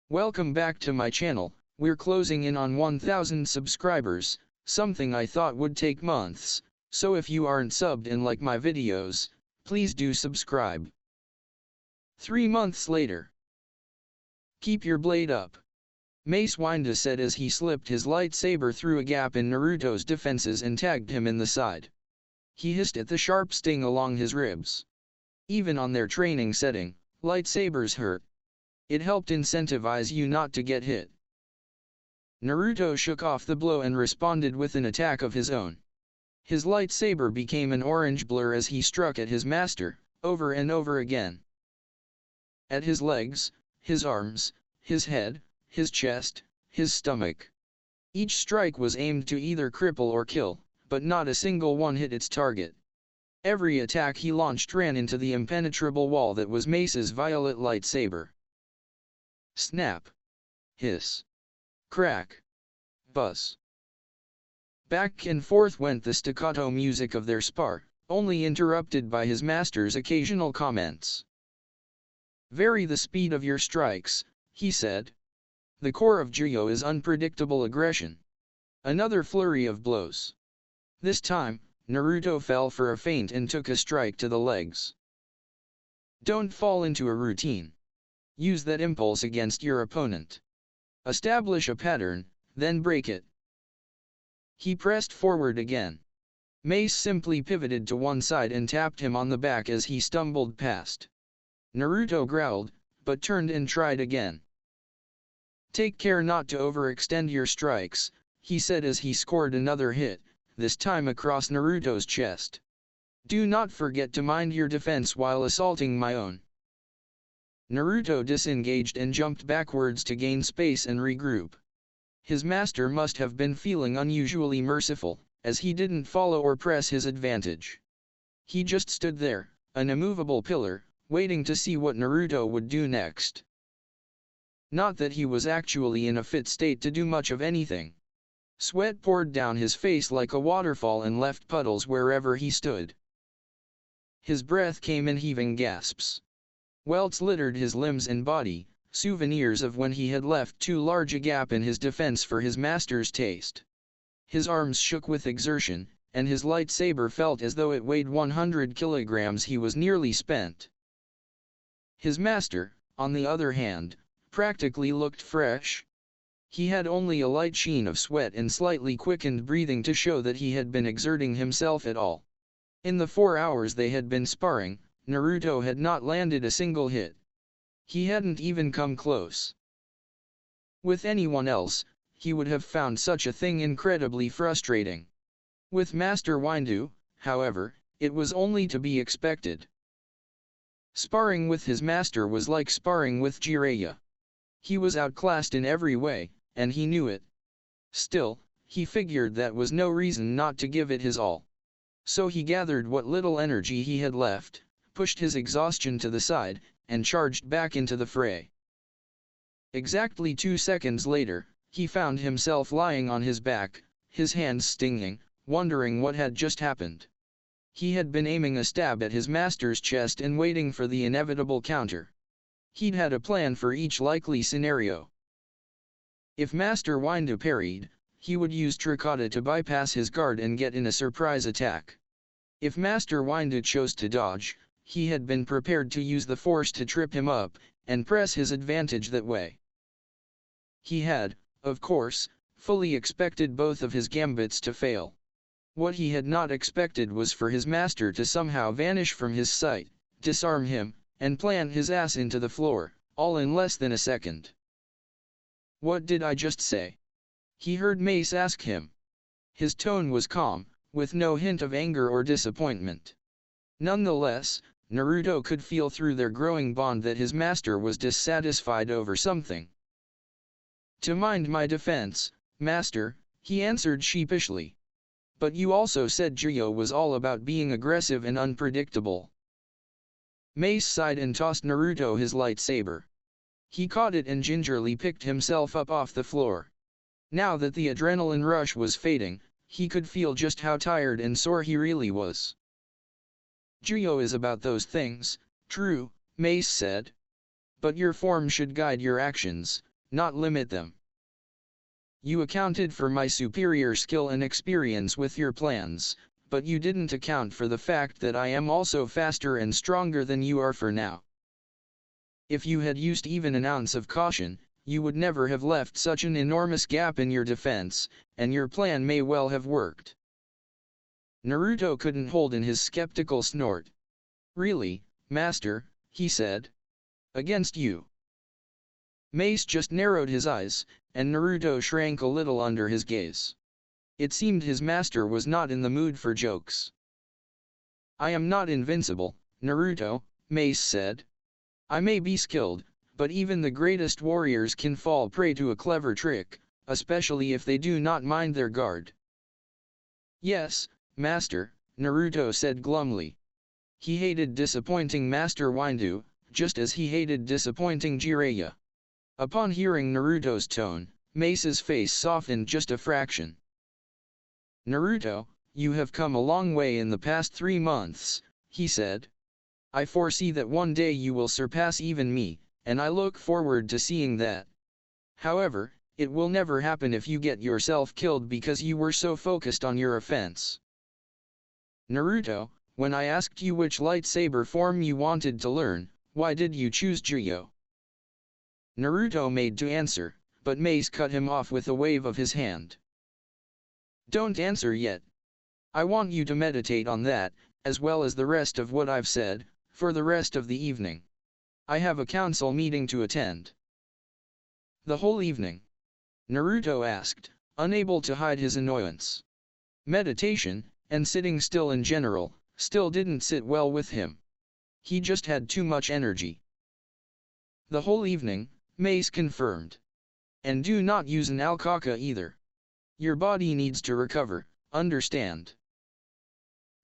Welcome back to my channel. We're closing in on 1,000 subscribers, something I thought would take months, so if you aren't subbed and like my videos, please do subscribe. 3 months later. Keep your blade up, Mace Windu said as he slipped his lightsaber through a gap in Naruto's defenses and tagged him in the side. He hissed at the sharp sting along his ribs. Even on their training setting, lightsabers hurt. It helped incentivize you not to get hit. Naruto shook off the blow and responded with an attack of his own. His lightsaber became an orange blur as he struck at his master, over and over again. At his legs, his arms, his head, his chest, his stomach. Each strike was aimed to either cripple or kill, but not a single one hit its target. Every attack he launched ran into the impenetrable wall that was Mace's violet lightsaber. Snap. Hiss. Crack. Buzz. Back and forth went the staccato music of their spar, only interrupted by his master's occasional comments. Vary the speed of your strikes, he said. The core of Jiyo is unpredictable aggression. Another flurry of blows. This time, Naruto fell for a feint and took a strike to the legs. Don't fall into a routine. Use that impulse against your opponent. Establish a pattern, then break it. He pressed forward again. Mace simply pivoted to one side and tapped him on the back as he stumbled past. Naruto growled, but turned and tried again. Take care not to overextend your strikes, he said as he scored another hit, this time across Naruto's chest. Do not forget to mind your defense while assaulting my own. Naruto disengaged and jumped backwards to gain space and regroup. His master must have been feeling unusually merciful, as he didn't follow or press his advantage. He just stood there, an immovable pillar, waiting to see what Naruto would do next. Not that he was actually in a fit state to do much of anything. Sweat poured down his face like a waterfall and left puddles wherever he stood. His breath came in heaving gasps. Welts littered his limbs and body, souvenirs of when he had left too large a gap in his defense for his master's taste. His arms shook with exertion, and his lightsaber felt as though it weighed 100 kilograms. He was nearly spent. His master, on the other hand, practically looked fresh. He had only a light sheen of sweat and slightly quickened breathing to show that he had been exerting himself at all. In the 4 hours they had been sparring, Naruto had not landed a single hit. He hadn't even come close. With anyone else, he would have found such a thing incredibly frustrating. With Master Windu, however, it was only to be expected. Sparring with his master was like sparring with Jiraiya. He was outclassed in every way, and he knew it. Still, he figured that was no reason not to give it his all. So he gathered what little energy he had left, pushed his exhaustion to the side, and charged back into the fray. Exactly 2 seconds later, he found himself lying on his back, his hands stinging, wondering what had just happened. He had been aiming a stab at his master's chest and waiting for the inevitable counter. He'd had a plan for each likely scenario. If Master Windu parried, he would use Trikata to bypass his guard and get in a surprise attack. If Master Windu chose to dodge, he had been prepared to use the Force to trip him up, and press his advantage that way. He had, of course, fully expected both of his gambits to fail. What he had not expected was for his master to somehow vanish from his sight, disarm him, and plant his ass into the floor, all in less than a second. What did I just say? He heard Mace ask him. His tone was calm, with no hint of anger or disappointment. Nonetheless, Naruto could feel through their growing bond that his master was dissatisfied over something. To mind my defense, master, he answered sheepishly. But you also said Jiyo was all about being aggressive and unpredictable. Mace sighed and tossed Naruto his lightsaber. He caught it and gingerly picked himself up off the floor. Now that the adrenaline rush was fading, he could feel just how tired and sore he really was. Jiyo is about those things, true, Mace said. But your form should guide your actions, not limit them. You accounted for my superior skill and experience with your plans, but you didn't account for the fact that I am also faster and stronger than you are for now. If you had used even an ounce of caution, you would never have left such an enormous gap in your defense, and your plan may well have worked. Naruto couldn't hold in his skeptical snort. Really, Master, he said. Against you. Mace just narrowed his eyes, and Naruto shrank a little under his gaze. It seemed his master was not in the mood for jokes. I am not invincible, Naruto, Mace said. I may be skilled, but even the greatest warriors can fall prey to a clever trick, especially if they do not mind their guard. Yes, Master, Naruto said glumly. He hated disappointing Master Windu, just as he hated disappointing Jiraiya. Upon hearing Naruto's tone, Mace's face softened just a fraction. Naruto, you have come a long way in the past 3 months, he said. I foresee that one day you will surpass even me, and I look forward to seeing that. However, it will never happen if you get yourself killed because you were so focused on your offense. Naruto, when I asked you which lightsaber form you wanted to learn, why did you choose Jiraiya? Naruto made to answer, but Mace cut him off with a wave of his hand. Don't answer yet. I want you to meditate on that, as well as the rest of what I've said, for the rest of the evening. I have a council meeting to attend. The whole evening? Naruto asked, unable to hide his annoyance. Meditation, and sitting still in general, still didn't sit well with him. He just had too much energy. The whole evening, Mace confirmed. And do not use an alpaca either. Your body needs to recover, understand?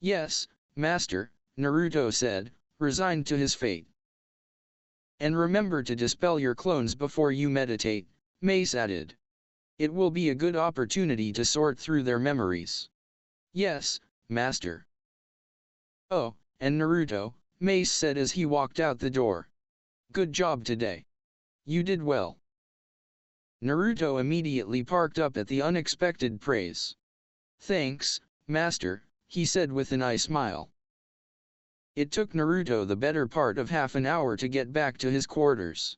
Yes, Master, Naruto said, resigned to his fate. And remember to dispel your clones before you meditate, Mace added. It will be a good opportunity to sort through their memories. Yes, Master. Oh, and Naruto, Mace said as he walked out the door. Good job today. You did well. Naruto immediately parked up at the unexpected praise. Thanks, Master, he said with an eye smile. It took Naruto the better part of half an hour to get back to his quarters.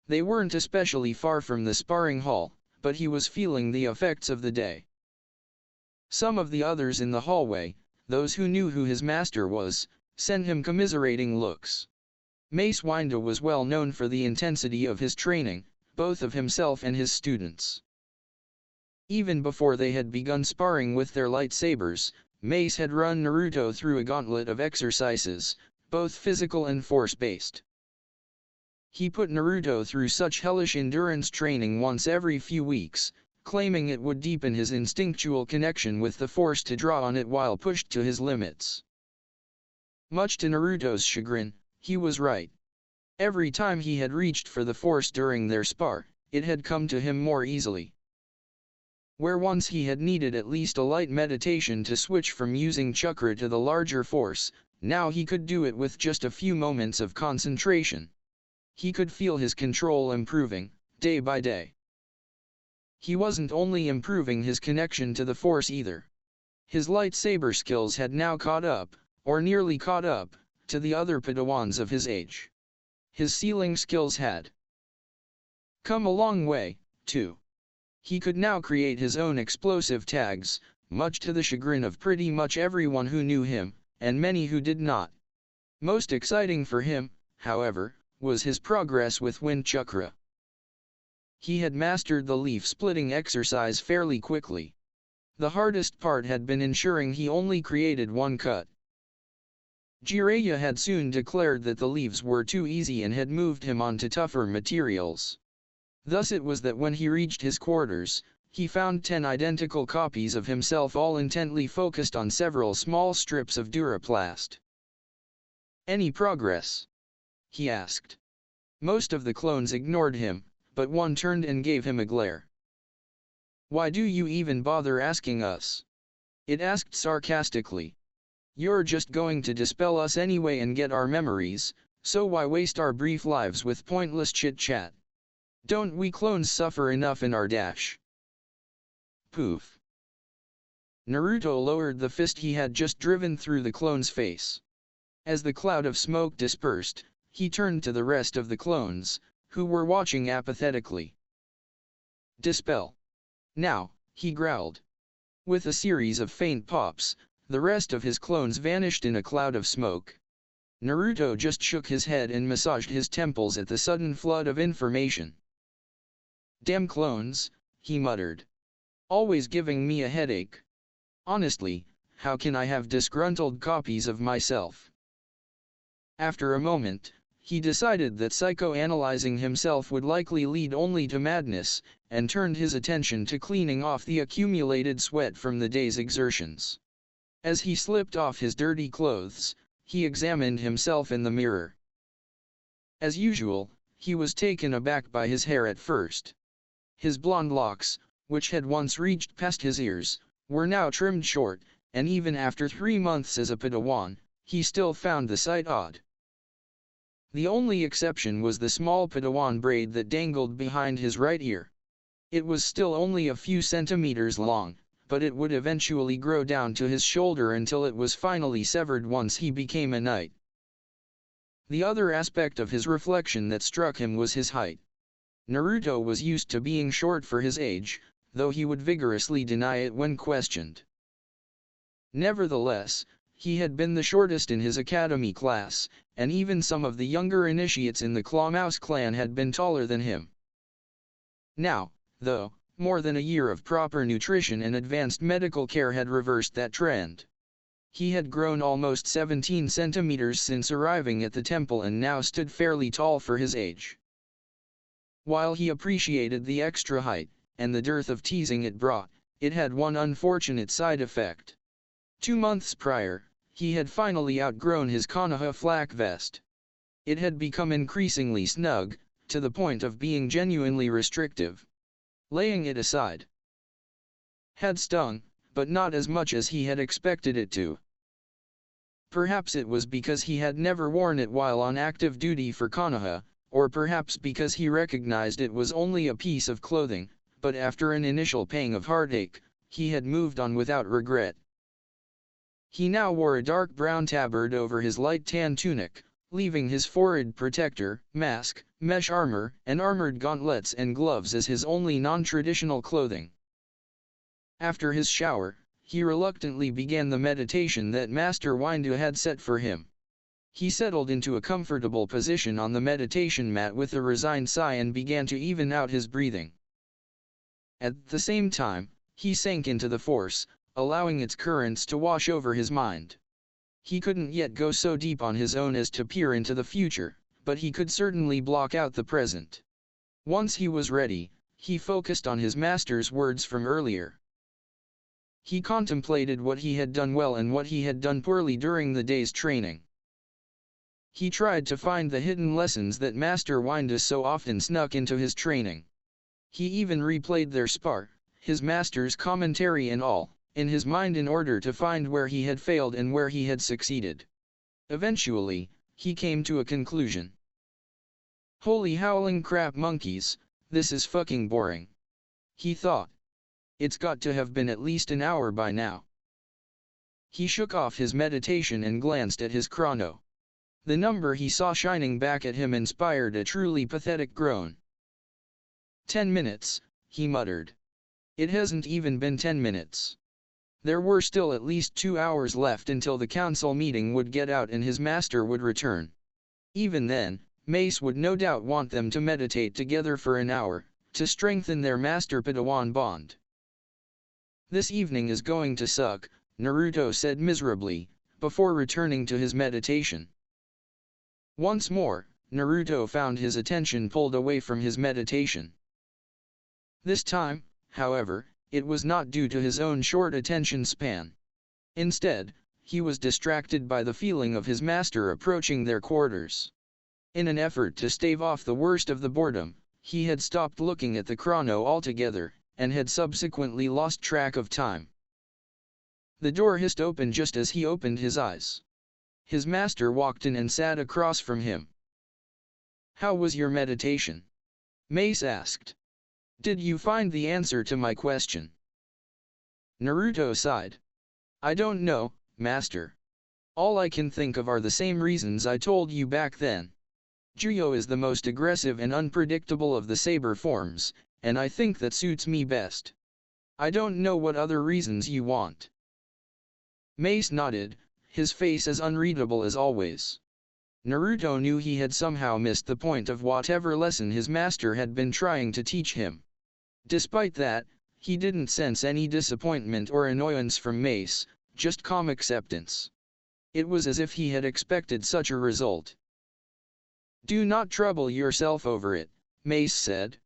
They weren't especially far from the sparring hall, but he was feeling the effects of the day. Some of the others in the hallway, those who knew who his master was, sent him commiserating looks. Mace Windu was well known for the intensity of his training, both of himself and his students. Even before they had begun sparring with their lightsabers, Mace had run Naruto through a gauntlet of exercises, both physical and force-based. He put Naruto through such hellish endurance training once every few weeks, claiming it would deepen his instinctual connection with the Force to draw on it while pushed to his limits. Much to Naruto's chagrin, he was right. Every time he had reached for the Force during their spar, it had come to him more easily. Where once he had needed at least a light meditation to switch from using chakra to the larger Force, now he could do it with just a few moments of concentration. He could feel his control improving, day by day. He wasn't only improving his connection to the Force either. His lightsaber skills had now caught up, or nearly caught up, to the other Padawans of his age. His sealing skills had come a long way, too. He could now create his own explosive tags, much to the chagrin of pretty much everyone who knew him, and many who did not. Most exciting for him, however, was his progress with wind chakra. He had mastered the leaf-splitting exercise fairly quickly. The hardest part had been ensuring he only created one cut. Jiraiya had soon declared that the leaves were too easy and had moved him on to tougher materials. Thus it was that when he reached his quarters, he found 10 identical copies of himself all intently focused on several small strips of duraplast. Any progress? He asked. Most of the clones ignored him, but one turned and gave him a glare. Why do you even bother asking us? It asked sarcastically. You're just going to dispel us anyway and get our memories, so why waste our brief lives with pointless chit-chat? Don't we clones suffer enough in our dash? Poof. Naruto lowered the fist he had just driven through the clone's face. As the cloud of smoke dispersed, he turned to the rest of the clones, who were watching apathetically. Dispel. Now, he growled. With a series of faint pops, the rest of his clones vanished in a cloud of smoke. Naruto just shook his head and massaged his temples at the sudden flood of information. Damn clones, he muttered. Always giving me a headache. Honestly, how can I have disgruntled copies of myself? After a moment, he decided that psychoanalyzing himself would likely lead only to madness, and turned his attention to cleaning off the accumulated sweat from the day's exertions. As he slipped off his dirty clothes, he examined himself in the mirror. As usual, he was taken aback by his hair at first. His blonde locks, which had once reached past his ears, were now trimmed short, and even after 3 months as a Padawan, he still found the sight odd. The only exception was the small Padawan braid that dangled behind his right ear. It was still only a few centimeters long, but it would eventually grow down to his shoulder until it was finally severed once he became a knight. The other aspect of his reflection that struck him was his height. Naruto was used to being short for his age, though he would vigorously deny it when questioned. Nevertheless, he had been the shortest in his academy class, and even some of the younger initiates in the Clawmouse clan had been taller than him. Now, though, more than a year of proper nutrition and advanced medical care had reversed that trend. He had grown almost 17 centimeters since arriving at the temple and now stood fairly tall for his age. While he appreciated the extra height, and the dearth of teasing it brought, it had one unfortunate side effect. 2 months prior, he had finally outgrown his Konoha flak vest. It had become increasingly snug, to the point of being genuinely restrictive. Laying it aside had stung, but not as much as he had expected it to. Perhaps it was because he had never worn it while on active duty for Konoha, or perhaps because he recognized it was only a piece of clothing, but after an initial pang of heartache, he had moved on without regret. He now wore a dark brown tabard over his light tan tunic, leaving his forehead protector, mask, mesh armor, and armored gauntlets and gloves as his only non-traditional clothing. After his shower, he reluctantly began the meditation that Master Windu had set for him. He settled into a comfortable position on the meditation mat with a resigned sigh and began to even out his breathing. At the same time, he sank into the Force, allowing its currents to wash over his mind. He couldn't yet go so deep on his own as to peer into the future, but he could certainly block out the present. Once he was ready, he focused on his master's words from earlier. He contemplated what he had done well and what he had done poorly during the day's training. He tried to find the hidden lessons that Master Windu so often snuck into his training. He even replayed their spar, his master's commentary and all, in his mind in order to find where he had failed and where he had succeeded. Eventually, he came to a conclusion. Holy howling crap monkeys, this is fucking boring. He thought. It's got to have been at least an hour by now. He shook off his meditation and glanced at his chrono. The number he saw shining back at him inspired a truly pathetic groan. 10 minutes, he muttered. It hasn't even been 10 minutes. There were still at least 2 hours left until the council meeting would get out and his master would return. Even then, Mace would no doubt want them to meditate together for an hour, to strengthen their master-Padawan bond. This evening is going to suck, Naruto said miserably, before returning to his meditation. Once more, Naruto found his attention pulled away from his meditation. This time, however, it was not due to his own short attention span. Instead, he was distracted by the feeling of his master approaching their quarters. In an effort to stave off the worst of the boredom, he had stopped looking at the chrono altogether, and had subsequently lost track of time. The door hissed open just as he opened his eyes. His master walked in and sat across from him. "How was your meditation?" Mace asked. Did you find the answer to my question? Naruto sighed. I don't know, Master. All I can think of are the same reasons I told you back then. Juyo is the most aggressive and unpredictable of the saber forms, and I think that suits me best. I don't know what other reasons you want. Mace nodded, his face as unreadable as always. Naruto knew he had somehow missed the point of whatever lesson his master had been trying to teach him. Despite that, he didn't sense any disappointment or annoyance from Mace, just calm acceptance. It was as if he had expected such a result. Do not trouble yourself over it, Mace said.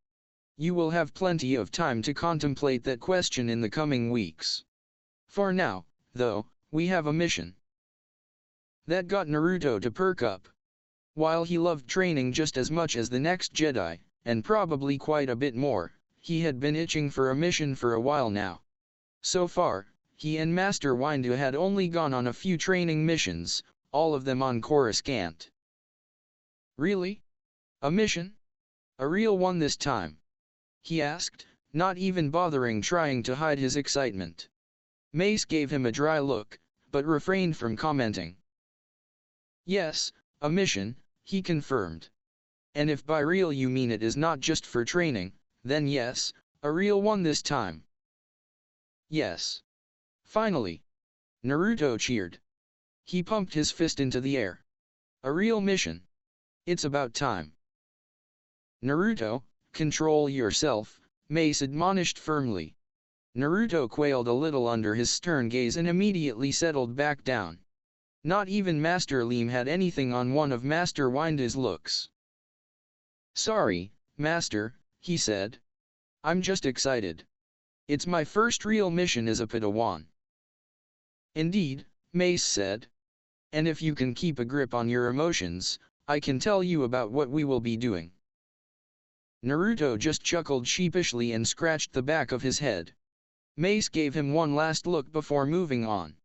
You will have plenty of time to contemplate that question in the coming weeks. For now, though, we have a mission. That got Naruto to perk up. While he loved training just as much as the next Jedi, and probably quite a bit more, he had been itching for a mission for a while now. So far, he and Master Windu had only gone on a few training missions, all of them on Coruscant. Really? A mission? A real one this time? He asked, not even bothering trying to hide his excitement. Mace gave him a dry look, but refrained from commenting. Yes, a mission, he confirmed. And if by real you mean it is not just for training, then yes, a real one this time. Yes. Finally. Naruto cheered. He pumped his fist into the air. A real mission. It's about time. Naruto, control yourself, Mace admonished firmly. Naruto quailed a little under his stern gaze and immediately settled back down. Not even Master Liam had anything on one of Master Windu's looks. Sorry, Master, he said. I'm just excited. It's my first real mission as a Padawan. Indeed, Mace said. And if you can keep a grip on your emotions, I can tell you about what we will be doing. Naruto just chuckled sheepishly and scratched the back of his head. Mace gave him one last look before moving on.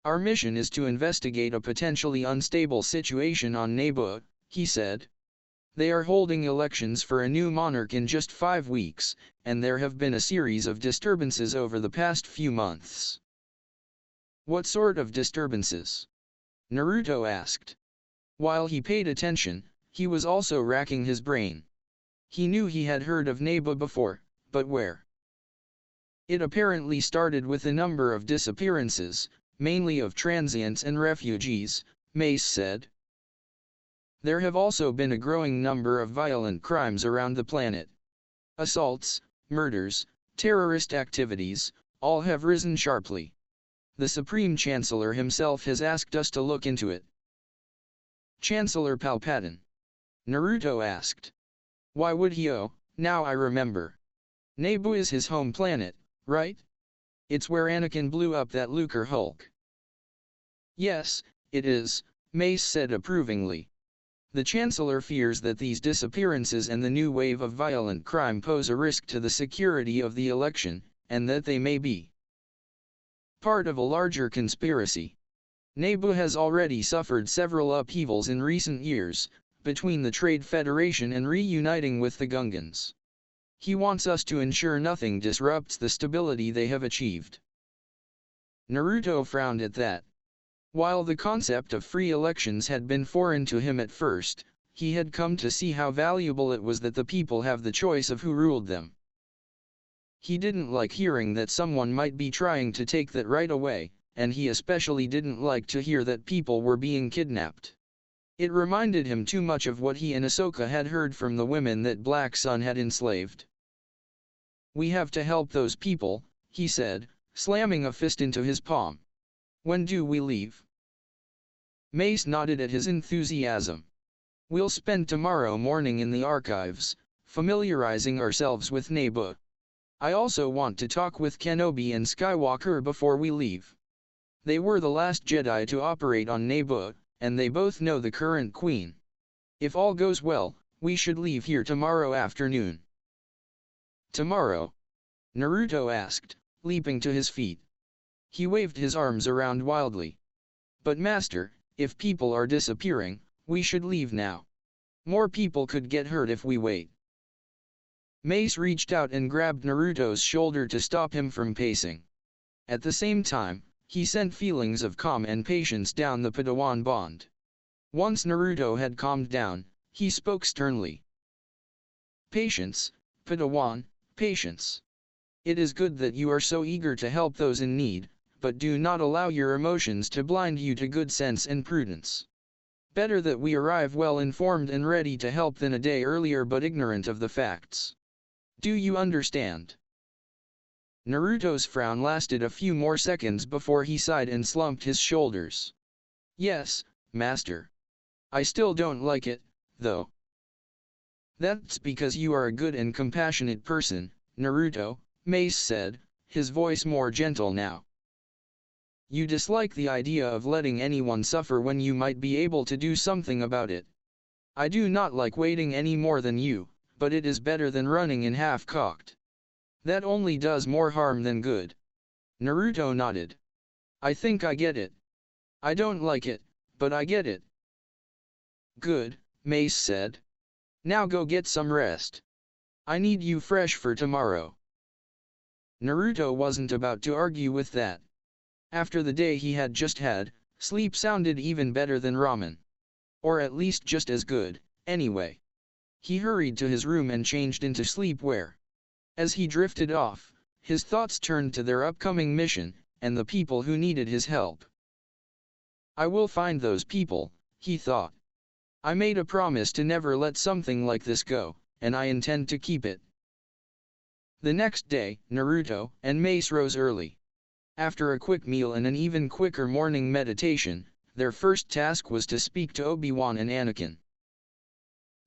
Our mission is to investigate a potentially unstable situation on Naboo, he said. They are holding elections for a new monarch in just 5 weeks, and there have been a series of disturbances over the past few months. What sort of disturbances? Naruto asked. While he paid attention, he was also racking his brain. He knew he had heard of Naboo before, but where? It apparently started with a number of disappearances, mainly of transients and refugees, Mace said. There have also been a growing number of violent crimes around the planet. Assaults, murders, terrorist activities, all have risen sharply. The Supreme Chancellor himself has asked us to look into it. Chancellor Palpatine? Naruto asked. Why would he? Oh, now I remember. Naboo is his home planet, right? It's where Anakin blew up that Lucre Hulk. Yes, it is, Mace said approvingly. The Chancellor fears that these disappearances and the new wave of violent crime pose a risk to the security of the election, and that they may be part of a larger conspiracy. Naboo has already suffered several upheavals in recent years, between the Trade Federation and reuniting with the Gungans. He wants us to ensure nothing disrupts the stability they have achieved. Naruto frowned at that. While the concept of free elections had been foreign to him at first, he had come to see how valuable it was that the people have the choice of who ruled them. He didn't like hearing that someone might be trying to take that right away, and he especially didn't like to hear that people were being kidnapped. It reminded him too much of what he and Ahsoka had heard from the women that Black Sun had enslaved. We have to help those people, he said, slamming a fist into his palm. When do we leave? Mace nodded at his enthusiasm. We'll spend tomorrow morning in the archives, familiarizing ourselves with Naboo. I also want to talk with Kenobi and Skywalker before we leave. They were the last Jedi to operate on Naboo, and they both know the current queen. If all goes well, we should leave here tomorrow afternoon. Tomorrow? Naruto asked, leaping to his feet. He waved his arms around wildly. But Master, if people are disappearing, we should leave now. More people could get hurt if we wait. Mace reached out and grabbed Naruto's shoulder to stop him from pacing. At the same time, he sent feelings of calm and patience down the Padawan bond. Once Naruto had calmed down, he spoke sternly. Patience, Padawan, patience. It is good that you are so eager to help those in need, but do not allow your emotions to blind you to good sense and prudence. Better that we arrive well informed and ready to help than a day earlier but ignorant of the facts. Do you understand? Naruto's frown lasted a few more seconds before he sighed and slumped his shoulders. Yes, master. I still don't like it, though. That's because you are a good and compassionate person, Naruto, Mace said, his voice more gentle now. You dislike the idea of letting anyone suffer when you might be able to do something about it. I do not like waiting any more than you, but it is better than running in half-cocked. That only does more harm than good. Naruto nodded. I think I get it. I don't like it, but I get it. Good, Mace said. Now go get some rest. I need you fresh for tomorrow. Naruto wasn't about to argue with that. After the day he had just had, sleep sounded even better than ramen. Or at least just as good, anyway. He hurried to his room and changed into sleepwear. As he drifted off, his thoughts turned to their upcoming mission, and the people who needed his help. I will find those people, he thought. I made a promise to never let something like this go, and I intend to keep it. The next day, Naruto and Mace rose early. After a quick meal and an even quicker morning meditation, their first task was to speak to Obi-Wan and Anakin.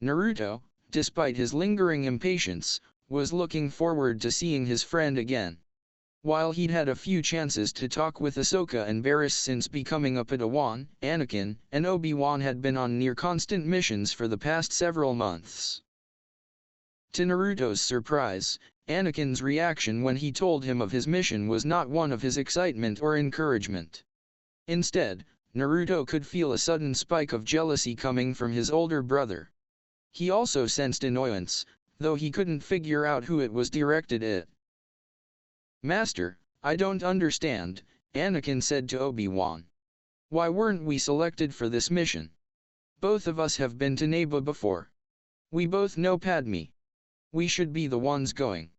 Naruto, despite his lingering impatience, was looking forward to seeing his friend again. While he'd had a few chances to talk with Ahsoka and Barriss since becoming a Padawan, Anakin and Obi-Wan had been on near-constant missions for the past several months. To Naruto's surprise, Anakin's reaction when he told him of his mission was not one of his excitement or encouragement. Instead, Naruto could feel a sudden spike of jealousy coming from his older brother. He also sensed annoyance, though he couldn't figure out who it was directed at. Master, I don't understand, Anakin said to Obi-Wan. Why weren't we selected for this mission? Both of us have been to Naboo before. We both know Padme. We should be the ones going.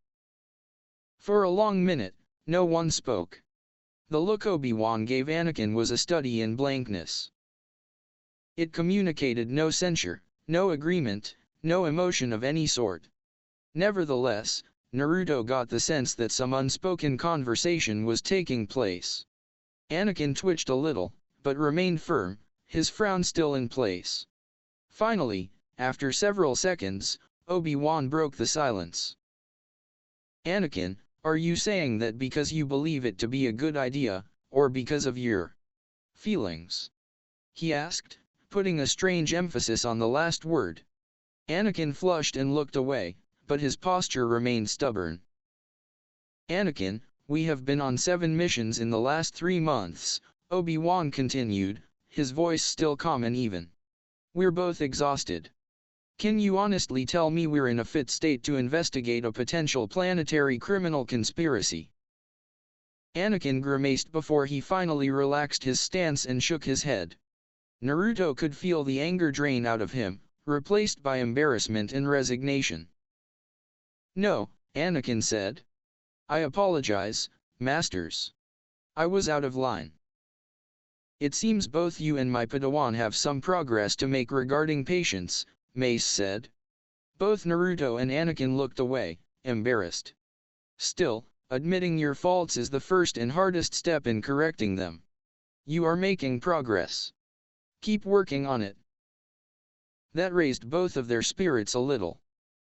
For a long minute, no one spoke. The look Obi-Wan gave Anakin was a study in blankness. It communicated no censure, no agreement, no emotion of any sort. Nevertheless, Naruto got the sense that some unspoken conversation was taking place. Anakin twitched a little, but remained firm, his frown still in place. Finally, after several seconds, Obi-Wan broke the silence. Anakin, are you saying that because you believe it to be a good idea, or because of your feelings? He asked, putting a strange emphasis on the last word. Anakin flushed and looked away, but his posture remained stubborn. Anakin, we have been on 7 missions in the last 3 months, Obi-Wan continued, his voice still calm and even. We're both exhausted. Can you honestly tell me we're in a fit state to investigate a potential planetary criminal conspiracy? Anakin grimaced before he finally relaxed his stance and shook his head. Naruto could feel the anger drain out of him, replaced by embarrassment and resignation. No, Anakin said. I apologize, masters. I was out of line. It seems both you and my Padawan have some progress to make regarding patience, Mace said. Both Naruto and Anakin looked away, embarrassed. Still, admitting your faults is the first and hardest step in correcting them. You are making progress. Keep working on it. That raised both of their spirits a little.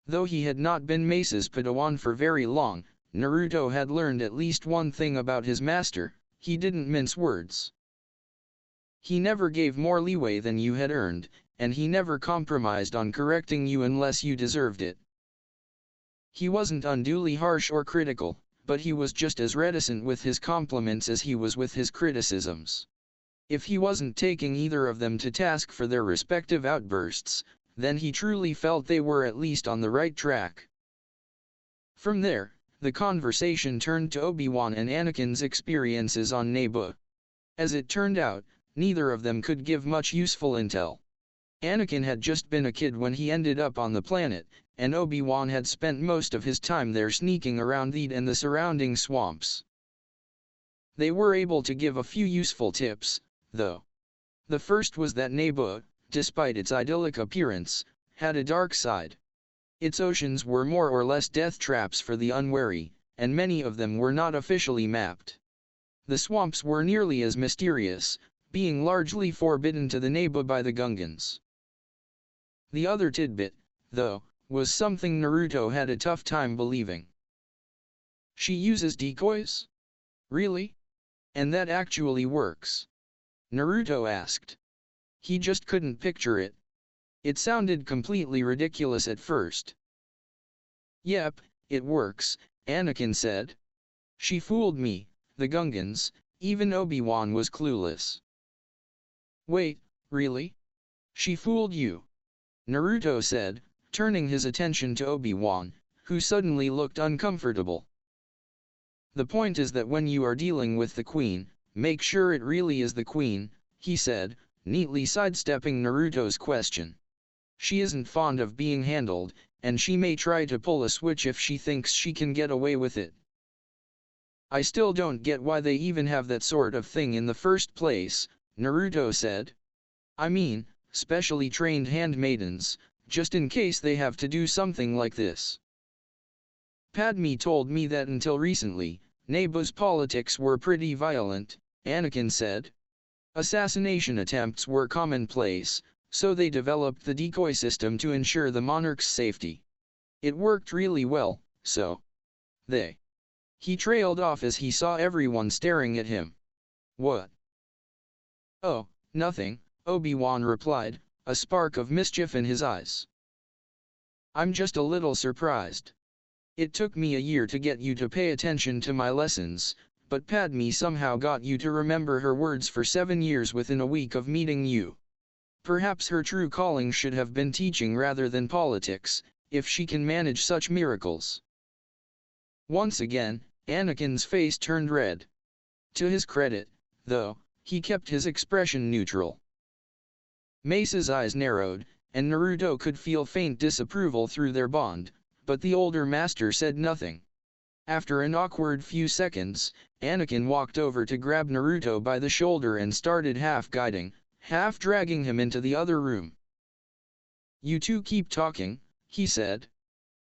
Though he had not been Mace's Padawan for very long, Naruto had learned at least one thing about his master: he didn't mince words. He never gave more leeway than you had earned, and he never compromised on correcting you unless you deserved it. He wasn't unduly harsh or critical, but he was just as reticent with his compliments as he was with his criticisms. If he wasn't taking either of them to task for their respective outbursts, then he truly felt they were at least on the right track. From there, the conversation turned to Obi-Wan and Anakin's experiences on Naboo. As it turned out, neither of them could give much useful intel. Anakin had just been a kid when he ended up on the planet, and Obi-Wan had spent most of his time there sneaking around the and the surrounding swamps. They were able to give a few useful tips, though. The first was that Naboo, despite its idyllic appearance, had a dark side. Its oceans were more or less death traps for the unwary, and many of them were not officially mapped. The swamps were nearly as mysterious, being largely forbidden to the Naboo by the Gungans. The other tidbit, though, was something Naruto had a tough time believing. She uses decoys? Really? And that actually works? Naruto asked. He just couldn't picture it. It sounded completely ridiculous at first. Yep, it works, Anakin said. She fooled me, the Gungans, even Obi-Wan was clueless. Wait, really? She fooled you? Naruto said, turning his attention to Obi-Wan, who suddenly looked uncomfortable. The point is that when you are dealing with the Queen, make sure it really is the Queen, he said, neatly sidestepping Naruto's question. She isn't fond of being handled, and she may try to pull a switch if she thinks she can get away with it. I still don't get why they even have that sort of thing in the first place, Naruto said. I mean, specially trained handmaidens, just in case they have to do something like this. Padme told me that until recently, Naboo's politics were pretty violent, Anakin said. Assassination attempts were commonplace, so they developed the decoy system to ensure the monarch's safety. It worked really well, so they. He trailed off as he saw everyone staring at him. What? Oh, nothing, Obi-Wan replied, a spark of mischief in his eyes. I'm just a little surprised. It took me a year to get you to pay attention to my lessons, but Padme somehow got you to remember her words for 7 years within a week of meeting you. Perhaps her true calling should have been teaching rather than politics, if she can manage such miracles. Once again, Anakin's face turned red. To his credit, though, he kept his expression neutral. Mace's eyes narrowed, and Naruto could feel faint disapproval through their bond, but the older master said nothing. After an awkward few seconds, Anakin walked over to grab Naruto by the shoulder and started half guiding, half dragging him into the other room. You two keep talking, he said.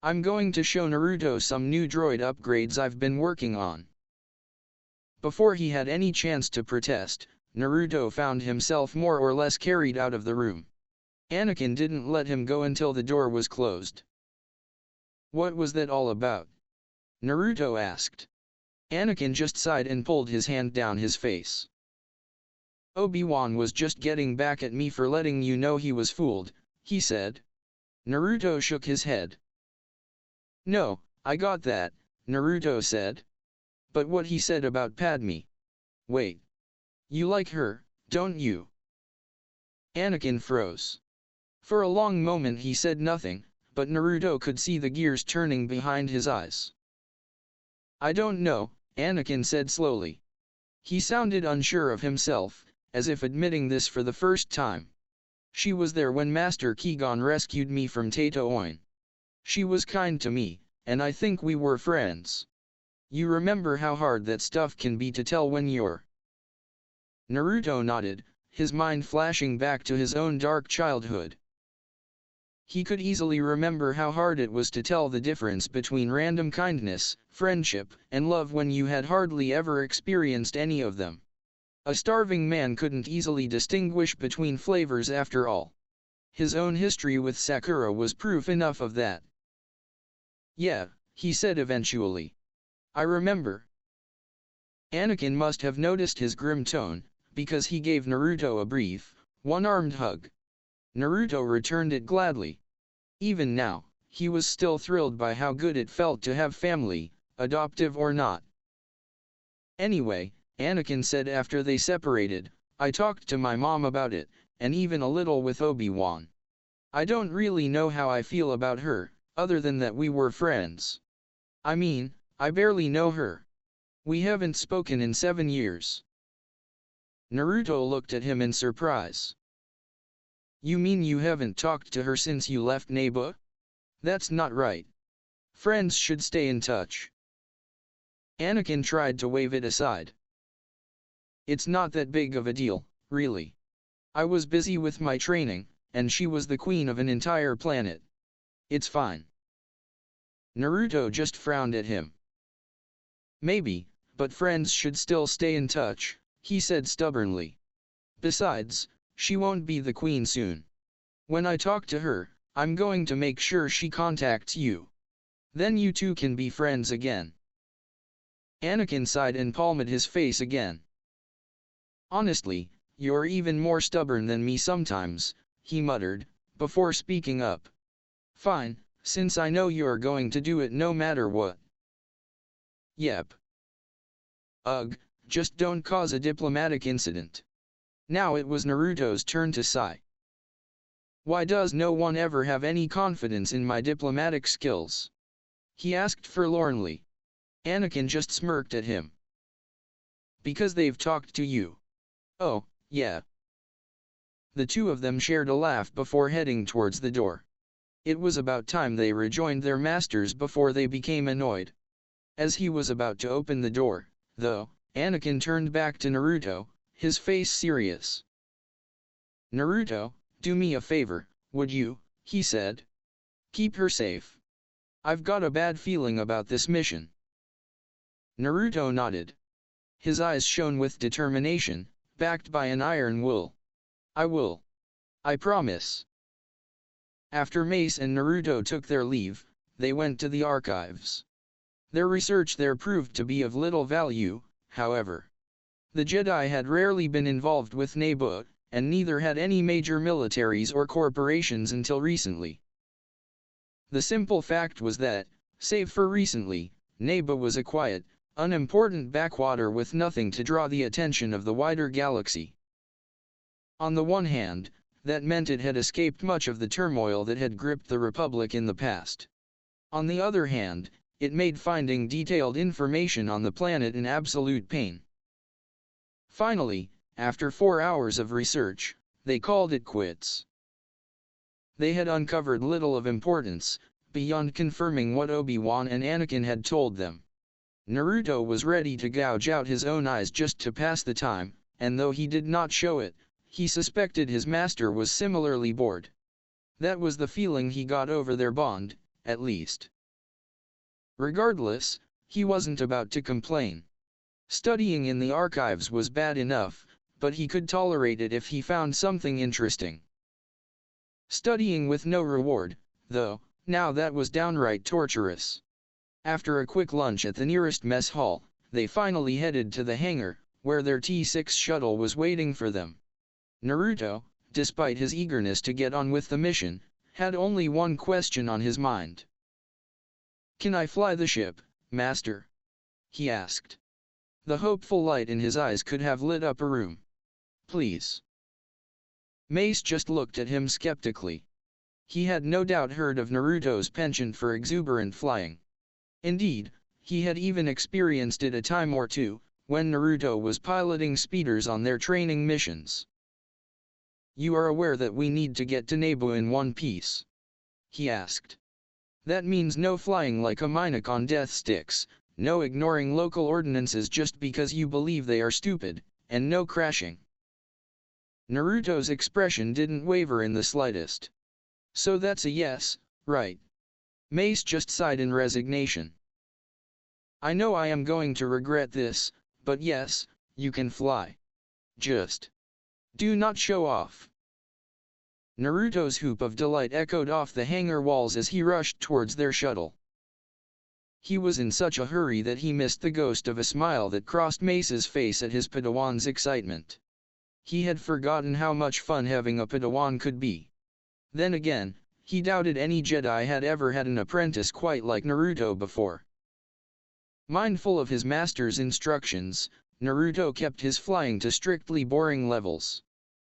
I'm going to show Naruto some new droid upgrades I've been working on. Before he had any chance to protest, Naruto found himself more or less carried out of the room. Anakin didn't let him go until the door was closed. What was that all about? Naruto asked. Anakin just sighed and pulled his hand down his face. Obi-Wan was just getting back at me for letting you know he was fooled, he said. Naruto shook his head. No, I got that, Naruto said. But what he said about Padme. Wait. You like her, don't you? Anakin froze. For a long moment he said nothing, but Naruto could see the gears turning behind his eyes. I don't know, Anakin said slowly. He sounded unsure of himself, as if admitting this for the first time. She was there when Master Qui-Gon rescued me from Tatooine. She was kind to me, and I think we were friends. You remember how hard that stuff can be to tell when you're... Naruto nodded, his mind flashing back to his own dark childhood. He could easily remember how hard it was to tell the difference between random kindness, friendship, and love when you had hardly ever experienced any of them. A starving man couldn't easily distinguish between flavors after all. His own history with Sakura was proof enough of that. Yeah, he said eventually. I remember. Anakin must have noticed his grim tone, because he gave Naruto a brief, one-armed hug. Naruto returned it gladly. Even now, he was still thrilled by how good it felt to have family, adoptive or not. Anyway, Anakin said after they separated, I talked to my mom about it, and even a little with Obi-Wan. I don't really know how I feel about her, other than that we were friends. I mean, I barely know her. We haven't spoken in 7 years. Naruto looked at him in surprise. You mean you haven't talked to her since you left Naboo? That's not right. Friends should stay in touch. Anakin tried to wave it aside. It's not that big of a deal, really. I was busy with my training, and she was the queen of an entire planet. It's fine. Naruto just frowned at him. Maybe, but friends should still stay in touch, he said stubbornly. Besides, she won't be the queen soon. When I talk to her, I'm going to make sure she contacts you. Then you two can be friends again. Anakin sighed and palmed his face again. Honestly, you're even more stubborn than me sometimes, he muttered, before speaking up. Fine, since I know you're going to do it no matter what. Yep. Ugh, just don't cause a diplomatic incident. Now it was Naruto's turn to sigh. Why does no one ever have any confidence in my diplomatic skills? He asked forlornly. Anakin just smirked at him. Because they've talked to you. Oh, yeah. The two of them shared a laugh before heading towards the door. It was about time they rejoined their masters before they became annoyed. As he was about to open the door, though, Anakin turned back to Naruto, his face serious. Naruto, do me a favor, would you, he said. Keep her safe. I've got a bad feeling about this mission. Naruto nodded. His eyes shone with determination, backed by an iron will. I will. I promise. After Mace and Naruto took their leave, they went to the archives. Their research there proved to be of little value, however. The Jedi had rarely been involved with Naboo, and neither had any major militaries or corporations until recently. The simple fact was that, save for recently, Naboo was a quiet, unimportant backwater with nothing to draw the attention of the wider galaxy. On the one hand, that meant it had escaped much of the turmoil that had gripped the Republic in the past. On the other hand, it made finding detailed information on the planet an absolute pain. Finally, after 4 hours of research, they called it quits. They had uncovered little of importance, beyond confirming what Obi-Wan and Anakin had told them. Naruto was ready to gouge out his own eyes just to pass the time, and though he did not show it, he suspected his master was similarly bored. That was the feeling he got over their bond, at least. Regardless, he wasn't about to complain. Studying in the archives was bad enough, but he could tolerate it if he found something interesting. Studying with no reward, though, now that was downright torturous. After a quick lunch at the nearest mess hall, they finally headed to the hangar, where their T6 shuttle was waiting for them. Naruto, despite his eagerness to get on with the mission, had only one question on his mind. Can I fly the ship, Master? He asked. The hopeful light in his eyes could have lit up a room. Please. Mace just looked at him skeptically. He had no doubt heard of Naruto's penchant for exuberant flying. Indeed, he had even experienced it a time or two, when Naruto was piloting speeders on their training missions. You are aware that we need to get to Naboo in one piece? He asked. That means no flying like a Minoc on death sticks, no ignoring local ordinances just because you believe they are stupid, and no crashing. Naruto's expression didn't waver in the slightest. So that's a yes, right? Mace just sighed in resignation. I know I am going to regret this, but yes, you can fly. Just do not show off. Naruto's whoop of delight echoed off the hangar walls as he rushed towards their shuttle. He was in such a hurry that he missed the ghost of a smile that crossed Mace's face at his Padawan's excitement. He had forgotten how much fun having a Padawan could be. Then again, he doubted any Jedi had ever had an apprentice quite like Naruto before. Mindful of his master's instructions, Naruto kept his flying to strictly boring levels.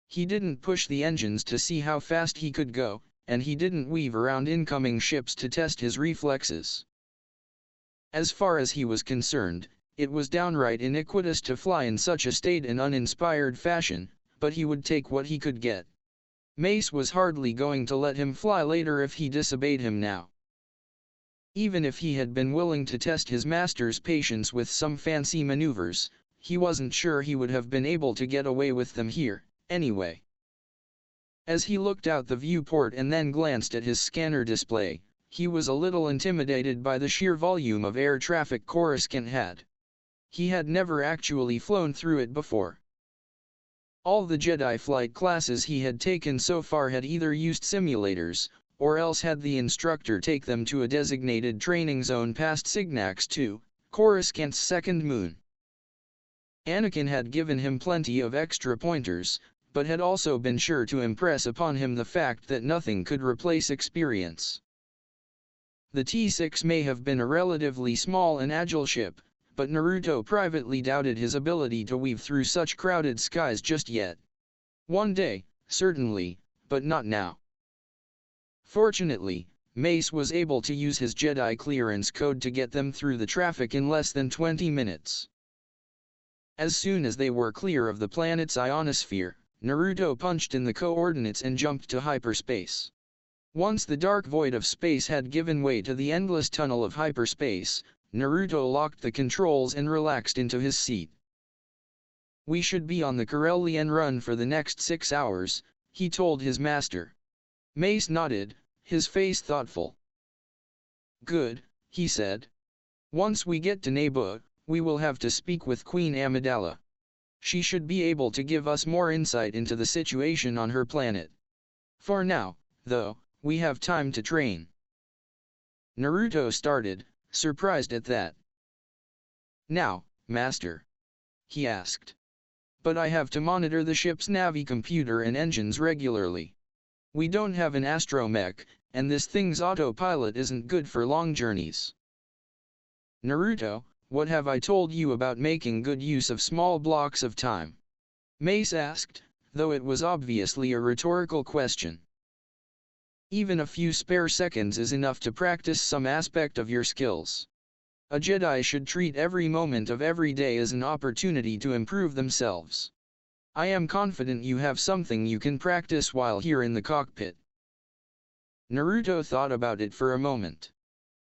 He didn't push the engines to see how fast he could go, and he didn't weave around incoming ships to test his reflexes. As far as he was concerned, it was downright iniquitous to fly in such a staid and uninspired fashion, but he would take what he could get. Mace was hardly going to let him fly later if he disobeyed him now. Even if he had been willing to test his master's patience with some fancy maneuvers, he wasn't sure he would have been able to get away with them here, anyway. As he looked out the viewport and then glanced at his scanner display, he was a little intimidated by the sheer volume of air traffic Coruscant had. He had never actually flown through it before. All the Jedi flight classes he had taken so far had either used simulators, or else had the instructor take them to a designated training zone past Signax 2, Coruscant's second moon. Anakin had given him plenty of extra pointers, but had also been sure to impress upon him the fact that nothing could replace experience. The T-6 may have been a relatively small and agile ship, but Naruto privately doubted his ability to weave through such crowded skies just yet. One day, certainly, but not now. Fortunately, Mace was able to use his Jedi clearance code to get them through the traffic in less than 20 minutes. As soon as they were clear of the planet's ionosphere, Naruto punched in the coordinates and jumped to hyperspace. Once the dark void of space had given way to the endless tunnel of hyperspace, Naruto locked the controls and relaxed into his seat. "We should be on the Corellian run for the next 6 hours, he told his master. Mace nodded, his face thoughtful. "Good," he said. "Once we get to Naboo, we will have to speak with Queen Amidala. She should be able to give us more insight into the situation on her planet. For now, though, we have time to train." Naruto started, surprised at that. "Now, Master?" he asked. "But I have to monitor the ship's navi computer and engines regularly. We don't have an astromech, and this thing's autopilot isn't good for long journeys." "Naruto, what have I told you about making good use of small blocks of time?" Mace asked, though it was obviously a rhetorical question. "Even a few spare seconds is enough to practice some aspect of your skills. A Jedi should treat every moment of every day as an opportunity to improve themselves. I am confident you have something you can practice while here in the cockpit." Naruto thought about it for a moment.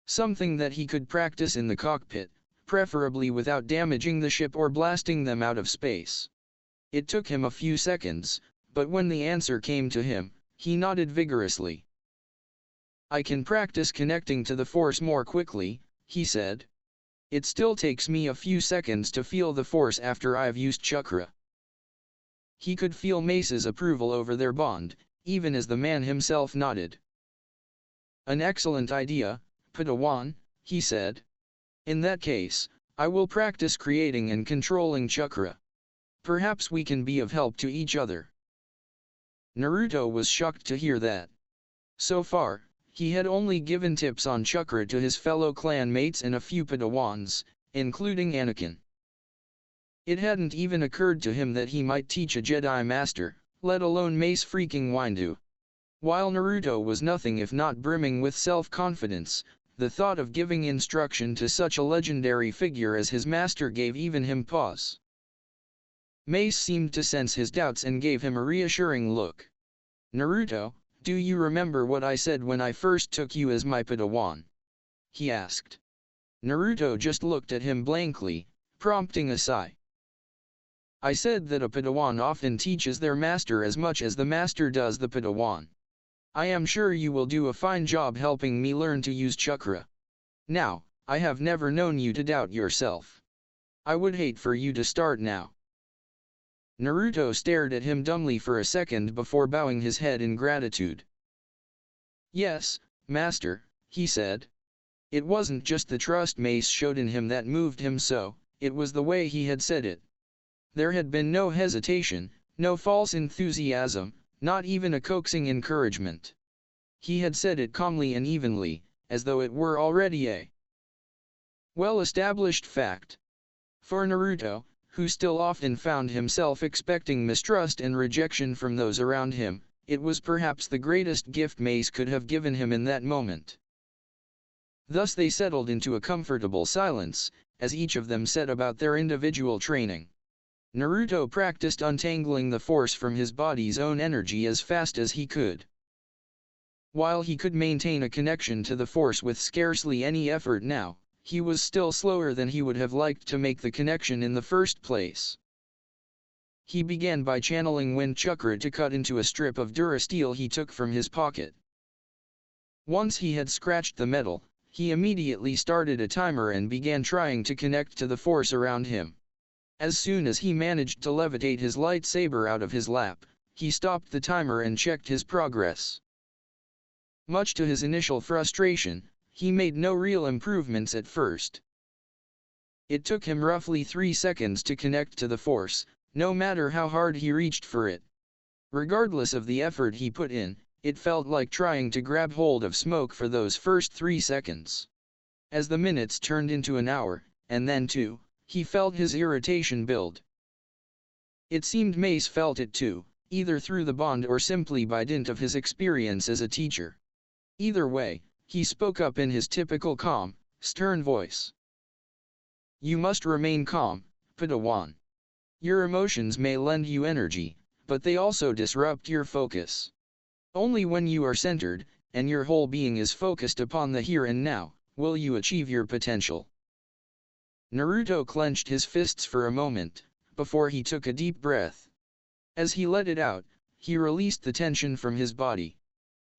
Something that he could practice in the cockpit, preferably without damaging the ship or blasting them out of space. It took him a few seconds, but when the answer came to him, he nodded vigorously. "I can practice connecting to the Force more quickly," he said. "It still takes me a few seconds to feel the Force after I've used chakra." He could feel Mace's approval over their bond, even as the man himself nodded. "An excellent idea, Padawan," he said. "In that case, I will practice creating and controlling chakra. Perhaps we can be of help to each other." Naruto was shocked to hear that. So far, he had only given tips on chakra to his fellow clanmates and a few Padawans, including Anakin. It hadn't even occurred to him that he might teach a Jedi Master, let alone Mace freaking Windu. While Naruto was nothing if not brimming with self-confidence, the thought of giving instruction to such a legendary figure as his master gave even him pause. Mace seemed to sense his doubts and gave him a reassuring look. "Naruto, do you remember what I said when I first took you as my Padawan?" he asked. Naruto just looked at him blankly, prompting a sigh. "I said that a Padawan often teaches their master as much as the master does the Padawan. I am sure you will do a fine job helping me learn to use chakra. Now, I have never known you to doubt yourself. I would hate for you to start now." Naruto stared at him dumbly for a second before bowing his head in gratitude. "Yes, Master," he said. It wasn't just the trust Mace showed in him that moved him so, it was the way he had said it. There had been no hesitation, no false enthusiasm, not even a coaxing encouragement. He had said it calmly and evenly, as though it were already a well-established fact. For Naruto, who still often found himself expecting mistrust and rejection from those around him, it was perhaps the greatest gift Mace could have given him in that moment. Thus they settled into a comfortable silence, as each of them set about their individual training. Naruto practiced untangling the force from his body's own energy as fast as he could. While he could maintain a connection to the force with scarcely any effort now, he was still slower than he would have liked to make the connection in the first place. He began by channeling wind chakra to cut into a strip of durasteel he took from his pocket. Once he had scratched the metal, he immediately started a timer and began trying to connect to the force around him. As soon as he managed to levitate his lightsaber out of his lap, he stopped the timer and checked his progress. Much to his initial frustration, he made no real improvements at first. It took him roughly 3 seconds to connect to the force, no matter how hard he reached for it. Regardless of the effort he put in, it felt like trying to grab hold of smoke for those first 3 seconds. As the minutes turned into an hour, and then 2, he felt his irritation build. It seemed Mace felt it too, either through the bond or simply by dint of his experience as a teacher. Either way, he spoke up in his typical calm, stern voice. "You must remain calm, Padawan. Your emotions may lend you energy, but they also disrupt your focus. Only when you are centered, and your whole being is focused upon the here and now, will you achieve your potential." Naruto clenched his fists for a moment, before he took a deep breath. As he let it out, he released the tension from his body.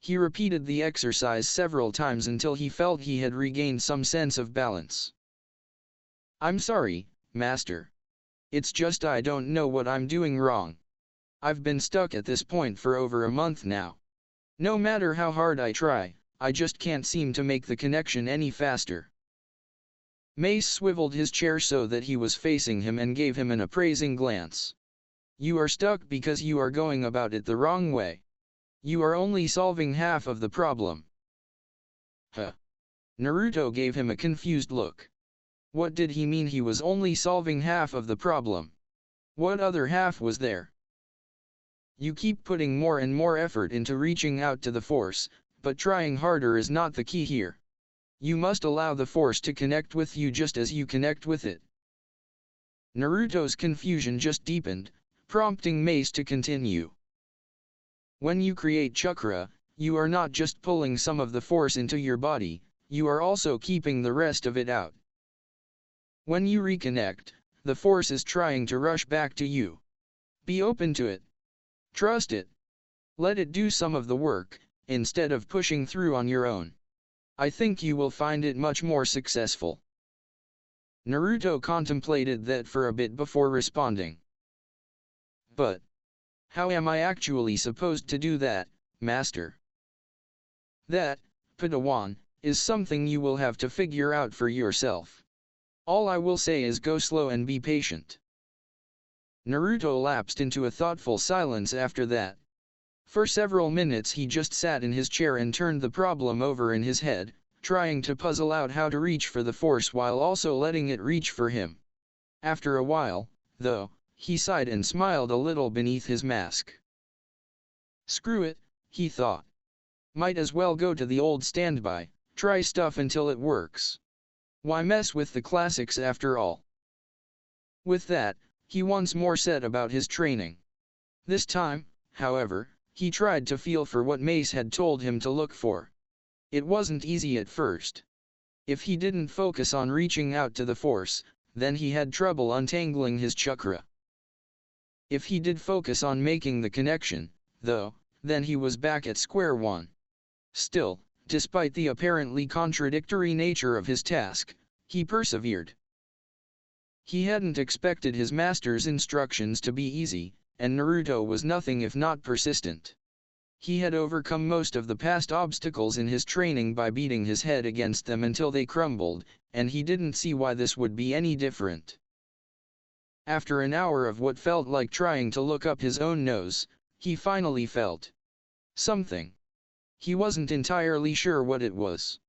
He repeated the exercise several times until he felt he had regained some sense of balance. "I'm sorry, Master. It's just I don't know what I'm doing wrong. I've been stuck at this point for over a month now. No matter how hard I try, I just can't seem to make the connection any faster." Mace swiveled his chair so that he was facing him and gave him an appraising glance. "You are stuck because you are going about it the wrong way. You are only solving half of the problem." Huh? Naruto gave him a confused look. What did he mean he was only solving half of the problem? What other half was there? "You keep putting more and more effort into reaching out to the force, but trying harder is not the key here. You must allow the force to connect with you just as you connect with it." Naruto's confusion just deepened, prompting Mace to continue. "When you create chakra, you are not just pulling some of the force into your body, you are also keeping the rest of it out. When you reconnect, the force is trying to rush back to you. Be open to it. Trust it. Let it do some of the work, instead of pushing through on your own. I think you will find it much more successful." Naruto contemplated that for a bit before responding. "But how am I actually supposed to do that, Master?" "That, Padawan, is something you will have to figure out for yourself. All I will say is go slow and be patient." Naruto lapsed into a thoughtful silence after that. For several minutes he just sat in his chair and turned the problem over in his head, trying to puzzle out how to reach for the force while also letting it reach for him. After a while, though, he sighed and smiled a little beneath his mask. Screw it, he thought. Might as well go to the old standby, try stuff until it works. Why mess with the classics after all? With that, he once more set about his training. This time, however, he tried to feel for what Mace had told him to look for. It wasn't easy at first. If he didn't focus on reaching out to the force, then he had trouble untangling his chakra. If he did focus on making the connection, though, then he was back at square one. Still, despite the apparently contradictory nature of his task, he persevered. He hadn't expected his master's instructions to be easy, and Naruto was nothing if not persistent. He had overcome most of the past obstacles in his training by beating his head against them until they crumbled, and he didn't see why this would be any different. After an hour of what felt like trying to look up his own nose, he finally felt something. He wasn't entirely sure what it was.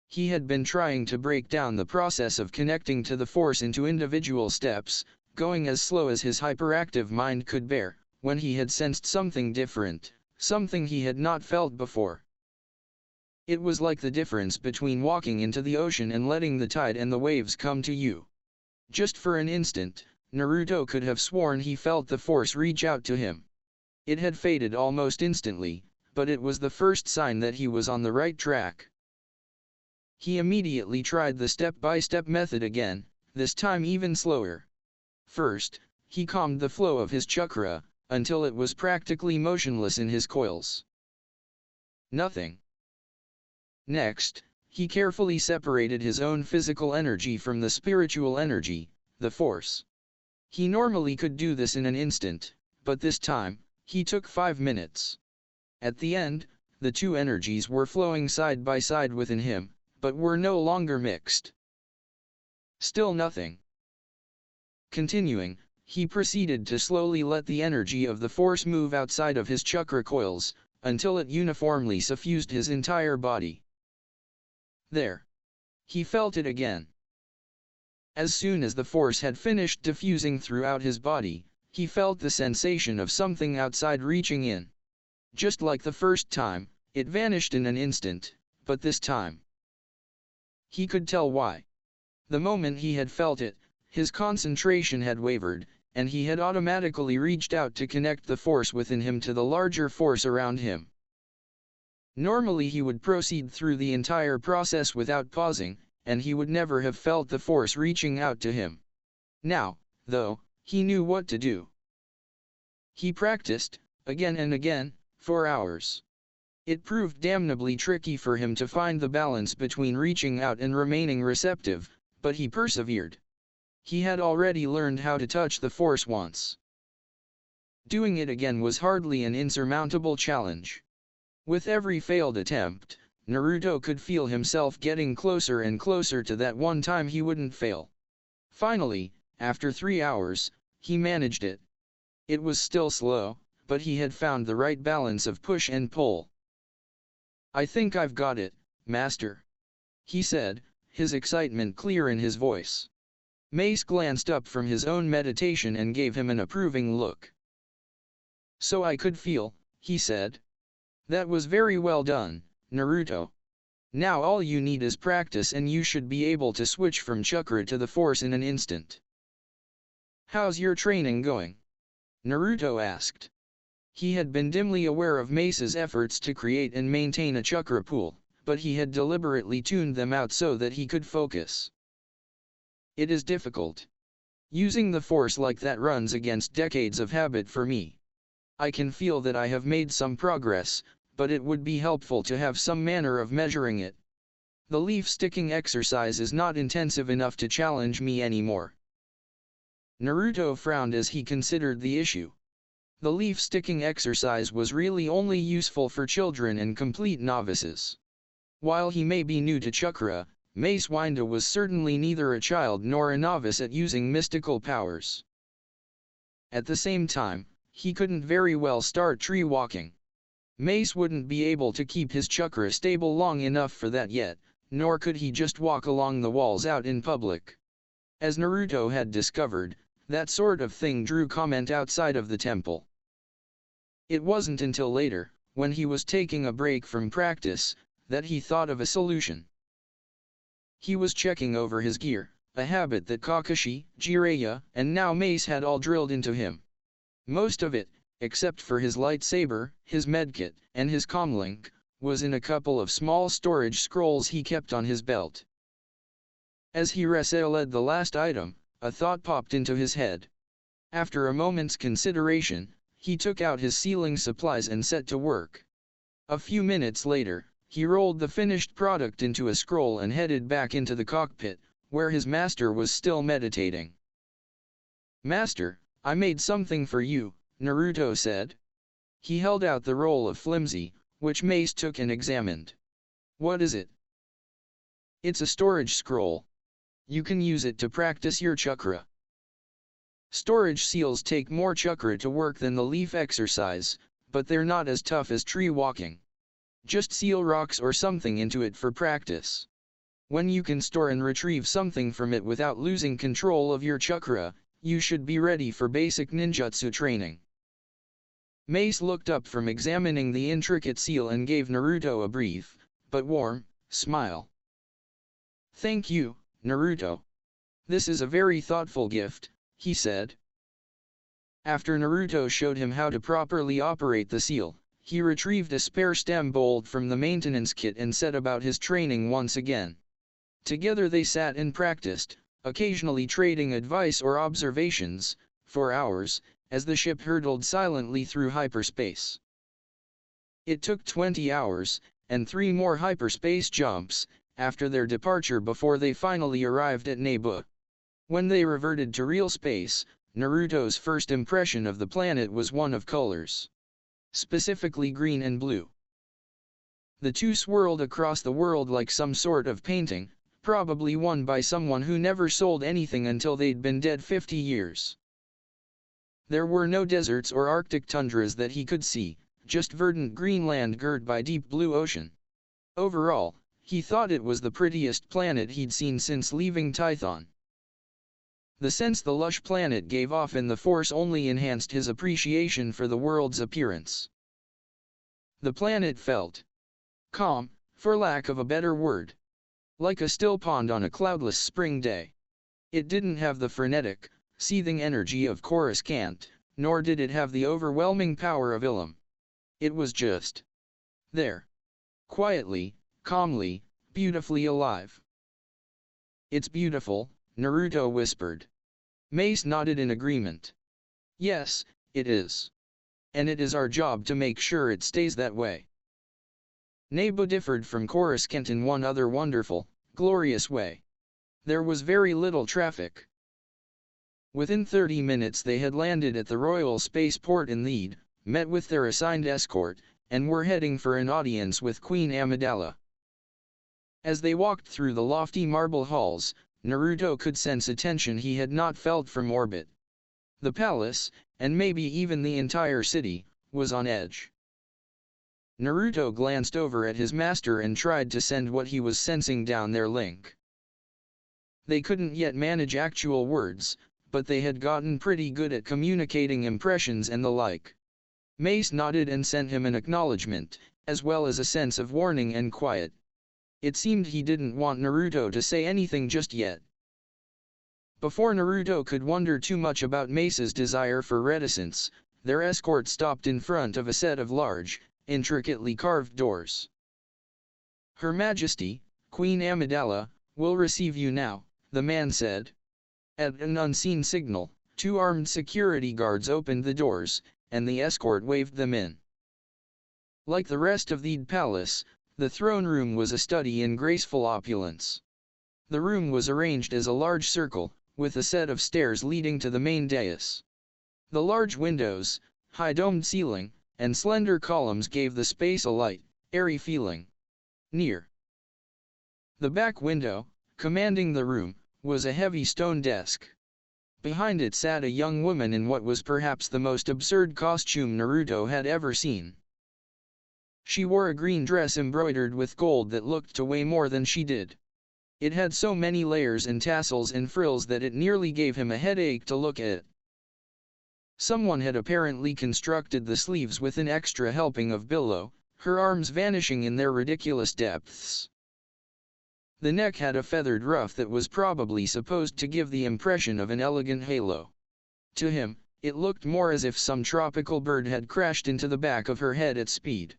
He had been trying to break down the process of connecting to the force into individual steps, going as slow as his hyperactive mind could bear, when he had sensed something different, something he had not felt before. It was like the difference between walking into the ocean and letting the tide and the waves come to you. Just for an instant, Naruto could have sworn he felt the force reach out to him. It had faded almost instantly, but it was the first sign that he was on the right track. He immediately tried the step-by-step method again, this time even slower. First, he calmed the flow of his chakra, until it was practically motionless in his coils. Nothing. Next, he carefully separated his own physical energy from the spiritual energy, the force. He normally could do this in an instant, but this time, he took 5 minutes. At the end, the two energies were flowing side by side within him, but were no longer mixed. Still nothing. Continuing, he proceeded to slowly let the energy of the force move outside of his chakra coils, until it uniformly suffused his entire body. There. He felt it again. As soon as the force had finished diffusing throughout his body, he felt the sensation of something outside reaching in. Just like the first time, it vanished in an instant, but this time, he could tell why. The moment he had felt it, his concentration had wavered, and he had automatically reached out to connect the force within him to the larger force around him. Normally he would proceed through the entire process without pausing, and he would never have felt the force reaching out to him. Now, though, he knew what to do. He practiced, again and again, for hours. It proved damnably tricky for him to find the balance between reaching out and remaining receptive, but he persevered. He had already learned how to touch the force once. Doing it again was hardly an insurmountable challenge. With every failed attempt, Naruto could feel himself getting closer and closer to that one time he wouldn't fail. Finally, after 3 hours, he managed it. It was still slow, but he had found the right balance of push and pull. "I think I've got it, Master," he said, his excitement clear in his voice. Mace glanced up from his own meditation and gave him an approving look. "So I could feel," he said. "That was very well done, Naruto. Now all you need is practice and you should be able to switch from chakra to the force in an instant." "How's your training going?" Naruto asked. He had been dimly aware of Mace's efforts to create and maintain a chakra pool, but he had deliberately tuned them out so that he could focus. "It is difficult. Using the force like that runs against decades of habit for me. I can feel that I have made some progress, but it would be helpful to have some manner of measuring it. The leaf sticking exercise is not intensive enough to challenge me anymore." Naruto frowned as he considered the issue. The leaf sticking exercise was really only useful for children and complete novices. While he may be new to chakra, Mace Windu was certainly neither a child nor a novice at using mystical powers. At the same time, he couldn't very well start tree walking. Mace wouldn't be able to keep his chakra stable long enough for that yet, nor could he just walk along the walls out in public. As Naruto had discovered, that sort of thing drew comment outside of the temple. It wasn't until later, when he was taking a break from practice, that he thought of a solution. He was checking over his gear, a habit that Kakashi, Jiraiya, and now Mace had all drilled into him. Most of it, except for his lightsaber, his medkit, and his comlink, was in a couple of small storage scrolls he kept on his belt. As he resealed the last item, a thought popped into his head. After a moment's consideration, he took out his sealing supplies and set to work. A few minutes later, he rolled the finished product into a scroll and headed back into the cockpit, where his master was still meditating. "Master, I made something for you," Naruto said. He held out the roll of flimsy, which Mace took and examined. "What is it?" "It's a storage scroll. You can use it to practice your chakra. Storage seals take more chakra to work than the leaf exercise, but they're not as tough as tree walking. Just seal rocks or something into it for practice. When you can store and retrieve something from it without losing control of your chakra, you should be ready for basic ninjutsu training." Mace looked up from examining the intricate seal and gave Naruto a brief, but warm, smile. "Thank you, Naruto. This is a very thoughtful gift," he said. After Naruto showed him how to properly operate the seal, he retrieved a spare stem bolt from the maintenance kit and set about his training once again. Together they sat and practiced, occasionally trading advice or observations, for hours, as the ship hurtled silently through hyperspace. It took 20 hours, and 3 more hyperspace jumps, after their departure before they finally arrived at Naboo. When they reverted to real space, Naruto's first impression of the planet was one of colors. Specifically green and blue. The two swirled across the world like some sort of painting, probably one by someone who never sold anything until they'd been dead 50 years. There were no deserts or Arctic tundras that he could see, just verdant green land girt by deep blue ocean. Overall, he thought it was the prettiest planet he'd seen since leaving Tython. The sense the lush planet gave off in the Force only enhanced his appreciation for the world's appearance. The planet felt calm, for lack of a better word. Like a still pond on a cloudless spring day. It didn't have the frenetic, seething energy of Coruscant, nor did it have the overwhelming power of Ilum. It was just there. Quietly, calmly, beautifully alive. "It's beautiful," Naruto whispered. Mace nodded in agreement. "Yes, it is. And it is our job to make sure it stays that way." Naboo differed from Coruscant in one other wonderful, glorious way. There was very little traffic. Within 30 minutes they had landed at the Royal Spaceport in Theed, met with their assigned escort, and were heading for an audience with Queen Amidala. As they walked through the lofty marble halls, Naruto could sense a tension he had not felt from orbit. The palace, and maybe even the entire city, was on edge. Naruto glanced over at his master and tried to send what he was sensing down their link. They couldn't yet manage actual words, but they had gotten pretty good at communicating impressions and the like. Mace nodded and sent him an acknowledgement, as well as a sense of warning and quiet. It seemed he didn't want Naruto to say anything just yet. Before Naruto could wonder too much about Mace's desire for reticence, their escort stopped in front of a set of large, intricately carved doors. "Her Majesty, Queen Amidala, will receive you now," the man said. At an unseen signal, 2 armed security guards opened the doors, and the escort waved them in. Like the rest of the palace, the throne room was a study in graceful opulence. The room was arranged as a large circle, with a set of stairs leading to the main dais. The large windows, high domed ceiling, and slender columns gave the space a light, airy feeling. Near the back window, commanding the room, was a heavy stone desk. Behind it sat a young woman in what was perhaps the most absurd costume Naruto had ever seen. She wore a green dress embroidered with gold that looked to weigh more than she did. It had so many layers and tassels and frills that it nearly gave him a headache to look at it. Someone had apparently constructed the sleeves with an extra helping of billow, her arms vanishing in their ridiculous depths. The neck had a feathered ruff that was probably supposed to give the impression of an elegant halo. To him, it looked more as if some tropical bird had crashed into the back of her head at speed.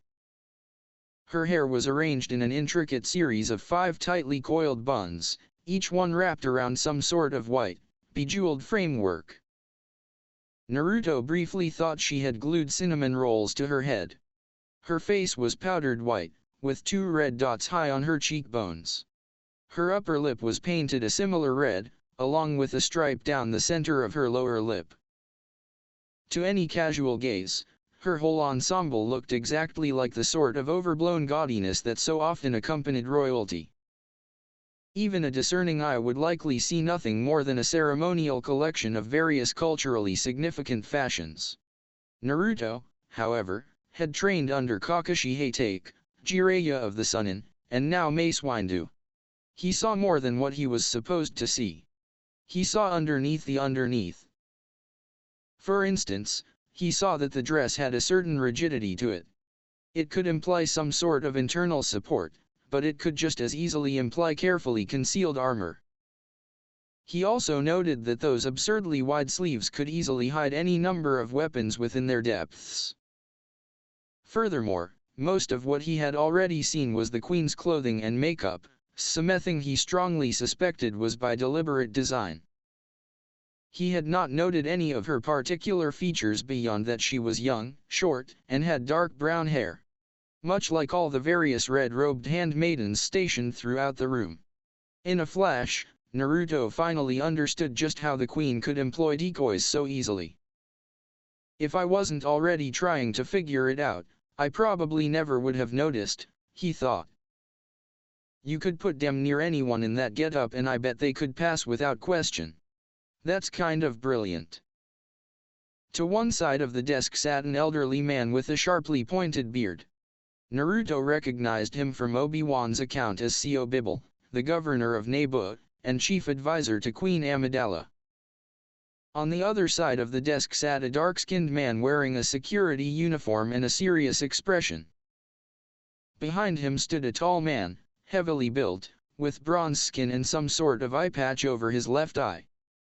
Her hair was arranged in an intricate series of 5 tightly coiled buns, each one wrapped around some sort of white, bejeweled framework. Naruto briefly thought she had glued cinnamon rolls to her head. Her face was powdered white, with 2 red dots high on her cheekbones. Her upper lip was painted a similar red, along with a stripe down the center of her lower lip. To any casual gaze, her whole ensemble looked exactly like the sort of overblown gaudiness that so often accompanied royalty. Even a discerning eye would likely see nothing more than a ceremonial collection of various culturally significant fashions. Naruto, however, had trained under Kakashi Hatake, Jiraiya of the Sunin, and now Mace Windu. He saw more than what he was supposed to see. He saw underneath the underneath. For instance, he saw that the dress had a certain rigidity to it. It could imply some sort of internal support, but it could just as easily imply carefully concealed armor. He also noted that those absurdly wide sleeves could easily hide any number of weapons within their depths. Furthermore, most of what he had already seen was the Queen's clothing and makeup, something he strongly suspected was by deliberate design. He had not noted any of her particular features beyond that she was young, short, and had dark brown hair. Much like all the various red-robed handmaidens stationed throughout the room. In a flash, Naruto finally understood just how the Queen could employ decoys so easily. If I wasn't already trying to figure it out, I probably never would have noticed, he thought. You could put damn near anyone in that getup and I bet they could pass without question. That's kind of brilliant. To one side of the desk sat an elderly man with a sharply pointed beard. Naruto recognized him from Obi-Wan's account as Seo Bibble, the governor of Naboo, and chief advisor to Queen Amidala. On the other side of the desk sat a dark-skinned man wearing a security uniform and a serious expression. Behind him stood a tall man, heavily built, with bronze skin and some sort of eye patch over his left eye.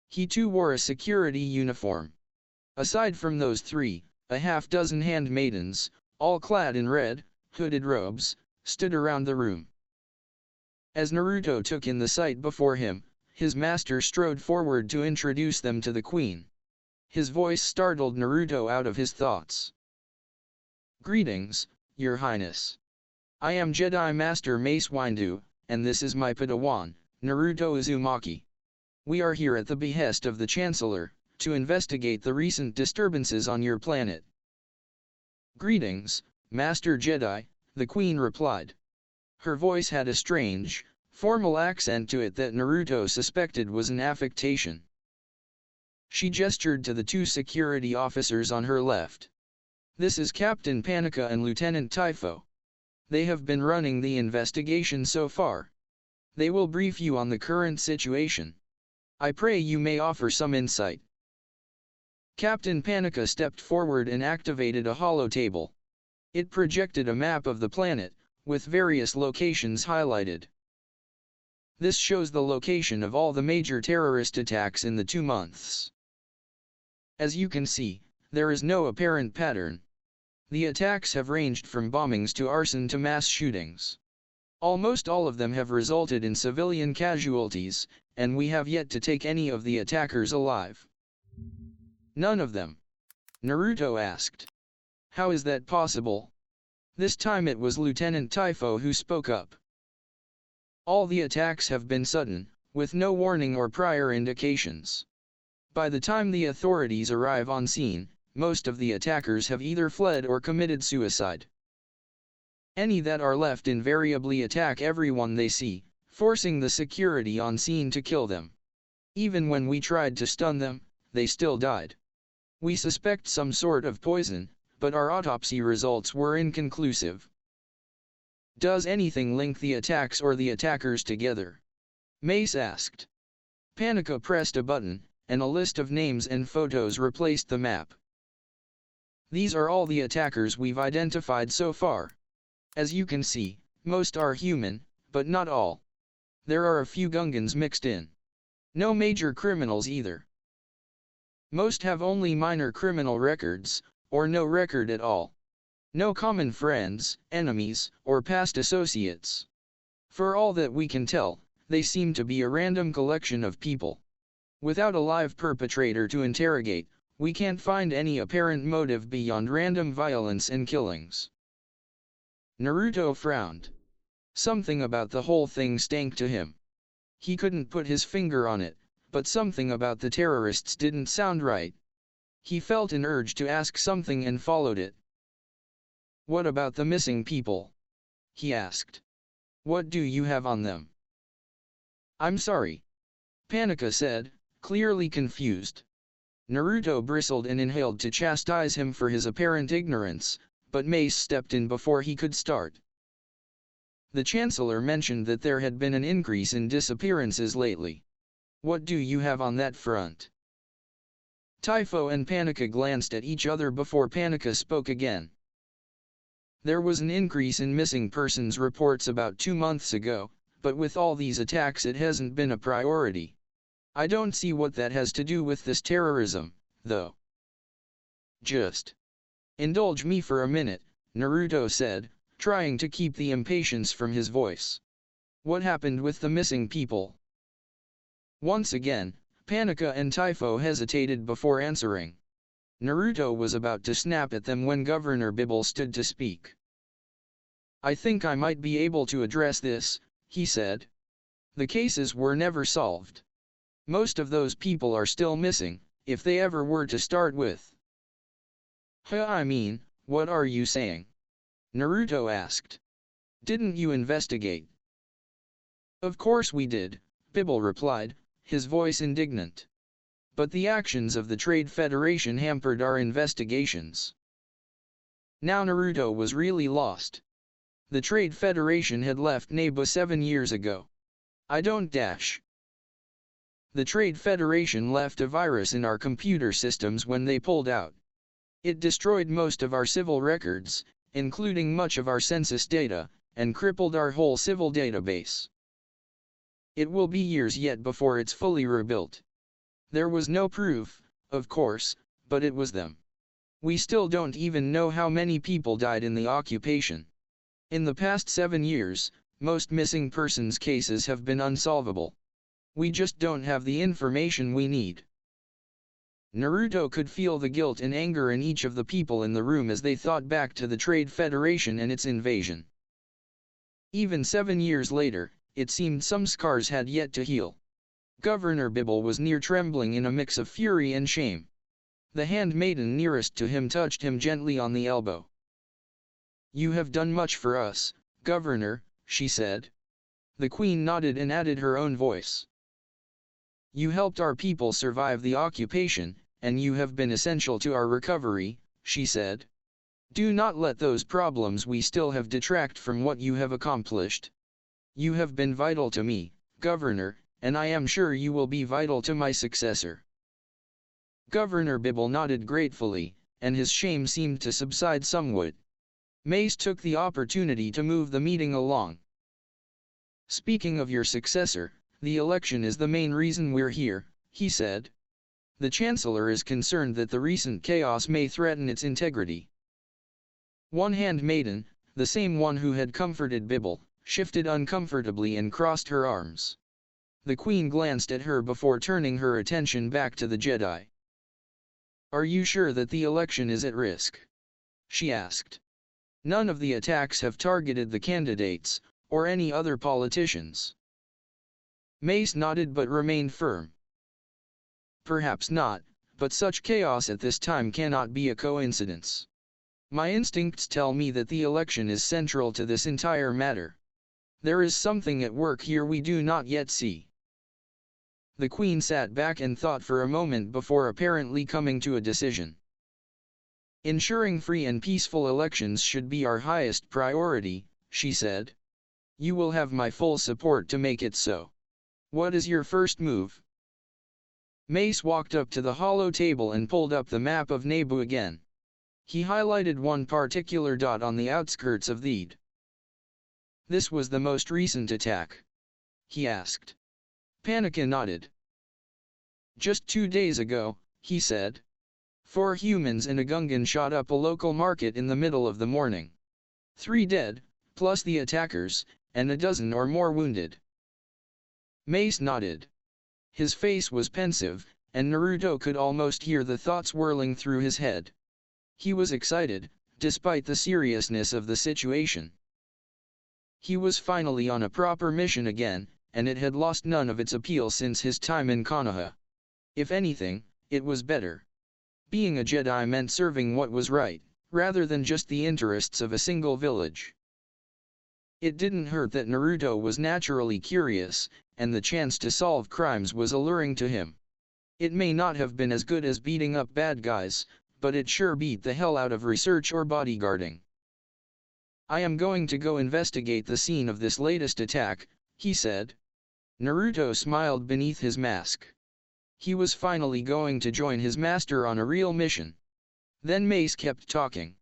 He too wore a security uniform. Aside from those three, a half-dozen handmaidens, all clad in red, hooded robes, stood around the room. As Naruto took in the sight before him, his master strode forward to introduce them to the Queen. His voice startled Naruto out of his thoughts. "Greetings, Your Highness. I am Jedi Master Mace Windu, and this is my Padawan, Naruto Uzumaki. We are here at the behest of the Chancellor, to investigate the recent disturbances on your planet." "Greetings, Master Jedi," the Queen replied. Her voice had a strange, formal accent to it that Naruto suspected was an affectation. She gestured to the two security officers on her left. "This is Captain Panika and Lieutenant Typho. They have been running the investigation so far. They will brief you on the current situation. I pray you may offer some insight." Captain Panika stepped forward and activated a holotable. It projected a map of the planet, with various locations highlighted. This shows the location of all the major terrorist attacks in the 2 months. As you can see, there is no apparent pattern. The attacks have ranged from bombings to arson to mass shootings. Almost all of them have resulted in civilian casualties, and we have yet to take any of the attackers alive. "None of them?" Naruto asked. "How is that possible?" This time it was Lieutenant Typho who spoke up. "All the attacks have been sudden, with no warning or prior indications. By the time the authorities arrive on scene, most of the attackers have either fled or committed suicide. Any that are left invariably attack everyone they see, forcing the security on scene to kill them. Even when we tried to stun them, they still died. We suspect some sort of poison, but our autopsy results were inconclusive." "Does anything link the attacks or the attackers together?" Mace asked. Panika pressed a button, and a list of names and photos replaced the map. "These are all the attackers we've identified so far. As you can see, most are human, but not all. There are a few Gungans mixed in. No major criminals either. Most have only minor criminal records, or no record at all. No common friends, enemies, or past associates. For all that we can tell, they seem to be a random collection of people. Without a live perpetrator to interrogate, we can't find any apparent motive beyond random violence and killings." Naruto frowned. Something about the whole thing stank to him. He couldn't put his finger on it, but something about the terrorists didn't sound right. He felt an urge to ask something and followed it. "What about the missing people?" he asked. "What do you have on them?" "I'm sorry," Panika said, clearly confused. Naruto bristled and inhaled to chastise him for his apparent ignorance, but Mace stepped in before he could start. "The Chancellor mentioned that there had been an increase in disappearances lately. What do you have on that front?" Typho and Panika glanced at each other before Panika spoke again. There was an increase in missing persons reports about 2 months ago, but with all these attacks it hasn't been a priority. I don't see what that has to do with this terrorism, though. Just indulge me for a minute, Naruto said, trying to keep the impatience from his voice. What happened with the missing people? Once again, Panika and Typho hesitated before answering. Naruto was about to snap at them when Governor Bibble stood to speak. I think I might be able to address this, he said. The cases were never solved. Most of those people are still missing, if they ever were to start with. I mean, what are you saying? Naruto asked. Didn't you investigate? Of course we did, Bibble replied, his voice indignant. But the actions of the Trade Federation hampered our investigations. Now Naruto was really lost. The Trade Federation had left Naboo 7 years ago. I don't dash. The Trade Federation left a virus in our computer systems when they pulled out. It destroyed most of our civil records, including much of our census data, and crippled our whole civil database. It will be years yet before it's fully rebuilt. There was no proof, of course, but it was them. We still don't even know how many people died in the occupation. In the past 7 years, most missing persons cases have been unsolvable. We just don't have the information we need. Naruto could feel the guilt and anger in each of the people in the room as they thought back to the Trade Federation and its invasion. Even 7 years later, it seemed some scars had yet to heal. Governor Bibble was near trembling in a mix of fury and shame. The handmaiden nearest to him touched him gently on the elbow. You have done much for us, Governor, she said. The queen nodded and added her own voice. You helped our people survive the occupation, and you have been essential to our recovery, she said. Do not let those problems we still have detract from what you have accomplished. You have been vital to me, Governor, and I am sure you will be vital to my successor. Governor Bibble nodded gratefully, and his shame seemed to subside somewhat. Mace took the opportunity to move the meeting along. Speaking of your successor, the election is the main reason we're here, he said. The Chancellor is concerned that the recent chaos may threaten its integrity. One handmaiden, the same one who had comforted Bibble, shifted uncomfortably and crossed her arms. The Queen glanced at her before turning her attention back to the Jedi. Are you sure that the election is at risk? She asked. None of the attacks have targeted the candidates, or any other politicians. Mace nodded but remained firm. Perhaps not, but such chaos at this time cannot be a coincidence. My instincts tell me that the election is central to this entire matter. There is something at work here we do not yet see. The Queen sat back and thought for a moment before apparently coming to a decision. Ensuring free and peaceful elections should be our highest priority, she said. You will have my full support to make it so. What is your first move? Mace walked up to the hollow table and pulled up the map of Naboo again. He highlighted one particular dot on the outskirts of the. This was the most recent attack? He asked. Panika nodded. Just 2 days ago, he said. 4 humans and a Gungan shot up a local market in the middle of the morning. 3 dead, plus the attackers, and a dozen or more wounded. Mace nodded. His face was pensive, and Naruto could almost hear the thoughts whirling through his head. He was excited, despite the seriousness of the situation. He was finally on a proper mission again, and it had lost none of its appeal since his time in Konoha. If anything, it was better. Being a Jedi meant serving what was right, rather than just the interests of a single village. It didn't hurt that Naruto was naturally curious, and the chance to solve crimes was alluring to him. It may not have been as good as beating up bad guys, but it sure beat the hell out of research or bodyguarding. I am going to go investigate the scene of this latest attack, he said. Naruto smiled beneath his mask. He was finally going to join his master on a real mission. Then Mace kept talking.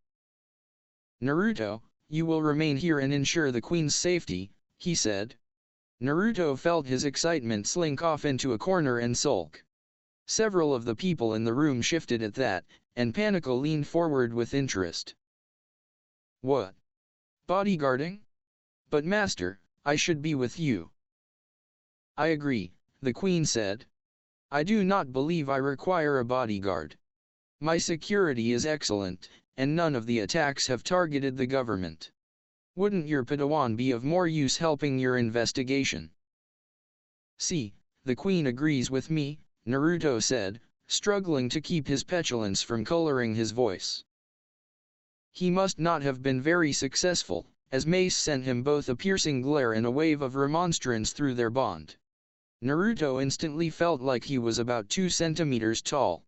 Naruto, you will remain here and ensure the queen's safety, he said. Naruto felt his excitement slink off into a corner and sulk. Several of the people in the room shifted at that, and Panika leaned forward with interest. What? Bodyguarding? But master, I should be with you. I agree, the queen said. I do not believe I require a bodyguard. My security is excellent, and none of the attacks have targeted the government. Wouldn't your Padawan be of more use helping your investigation? See, the queen agrees with me, Naruto said, struggling to keep his petulance from coloring his voice. He must not have been very successful, as Mace sent him both a piercing glare and a wave of remonstrance through their bond. Naruto instantly felt like he was about 2 centimeters tall.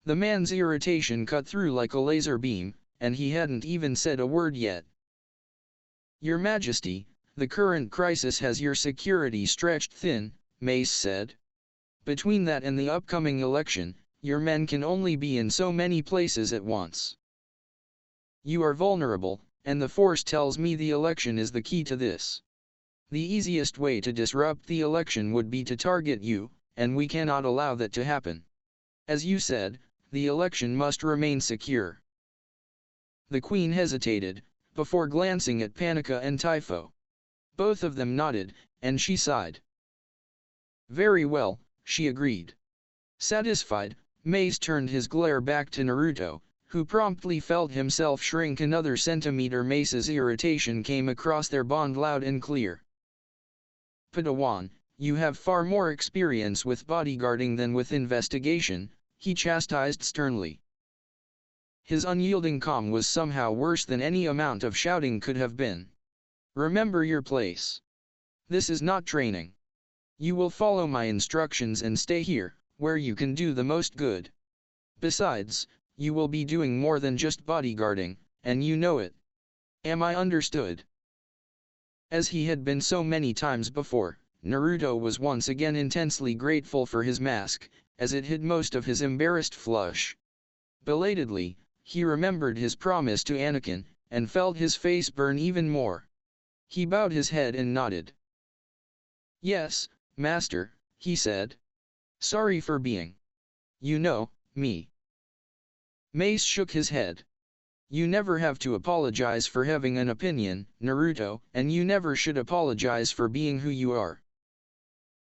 The man's irritation cut through like a laser beam, and he hadn't even said a word yet. Your Majesty, the current crisis has your security stretched thin, Mace said. Between that and the upcoming election, your men can only be in so many places at once. You are vulnerable, and the Force tells me the election is the key to this. The easiest way to disrupt the election would be to target you, and we cannot allow that to happen. As you said, the election must remain secure. The Queen hesitated, before glancing at Panika and Typho. Both of them nodded, and she sighed. Very well, she agreed. Satisfied, Mace turned his glare back to Naruto, who promptly felt himself shrink another centimeter. Mace's irritation came across their bond loud and clear. Padawan, you have far more experience with bodyguarding than with investigation, he chastised sternly. His unyielding calm was somehow worse than any amount of shouting could have been. Remember your place. This is not training. You will follow my instructions and stay here, where you can do the most good. Besides, you will be doing more than just bodyguarding, and you know it. Am I understood? As he had been so many times before, Naruto was once again intensely grateful for his mask, as it hid most of his embarrassed flush. Belatedly, he remembered his promise to Anakin, and felt his face burn even more. He bowed his head and nodded. Yes, Master, he said. Sorry for being, me. Mace shook his head. You never have to apologize for having an opinion, Naruto, and you never should apologize for being who you are.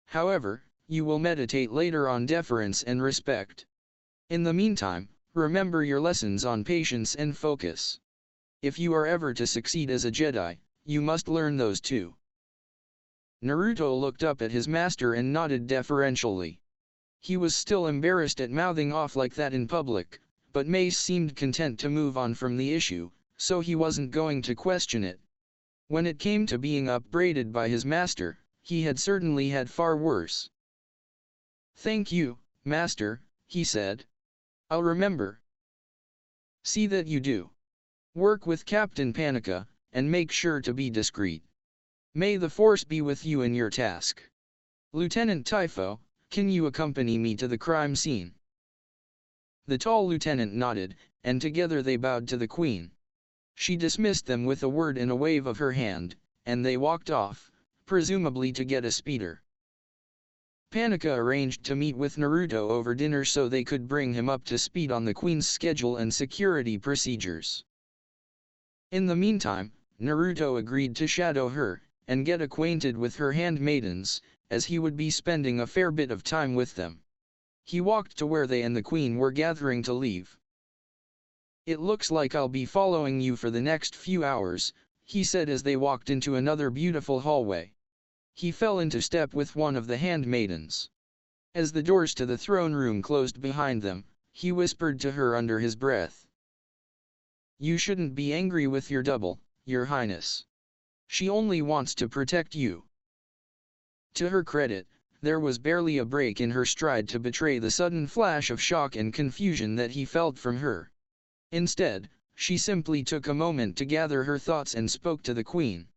However, you will meditate later on deference and respect. In the meantime, remember your lessons on patience and focus. If you are ever to succeed as a Jedi, you must learn those too. Naruto looked up at his master and nodded deferentially. He was still embarrassed at mouthing off like that in public, but Mace seemed content to move on from the issue, so he wasn't going to question it. When it came to being upbraided by his master, he had certainly had far worse. Thank you, Master, he said. I'll remember. See that you do. Work with Captain Panika, and make sure to be discreet. May the Force be with you in your task. Lieutenant Typho, can you accompany me to the crime scene? The tall lieutenant nodded, and together they bowed to the Queen. She dismissed them with a word and a wave of her hand, and they walked off, presumably to get a speeder. Panika arranged to meet with Naruto over dinner so they could bring him up to speed on the Queen's schedule and security procedures. In the meantime, Naruto agreed to shadow her, and get acquainted with her handmaidens, as he would be spending a fair bit of time with them. He walked to where they and the Queen were gathering to leave. It looks like I'll be following you for the next few hours, he said as they walked into another beautiful hallway. He fell into step with one of the handmaidens. As the doors to the throne room closed behind them, he whispered to her under his breath. You shouldn't be angry with your double, Your Highness. She only wants to protect you. To her credit, there was barely a break in her stride to betray the sudden flash of shock and confusion that he felt from her. Instead, she simply took a moment to gather her thoughts and spoke to the Queen.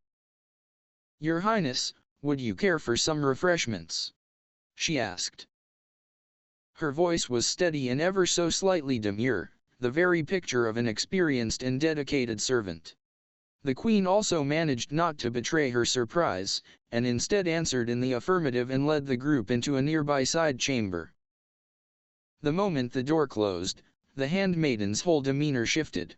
Your Highness, would you care for some refreshments? She asked. Her voice was steady and ever so slightly demure, the very picture of an experienced and dedicated servant. The queen also managed not to betray her surprise, and instead answered in the affirmative and led the group into a nearby side chamber. The moment the door closed, the handmaiden's whole demeanor shifted.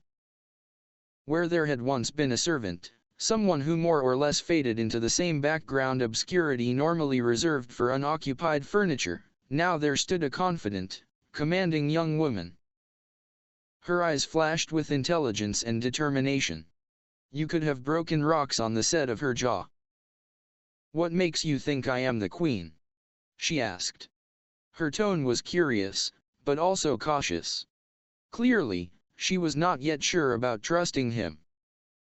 Where there had once been a servant, someone who more or less faded into the same background obscurity normally reserved for unoccupied furniture, now there stood a confident, commanding young woman. Her eyes flashed with intelligence and determination. You could have broken rocks on the set of her jaw. "What makes you think I am the queen?" she asked. Her tone was curious, but also cautious. Clearly, she was not yet sure about trusting him.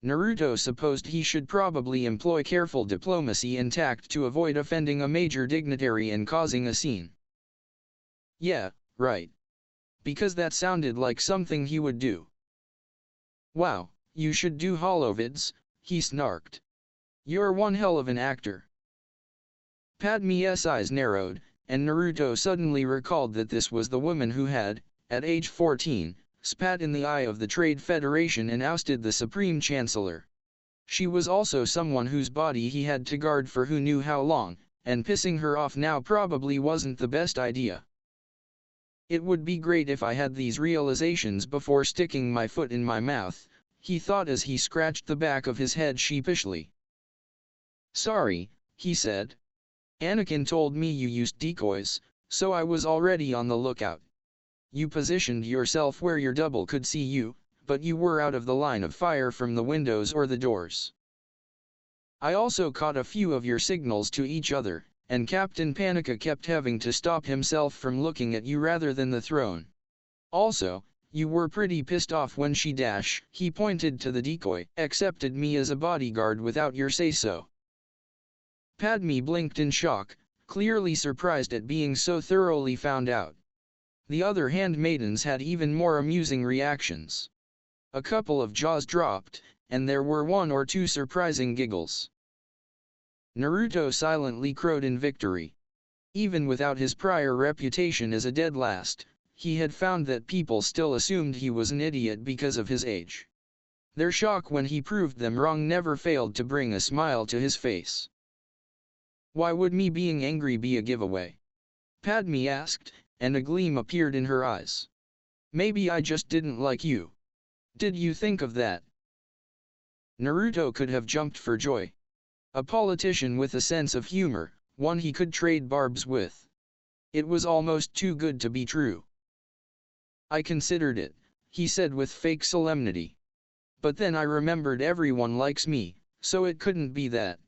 Naruto supposed he should probably employ careful diplomacy and tact to avoid offending a major dignitary and causing a scene. Yeah, right. Because that sounded like something he would do. "Wow, you should do holovids," he snarked. "You're one hell of an actor." Padme's eyes narrowed, and Naruto suddenly recalled that this was the woman who had, at age 14, spat in the eye of the Trade Federation and ousted the Supreme Chancellor. She was also someone whose body he had to guard for who knew how long, and pissing her off now probably wasn't the best idea. It would be great if I had these realizations before sticking my foot in my mouth, he thought as he scratched the back of his head sheepishly. "Sorry," he said. "Anakin told me you used decoys, so I was already on the lookout. You positioned yourself where your double could see you, but you were out of the line of fire from the windows or the doors. I also caught a few of your signals to each other, and Captain Panica kept having to stop himself from looking at you rather than the throne. Also, you were pretty pissed off when he pointed to the decoy, accepted me as a bodyguard without your say-so." Padme blinked in shock, clearly surprised at being so thoroughly found out. The other handmaidens had even more amusing reactions. A couple of jaws dropped, and there were one or two surprising giggles. Naruto silently crowed in victory. Even without his prior reputation as a dead last, he had found that people still assumed he was an idiot because of his age. Their shock when he proved them wrong never failed to bring a smile to his face. "Why would me being angry be a giveaway?" Padme asked, and a gleam appeared in her eyes. "Maybe I just didn't like you. Did you think of that?" Naruto could have jumped for joy. A politician with a sense of humor, one he could trade barbs with. It was almost too good to be true. "I considered it," he said with fake solemnity. "But then I remembered everyone likes me, so it couldn't be that.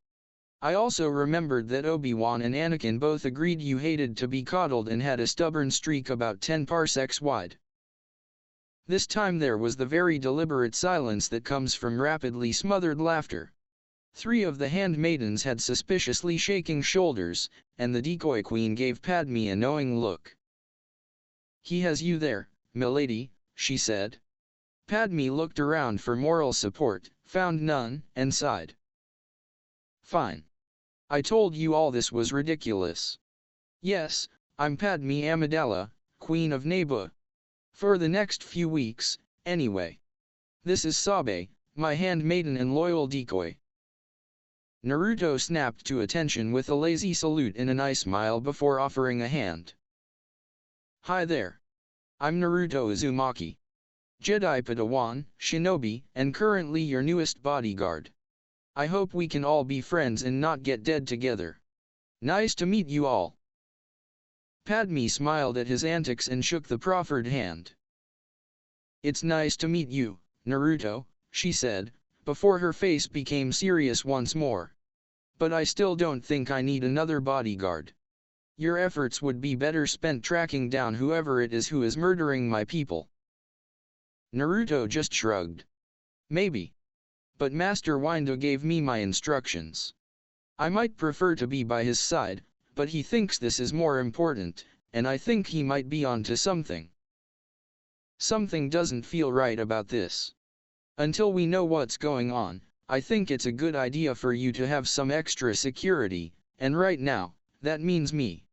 I also remembered that Obi-Wan and Anakin both agreed you hated to be coddled and had a stubborn streak about 10 parsecs wide." This time there was the very deliberate silence that comes from rapidly smothered laughter. 3 of the handmaidens had suspiciously shaking shoulders, and the decoy queen gave Padme a knowing look. "He has you there, milady," she said. Padme looked around for moral support, found none, and sighed. "Fine. I told you all this was ridiculous. Yes, I'm Padme Amidala, Queen of Naboo. For the next few weeks, anyway. This is Sabe, my handmaiden and loyal decoy." Naruto snapped to attention with a lazy salute and a nice smile before offering a hand. "Hi there. I'm Naruto Uzumaki. Jedi Padawan, Shinobi, and currently your newest bodyguard. I hope we can all be friends and not get dead together. Nice to meet you all." Padme smiled at his antics and shook the proffered hand. "It's nice to meet you, Naruto," she said, before her face became serious once more. "But I still don't think I need another bodyguard. Your efforts would be better spent tracking down whoever it is who is murdering my people." Naruto just shrugged. "Maybe. But Master Windu gave me my instructions. I might prefer to be by his side, but he thinks this is more important, and I think he might be onto something. Something doesn't feel right about this. Until we know what's going on, I think it's a good idea for you to have some extra security, and right now, that means me.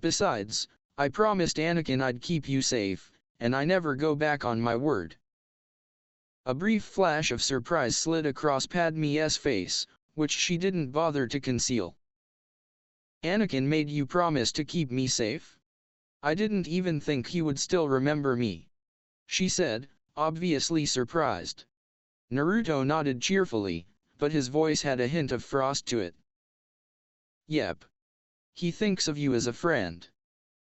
Besides, I promised Anakin I'd keep you safe, and I never go back on my word." A brief flash of surprise slid across Padme's face, which she didn't bother to conceal. Anakin made you promise to keep me safe? I didn't even think he would still remember me, she said, obviously surprised. Naruto nodded cheerfully, but his voice had a hint of frost to it. Yep. He thinks of you as a friend.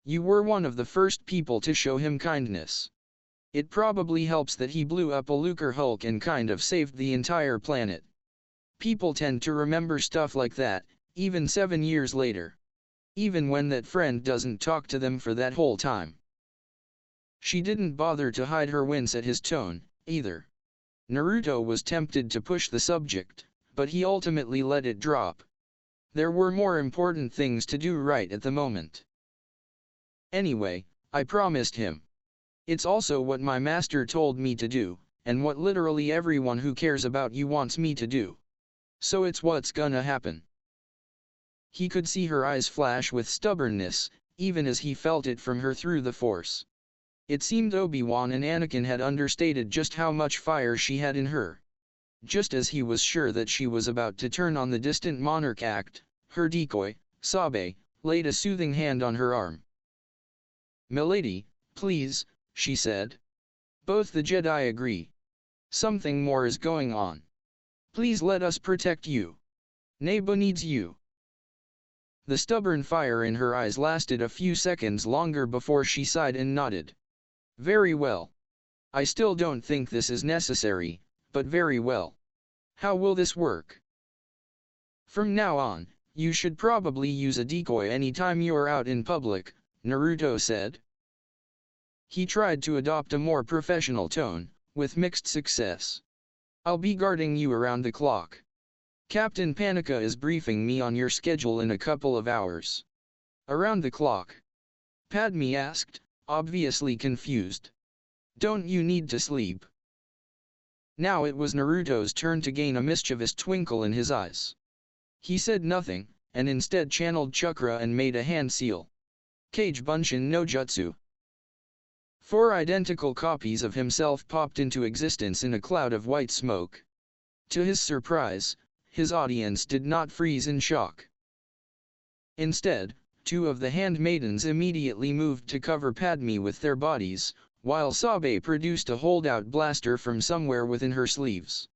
You were one of the first people to show him kindness. It probably helps that he blew up a Lucre Hulk and kind of saved the entire planet. People tend to remember stuff like that, even 7 years later. Even when that friend doesn't talk to them for that whole time. She didn't bother to hide her wince at his tone, either. Naruto was tempted to push the subject, but he ultimately let it drop. There were more important things to do right at the moment. Anyway, I promised him. It's also what my master told me to do, and what literally everyone who cares about you wants me to do. So it's what's gonna happen. He could see her eyes flash with stubbornness, even as he felt it from her through the Force. It seemed Obi-Wan and Anakin had understated just how much fire she had in her. Just as he was sure that she was about to turn on the distant monarch act, her decoy, Sabe, laid a soothing hand on her arm. "Milady, please," she said. "Both the Jedi agree. Something more is going on. Please let us protect you. Naboo needs you." The stubborn fire in her eyes lasted a few seconds longer before she sighed and nodded. "Very well. I still don't think this is necessary, but very well. How will this work?" "From now on, you should probably use a decoy anytime you're out in public," Naruto said. He tried to adopt a more professional tone, with mixed success. "I'll be guarding you around the clock. Captain Panika is briefing me on your schedule in a couple of hours." "Around the clock?" Padme asked, obviously confused. "Don't you need to sleep?" Now it was Naruto's turn to gain a mischievous twinkle in his eyes. He said nothing, and instead channeled chakra and made a hand seal. Kage Bunshin no Jutsu. 4 identical copies of himself popped into existence in a cloud of white smoke. To his surprise, his audience did not freeze in shock. Instead, 2 of the handmaidens immediately moved to cover Padme with their bodies, while Sabe produced a holdout blaster from somewhere within her sleeves.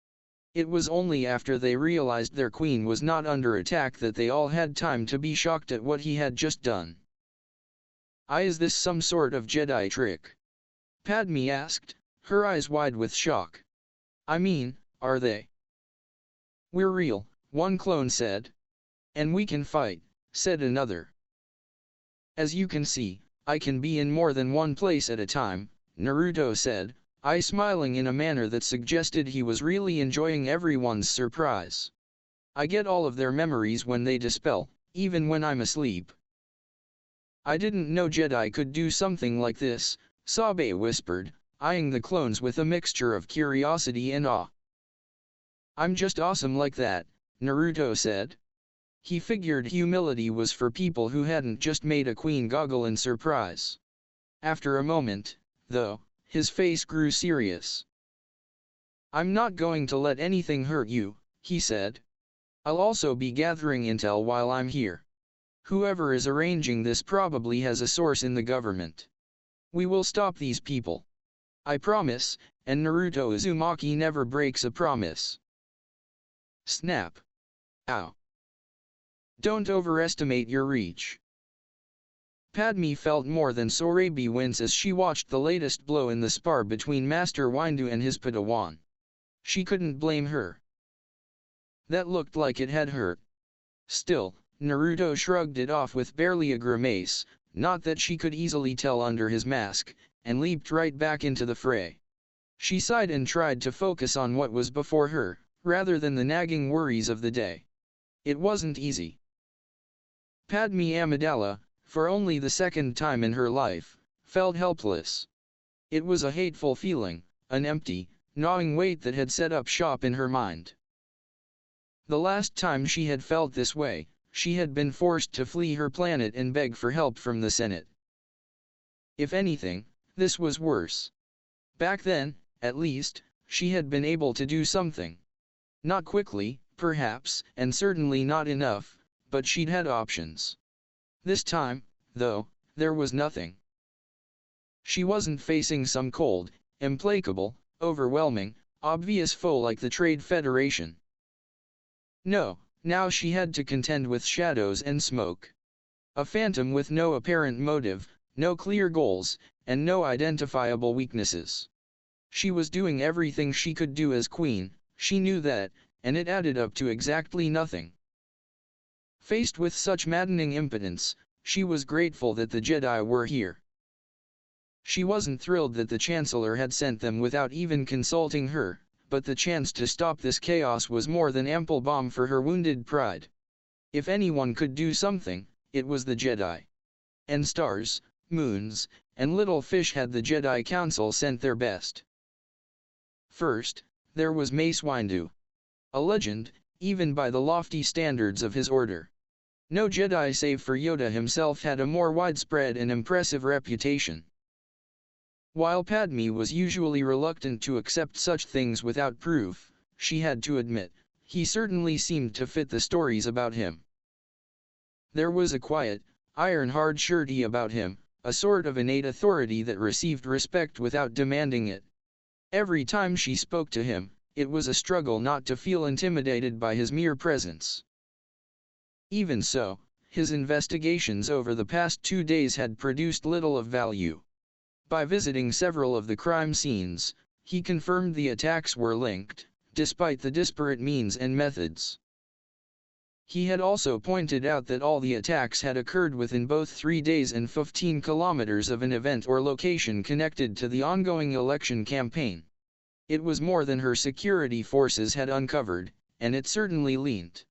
It was only after they realized their queen was not under attack that they all had time to be shocked at what he had just done. Is this some sort of Jedi trick?" Padme asked, her eyes wide with shock. "I mean, are they?" "We're real," one clone said. "And we can fight," said another. "As you can see, I can be in more than one place at a time," Naruto said, smiling in a manner that suggested he was really enjoying everyone's surprise. "I get all of their memories when they dispel, even when I'm asleep." "I didn't know Jedi could do something like this," Sabe whispered, eyeing the clones with a mixture of curiosity and awe. "I'm just awesome like that," Naruto said. He figured humility was for people who hadn't just made a queen goggle in surprise. After a moment, though, his face grew serious. "I'm not going to let anything hurt you," he said. "I'll also be gathering intel while I'm here. Whoever is arranging this probably has a source in the government. We will stop these people. I promise," and Naruto Uzumaki never breaks a promise. Snap. Ow. Don't overestimate your reach. Padme felt more than Sorabi wince as she watched the latest blow in the spar between Master Windu and his Padawan. She couldn't blame her. That looked like it had hurt. Still, Naruto shrugged it off with barely a grimace, not that she could easily tell under his mask, and leaped right back into the fray. She sighed and tried to focus on what was before her, rather than the nagging worries of the day. It wasn't easy. Padme Amidala, for only the second time in her life, felt helpless. It was a hateful feeling, an empty, gnawing weight that had set up shop in her mind. The last time she had felt this way, she had been forced to flee her planet and beg for help from the Senate. If anything, this was worse. Back then, at least, she had been able to do something. Not quickly, perhaps, and certainly not enough, but she'd had options. This time, though, there was nothing. She wasn't facing some cold, implacable, overwhelming, obvious foe like the Trade Federation. No, now she had to contend with shadows and smoke. A phantom with no apparent motive, no clear goals, and no identifiable weaknesses. She was doing everything she could do as queen, she knew that, and it added up to exactly nothing. Faced with such maddening impotence, she was grateful that the Jedi were here. She wasn't thrilled that the Chancellor had sent them without even consulting her, but the chance to stop this chaos was more than ample balm for her wounded pride. If anyone could do something, it was the Jedi. And stars, moons, and little fish had the Jedi Council sent their best. First, there was Mace Windu. A legend, even by the lofty standards of his order. No Jedi save for Yoda himself had a more widespread and impressive reputation. While Padme was usually reluctant to accept such things without proof, she had to admit, he certainly seemed to fit the stories about him. There was a quiet, iron-hard surety about him, a sort of innate authority that received respect without demanding it. Every time she spoke to him, it was a struggle not to feel intimidated by his mere presence. Even so, his investigations over the past 2 days had produced little of value. By visiting several of the crime scenes, he confirmed the attacks were linked, despite the disparate means and methods. He had also pointed out that all the attacks had occurred within both 3 days and 15 kilometers of an event or location connected to the ongoing election campaign. It was more than her security forces had uncovered, and it certainly lent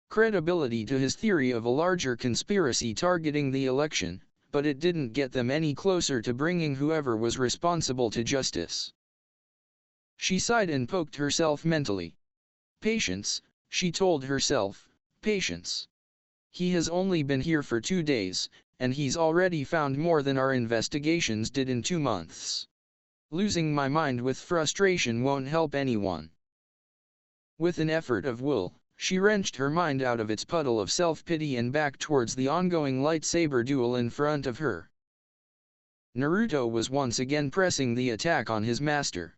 credibility to his theory of a larger conspiracy targeting the election, but it didn't get them any closer to bringing whoever was responsible to justice. She sighed and poked herself mentally. Patience, she told herself, patience. He has only been here for 2 days, and he's already found more than our investigations did in 2 months. Losing my mind with frustration won't help anyone. With an effort of will, she wrenched her mind out of its puddle of self-pity and back towards the ongoing lightsaber duel in front of her. Naruto was once again pressing the attack on his master.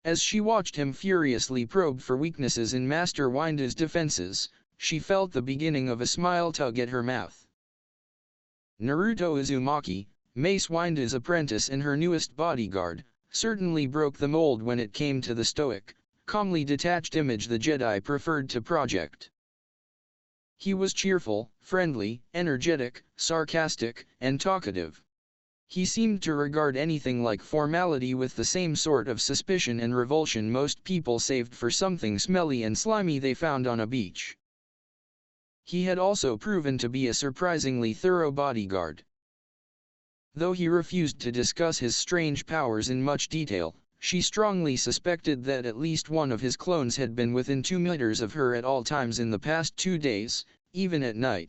As she watched him furiously probe for weaknesses in Master Windu's defenses, she felt the beginning of a smile tug at her mouth. Naruto Uzumaki, Mace Windu's apprentice and her newest bodyguard, certainly broke the mold when it came to the stoic, calmly detached image the Jedi preferred to project. He was cheerful, friendly, energetic, sarcastic, and talkative. He seemed to regard anything like formality with the same sort of suspicion and revulsion most people saved for something smelly and slimy they found on a beach. He had also proven to be a surprisingly thorough bodyguard. Though he refused to discuss his strange powers in much detail, she strongly suspected that at least one of his clones had been within 2 meters of her at all times in the past 2 days, even at night.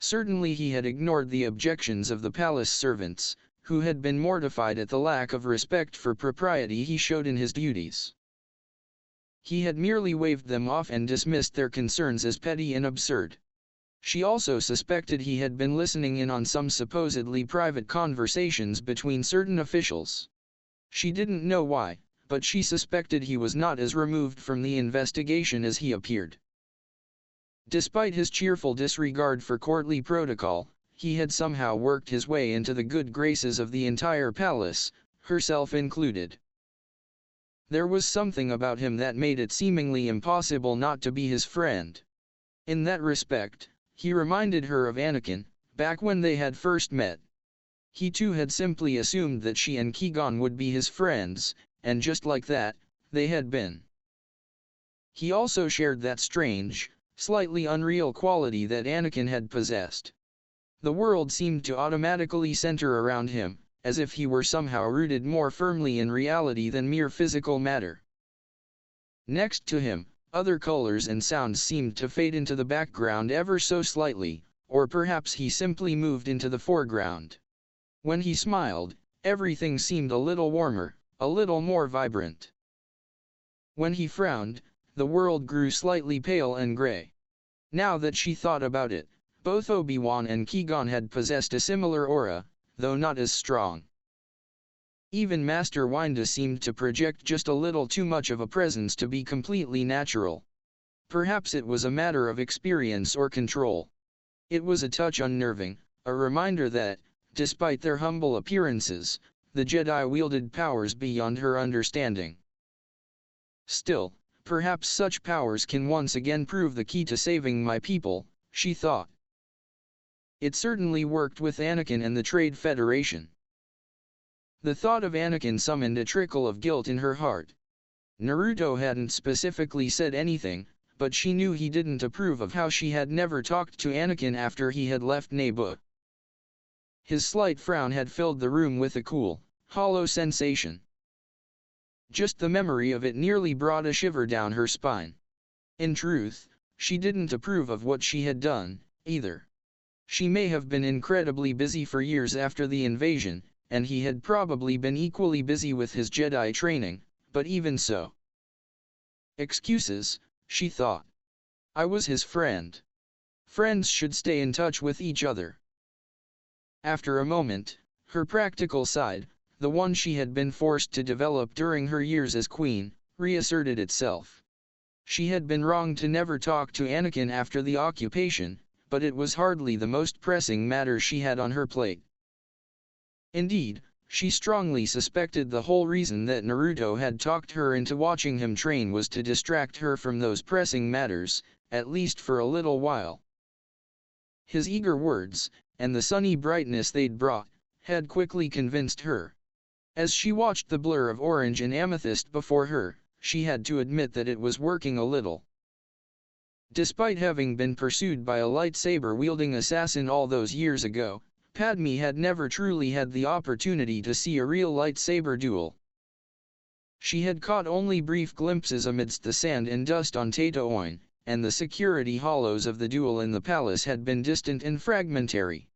Certainly he had ignored the objections of the palace servants, who had been mortified at the lack of respect for propriety he showed in his duties. He had merely waved them off and dismissed their concerns as petty and absurd. She also suspected he had been listening in on some supposedly private conversations between certain officials. She didn't know why, but she suspected he was not as removed from the investigation as he appeared. Despite his cheerful disregard for courtly protocol, he had somehow worked his way into the good graces of the entire palace, herself included. There was something about him that made it seemingly impossible not to be his friend. In that respect, he reminded her of Anakin, back when they had first met. He too had simply assumed that she and Qui-Gon would be his friends, and just like that, they had been. He also shared that strange, slightly unreal quality that Anakin had possessed. The world seemed to automatically center around him, as if he were somehow rooted more firmly in reality than mere physical matter. Next to him, other colors and sounds seemed to fade into the background ever so slightly, or perhaps he simply moved into the foreground. When he smiled, everything seemed a little warmer, a little more vibrant. When he frowned, the world grew slightly pale and gray. Now that she thought about it, both Obi-Wan and Qui-Gon had possessed a similar aura, though not as strong. Even Master Windu seemed to project just a little too much of a presence to be completely natural. Perhaps it was a matter of experience or control. It was a touch unnerving, a reminder that, despite their humble appearances, the Jedi wielded powers beyond her understanding. Still, perhaps such powers can once again prove the key to saving my people, she thought. It certainly worked with Anakin and the Trade Federation. The thought of Anakin summoned a trickle of guilt in her heart. Naruto hadn't specifically said anything, but she knew he didn't approve of how she had never talked to Anakin after he had left Naboo. His slight frown had filled the room with a cool, hollow sensation. Just the memory of it nearly brought a shiver down her spine. In truth, she didn't approve of what she had done, either. She may have been incredibly busy for years after the invasion, and he had probably been equally busy with his Jedi training, but even so. Excuses, she thought. I was his friend. Friends should stay in touch with each other. After a moment, her practical side, the one she had been forced to develop during her years as queen, reasserted itself. She had been wrong to never talk to Anakin after the occupation, but it was hardly the most pressing matter she had on her plate. Indeed, she strongly suspected the whole reason that Naruto had talked her into watching him train was to distract her from those pressing matters, at least for a little while. His eager words, and the sunny brightness they'd brought, had quickly convinced her. As she watched the blur of orange and amethyst before her, she had to admit that it was working a little. Despite having been pursued by a lightsaber-wielding assassin all those years ago, Padme had never truly had the opportunity to see a real lightsaber duel. She had caught only brief glimpses amidst the sand and dust on Tatooine, and the security hollows of the duel in the palace had been distant and fragmentary.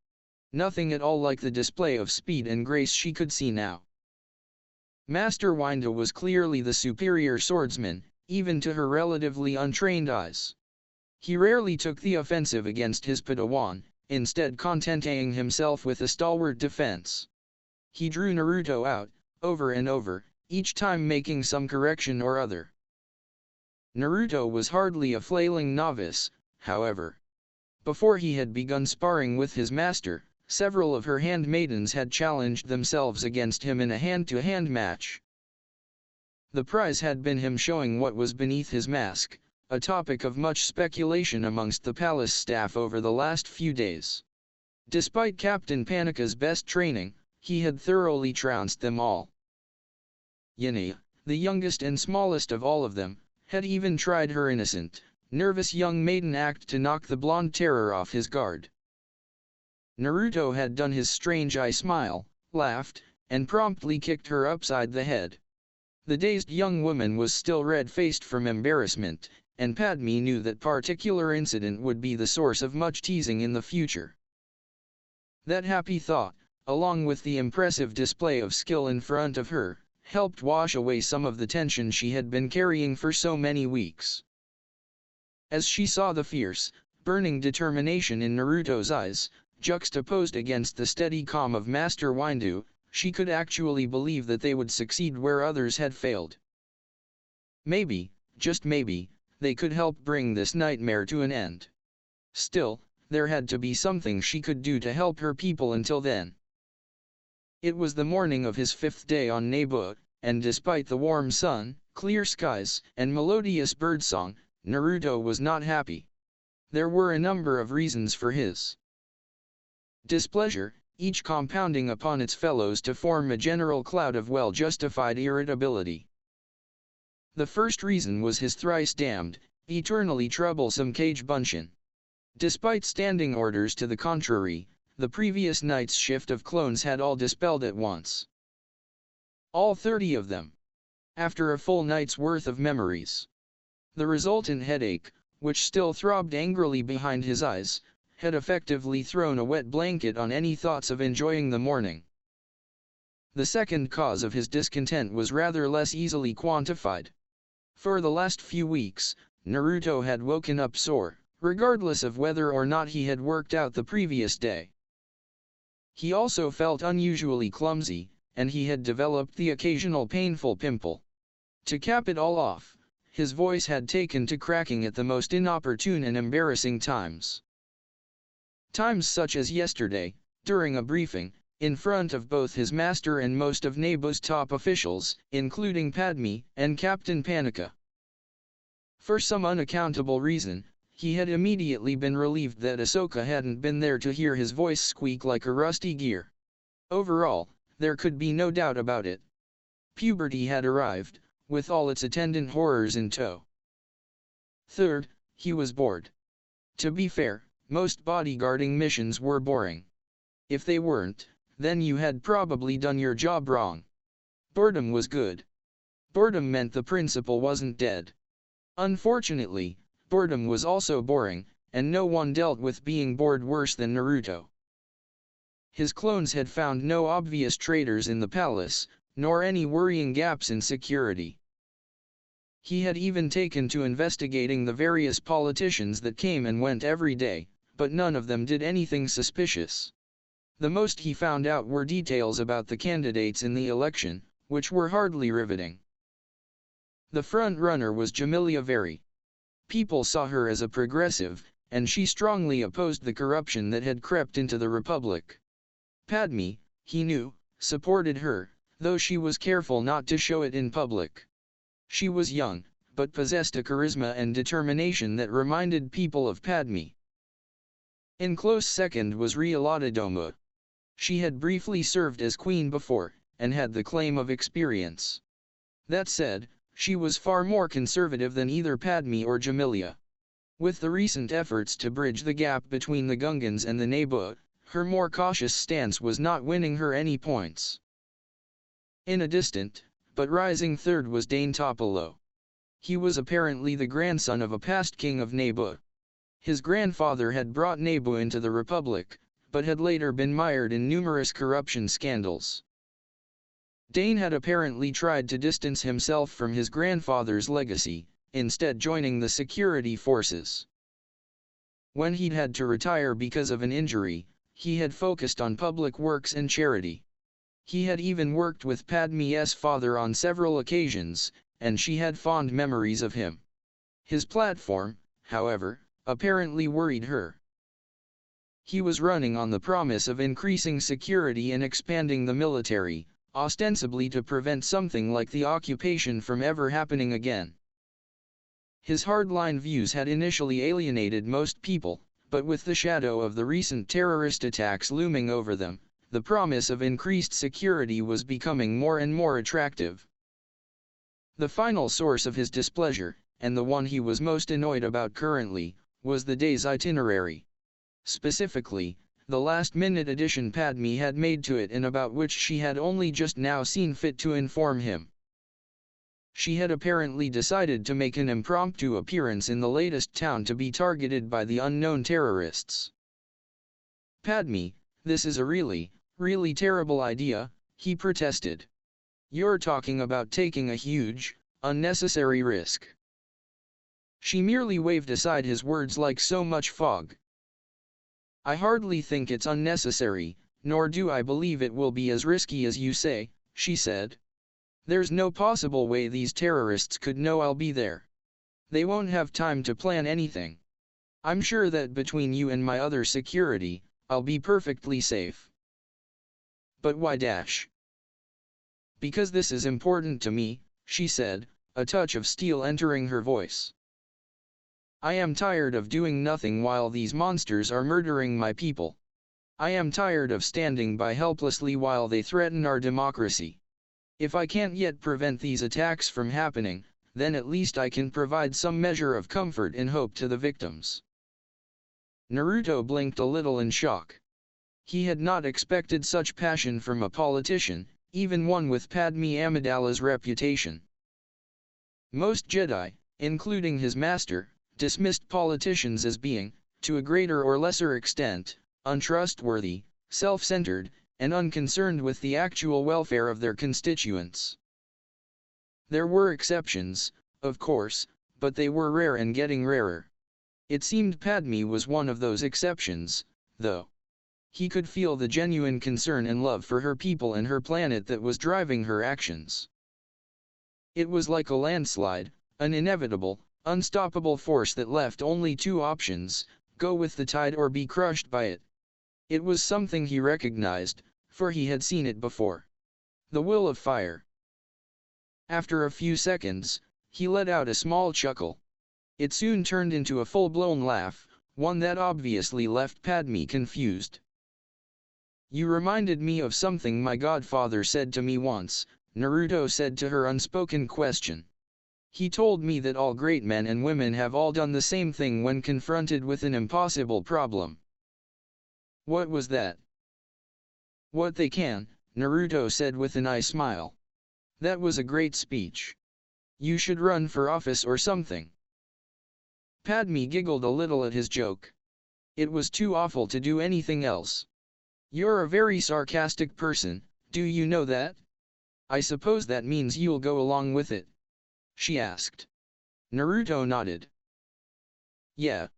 Nothing at all like the display of speed and grace she could see now. Master Windu was clearly the superior swordsman, even to her relatively untrained eyes. He rarely took the offensive against his Padawan, instead contenting himself with a stalwart defense. He drew Naruto out, over and over, each time making some correction or other. Naruto was hardly a flailing novice, however. Before he had begun sparring with his master, several of her handmaidens had challenged themselves against him in a hand-to-hand match. The prize had been him showing what was beneath his mask, a topic of much speculation amongst the palace staff over the last few days. Despite Captain Panika's best training, he had thoroughly trounced them all. Yennefer, the youngest and smallest of all of them, had even tried her innocent, nervous young maiden act to knock the blonde terror off his guard. Naruto had done his strange eye smile, laughed, and promptly kicked her upside the head. The dazed young woman was still red-faced from embarrassment, and Padme knew that particular incident would be the source of much teasing in the future. That happy thought, along with the impressive display of skill in front of her, helped wash away some of the tension she had been carrying for so many weeks. As she saw the fierce, burning determination in Naruto's eyes, juxtaposed against the steady calm of Master Windu, she could actually believe that they would succeed where others had failed. Maybe, just maybe, they could help bring this nightmare to an end. Still, there had to be something she could do to help her people until then. It was the morning of his 5th day on Naboo, and despite the warm sun, clear skies, and melodious birdsong, Naruto was not happy. There were a number of reasons for his displeasure, each compounding upon its fellows to form a general cloud of well-justified irritability. The first reason was his thrice-damned, eternally troublesome Cage Bunshin. Despite standing orders to the contrary, the previous night's shift of clones had all dispelled at once. All 30 of them. After a full night's worth of memories. The resultant headache, which still throbbed angrily behind his eyes, had effectively thrown a wet blanket on any thoughts of enjoying the morning. The second cause of his discontent was rather less easily quantified. For the last few weeks, Naruto had woken up sore, regardless of whether or not he had worked out the previous day. He also felt unusually clumsy, and he had developed the occasional painful pimple. To cap it all off, his voice had taken to cracking at the most inopportune and embarrassing times. Times such as yesterday, during a briefing, in front of both his master and most of Naboo's top officials, including Padme and Captain Panika. For some unaccountable reason, he had immediately been relieved that Ahsoka hadn't been there to hear his voice squeak like a rusty gear. Overall, there could be no doubt about it. Puberty had arrived, with all its attendant horrors in tow. Third, he was bored. To be fair, most bodyguarding missions were boring. If they weren't, then you had probably done your job wrong. Boredom was good. Boredom meant the principal wasn't dead. Unfortunately, boredom was also boring, and no one dealt with being bored worse than Naruto. His clones had found no obvious traitors in the palace, nor any worrying gaps in security. He had even taken to investigating the various politicians that came and went every day, but none of them did anything suspicious. The most he found out were details about the candidates in the election, which were hardly riveting. The front-runner was Jamilia Very. People saw her as a progressive, and she strongly opposed the corruption that had crept into the Republic. Padme, he knew, supported her, though she was careful not to show it in public. She was young, but possessed a charisma and determination that reminded people of Padme. In close second was Rioladadomu. She had briefly served as queen before, and had the claim of experience. That said, she was far more conservative than either Padme or Jamilia. With the recent efforts to bridge the gap between the Gungans and the Naboo, her more cautious stance was not winning her any points. In a distant, but rising third was Dane Topolo. He was apparently the grandson of a past king of Naboo. His grandfather had brought Naboo into the Republic, but had later been mired in numerous corruption scandals. Dane had apparently tried to distance himself from his grandfather's legacy, instead joining the security forces. When he'd had to retire because of an injury, he had focused on public works and charity. He had even worked with Padme's father on several occasions, and she had fond memories of him. His platform, however, apparently worried her. He was running on the promise of increasing security and expanding the military, ostensibly to prevent something like the occupation from ever happening again. His hardline views had initially alienated most people, but with the shadow of the recent terrorist attacks looming over them, the promise of increased security was becoming more and more attractive. The final source of his displeasure, and the one he was most annoyed about currently, was the day's itinerary. Specifically, the last-minute addition Padme had made to it and about which she had only just now seen fit to inform him. She had apparently decided to make an impromptu appearance in the latest town to be targeted by the unknown terrorists. "Padme, this is a really terrible idea," he protested. "You're talking about taking a huge, unnecessary risk." She merely waved aside his words like so much fog. "I hardly think it's unnecessary, nor do I believe it will be as risky as you say," she said. "There's no possible way these terrorists could know I'll be there. They won't have time to plan anything. I'm sure that between you and my other security, I'll be perfectly safe." "But why dash?" "Because this is important to me," she said, a touch of steel entering her voice. "I am tired of doing nothing while these monsters are murdering my people. I am tired of standing by helplessly while they threaten our democracy. If I can't yet prevent these attacks from happening, then at least I can provide some measure of comfort and hope to the victims." Naruto blinked a little in shock. He had not expected such passion from a politician, even one with Padme Amidala's reputation. Most Jedi, including his master, dismissed politicians as being, to a greater or lesser extent, untrustworthy, self-centered, and unconcerned with the actual welfare of their constituents. There were exceptions, of course, but they were rare and getting rarer. It seemed Padme was one of those exceptions, though. He could feel the genuine concern and love for her people and her planet that was driving her actions. It was like a landslide, an inevitable, unstoppable force that left only two options: go with the tide or be crushed by it. It was something he recognized, for he had seen it before. The will of fire. After a few seconds, he let out a small chuckle. It soon turned into a full-blown laugh, one that obviously left Padme confused. "You reminded me of something my godfather said to me once," Naruto said to her unspoken question. "He told me that all great men and women have all done the same thing when confronted with an impossible problem." "What was that?" "What they can," Naruto said with an eye smile. "That was a great speech. You should run for office or something." Padme giggled a little at his joke. It was too awful to do anything else. "You're a very sarcastic person, do you know that? I suppose that means you'll go along with it?" she asked. Naruto nodded. "Yeah.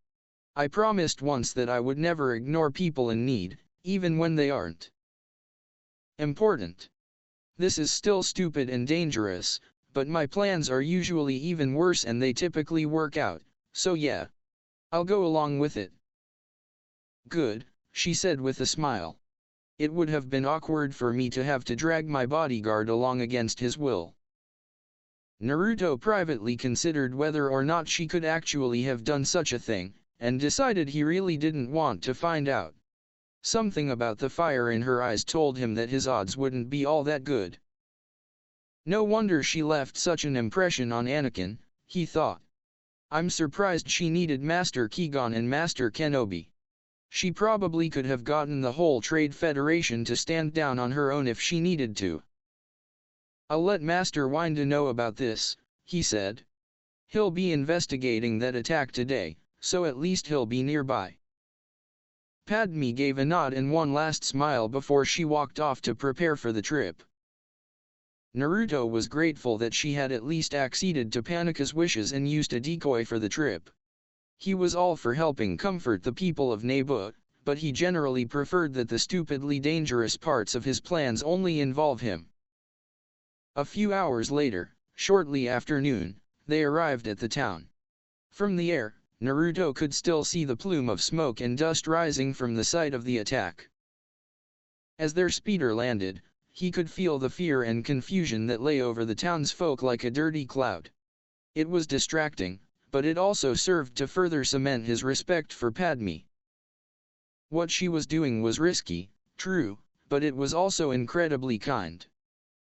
I promised once that I would never ignore people in need, even when they aren't important. This is still stupid and dangerous, but my plans are usually even worse and they typically work out, so yeah. I'll go along with it." "Good," she said with a smile. "It would have been awkward for me to have to drag my bodyguard along against his will." Naruto privately considered whether or not she could actually have done such a thing, and decided he really didn't want to find out. Something about the fire in her eyes told him that his odds wouldn't be all that good. No wonder she left such an impression on Anakin, he thought. I'm surprised she needed Master Qui-Gon and Master Kenobi. She probably could have gotten the whole Trade Federation to stand down on her own if she needed to. "I'll let Master Windu know about this," he said. "He'll be investigating that attack today, so at least he'll be nearby." Padme gave a nod and one last smile before she walked off to prepare for the trip. Naruto was grateful that she had at least acceded to Panika's wishes and used a decoy for the trip. He was all for helping comfort the people of Naboo, but he generally preferred that the stupidly dangerous parts of his plans only involve him. A few hours later, shortly after noon, they arrived at the town. From the air, Naruto could still see the plume of smoke and dust rising from the site of the attack. As their speeder landed, he could feel the fear and confusion that lay over the townsfolk like a dirty cloud. It was distracting, but it also served to further cement his respect for Padme. What she was doing was risky, true, but it was also incredibly kind.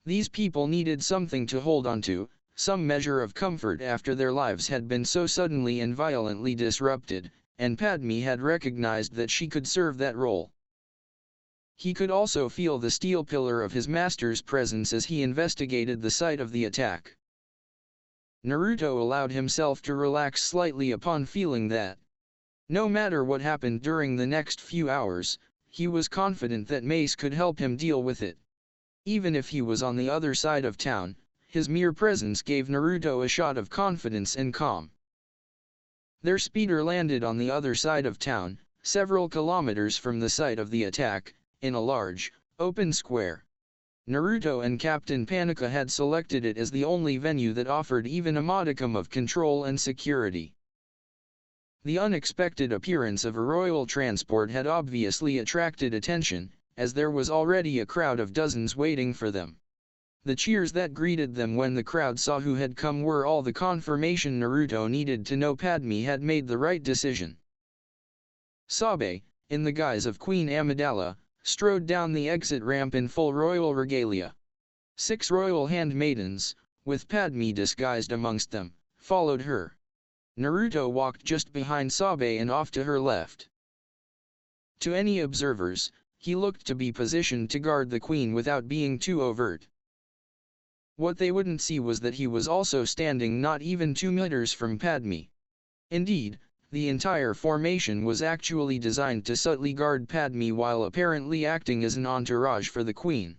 These people needed something to hold on to, some measure of comfort after their lives had been so suddenly and violently disrupted, and Padme had recognized that she could serve that role. He could also feel the steel pillar of his master's presence as he investigated the site of the attack. Naruto allowed himself to relax slightly upon feeling that, no matter what happened during the next few hours, he was confident that Mace could help him deal with it. Even if he was on the other side of town, his mere presence gave Naruto a shot of confidence and calm. Their speeder landed on the other side of town, several kilometers from the site of the attack, in a large, open square. Naruto and Captain Panika had selected it as the only venue that offered even a modicum of control and security. The unexpected appearance of a royal transport had obviously attracted attention, as there was already a crowd of dozens waiting for them. The cheers that greeted them when the crowd saw who had come were all the confirmation Naruto needed to know Padme had made the right decision. Sabe, in the guise of Queen Amidala, strode down the exit ramp in full royal regalia. 6 royal handmaidens, with Padme disguised amongst them, followed her. Naruto walked just behind Sabe and off to her left. To any observers, he looked to be positioned to guard the queen without being too overt. What they wouldn't see was that he was also standing not even 2 meters from Padme. Indeed, the entire formation was actually designed to subtly guard Padme while apparently acting as an entourage for the Queen.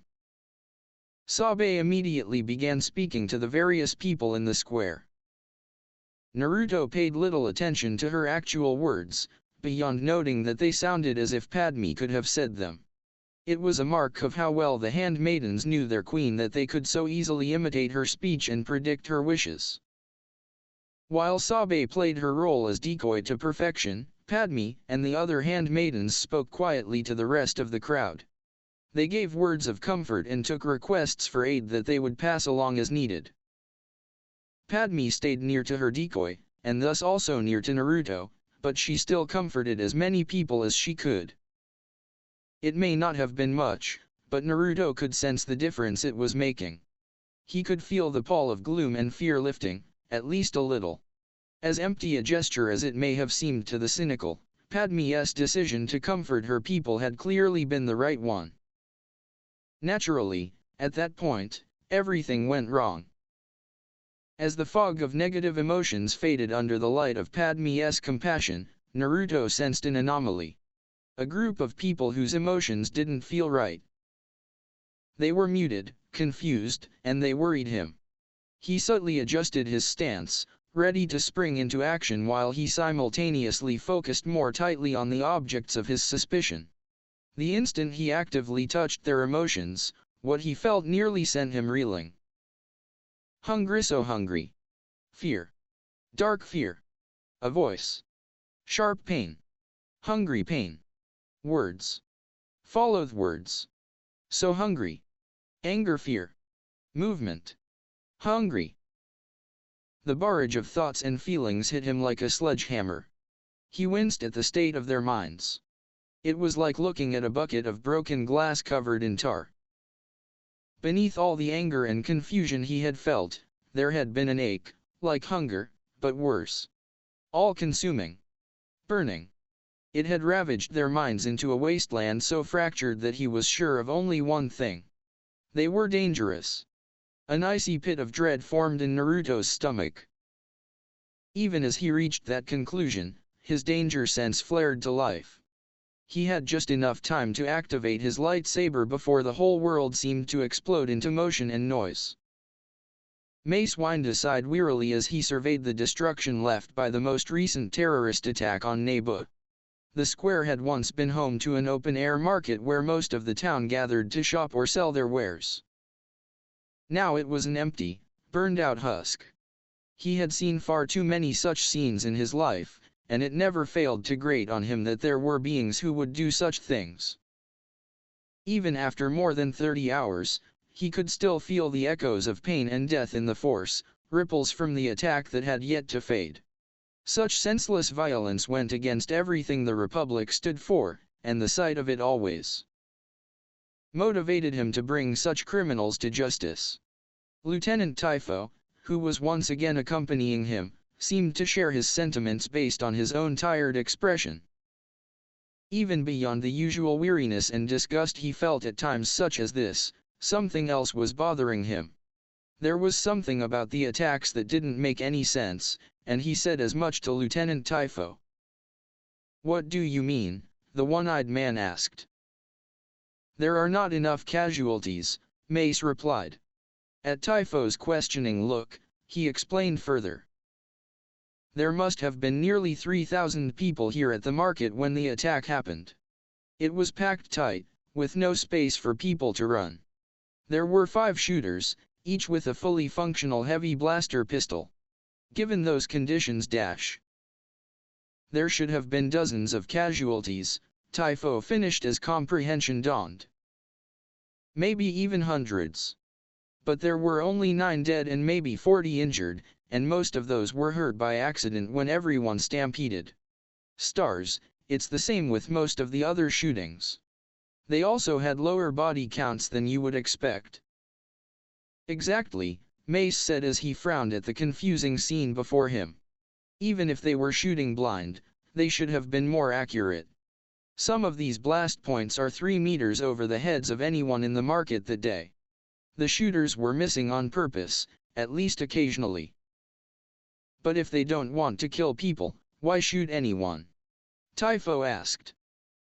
Sabe immediately began speaking to the various people in the square. Naruto paid little attention to her actual words, beyond noting that they sounded as if Padme could have said them. It was a mark of how well the handmaidens knew their queen that they could so easily imitate her speech and predict her wishes. While Sabe played her role as decoy to perfection, Padme and the other handmaidens spoke quietly to the rest of the crowd. They gave words of comfort and took requests for aid that they would pass along as needed. Padme stayed near to her decoy, and thus also near to Naruto, but she still comforted as many people as she could. It may not have been much, but Naruto could sense the difference it was making. He could feel the pall of gloom and fear lifting, at least a little. As empty a gesture as it may have seemed to the cynical, Padme's decision to comfort her people had clearly been the right one. Naturally, at that point, everything went wrong. As the fog of negative emotions faded under the light of Padme's compassion, Naruto sensed an anomaly. A group of people whose emotions didn't feel right. They were muted, confused, and they worried him. He subtly adjusted his stance, ready to spring into action while he simultaneously focused more tightly on the objects of his suspicion. The instant he actively touched their emotions, what he felt nearly sent him reeling. Hungry, so hungry. Fear. Dark fear. A voice. Sharp pain. Hungry pain. Words. Followed words. So hungry. Anger, fear. Movement. Hungry. The barrage of thoughts and feelings hit him like a sledgehammer. He winced at the state of their minds. It was like looking at a bucket of broken glass covered in tar. Beneath all the anger and confusion he had felt, there had been an ache, like hunger, but worse. All-consuming. Burning. It had ravaged their minds into a wasteland so fractured that he was sure of only one thing. They were dangerous. An icy pit of dread formed in Naruto's stomach. Even as he reached that conclusion, his danger sense flared to life. He had just enough time to activate his lightsaber before the whole world seemed to explode into motion and noise. Mace whined aside wearily as he surveyed the destruction left by the most recent terrorist attack on Naboo. The square had once been home to an open-air market where most of the town gathered to shop or sell their wares. Now it was an empty, burned-out husk. He had seen far too many such scenes in his life, and it never failed to grate on him that there were beings who would do such things. Even after more than 30 hours, he could still feel the echoes of pain and death in the force, ripples from the attack that had yet to fade. Such senseless violence went against everything the Republic stood for, and the sight of it always motivated him to bring such criminals to justice. Lieutenant Typho, who was once again accompanying him, seemed to share his sentiments based on his own tired expression. Even beyond the usual weariness and disgust he felt at times such as this, something else was bothering him. There was something about the attacks that didn't make any sense, and he said as much to Lieutenant Typho. "What do you mean?" the one-eyed man asked. "There are not enough casualties," Mace replied. At Typho's questioning look, he explained further. "There must have been nearly 3,000 people here at the market when the attack happened. It was packed tight, with no space for people to run. There were 5 shooters, each with a fully functional heavy blaster pistol. Given those conditions there should have been dozens of casualties," Typho finished as comprehension dawned. "Maybe even hundreds. But there were only 9 dead and maybe 40 injured, and most of those were hurt by accident when everyone stampeded. Stars, it's the same with most of the other shootings. They also had lower body counts than you would expect." "Exactly," Mace said as he frowned at the confusing scene before him. "Even if they were shooting blind, they should have been more accurate. Some of these blast points are 3 meters over the heads of anyone in the market that day. The shooters were missing on purpose, at least occasionally. But if they don't want to kill people, Why shoot anyone? Typho asked.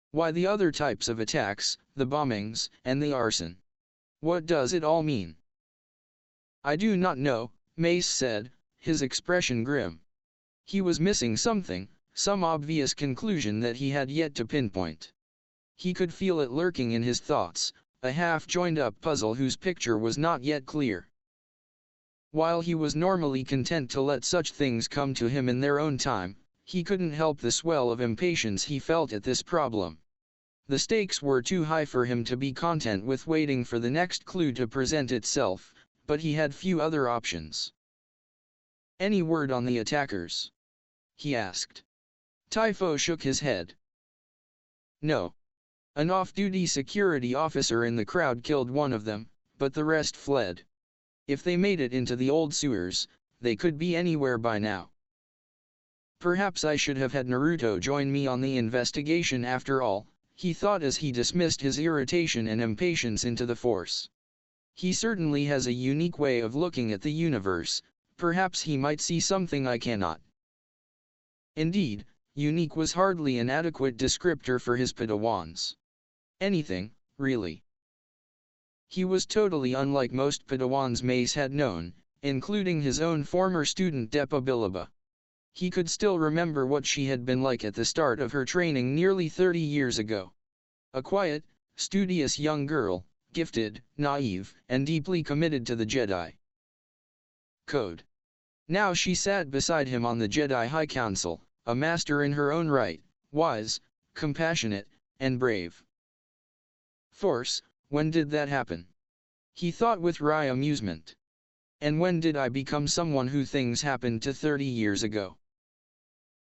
Why the other types of attacks, the bombings, and the arson? What does it all mean? I do not know, Mace said, his expression grim. He was missing something, some obvious conclusion that he had yet to pinpoint. He could feel it lurking in his thoughts, a half-joined-up puzzle whose picture was not yet clear. While he was normally content to let such things come to him in their own time, he couldn't help the swell of impatience he felt at this problem. The stakes were too high for him to be content with waiting for the next clue to present itself, but he had few other options. Any word on the attackers? He asked. Typho shook his head. No. An off-duty security officer in the crowd killed one of them, but the rest fled. If they made it into the old sewers, they could be anywhere by now. Perhaps I should have had Naruto join me on the investigation after all, he thought as he dismissed his irritation and impatience into the Force. He certainly has a unique way of looking at the universe, perhaps he might see something I cannot. Indeed, unique was hardly an adequate descriptor for his Padawans. Anything, really. He was totally unlike most Padawans Mace had known, including his own former student Depa Bilaba. He could still remember what she had been like at the start of her training nearly 30 years ago. A quiet, studious young girl, gifted, naive, and deeply committed to the Jedi Code. Now she sat beside him on the Jedi High Council, a master in her own right, wise, compassionate, and brave. Force, when did that happen? He thought with wry amusement. And when did I become someone who things happened to 30 years ago?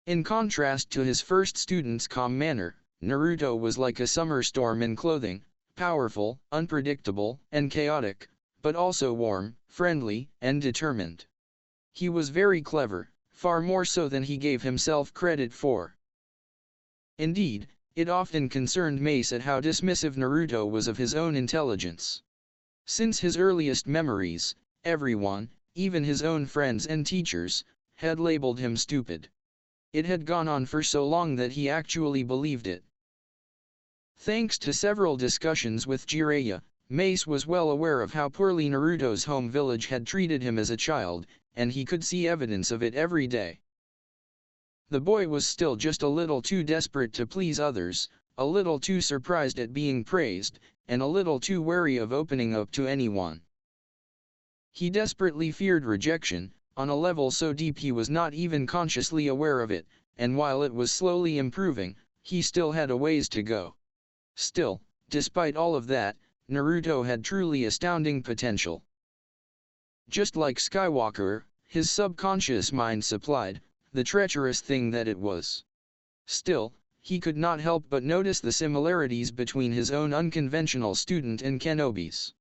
In contrast to his first student's calm manner, Naruto was like a summer storm in clothing, powerful, unpredictable, and chaotic, but also warm, friendly, and determined. He was very clever, far more so than he gave himself credit for. Indeed, it often concerned Mace at how dismissive Naruto was of his own intelligence. Since his earliest memories, everyone, even his own friends and teachers, had labeled him stupid. It had gone on for so long that he actually believed it. Thanks to several discussions with Jiraiya, Mace was well aware of how poorly Naruto's home village had treated him as a child, and he could see evidence of it every day. The boy was still just a little too desperate to please others, a little too surprised at being praised, and a little too wary of opening up to anyone. He desperately feared rejection, on a level so deep he was not even consciously aware of it, and while it was slowly improving, he still had a ways to go. Still, despite all of that, Naruto had truly astounding potential. Just like Skywalker, his subconscious mind supplied, the treacherous thing that it was. Still, he could not help but notice the similarities between his own unconventional student and Kenobi's.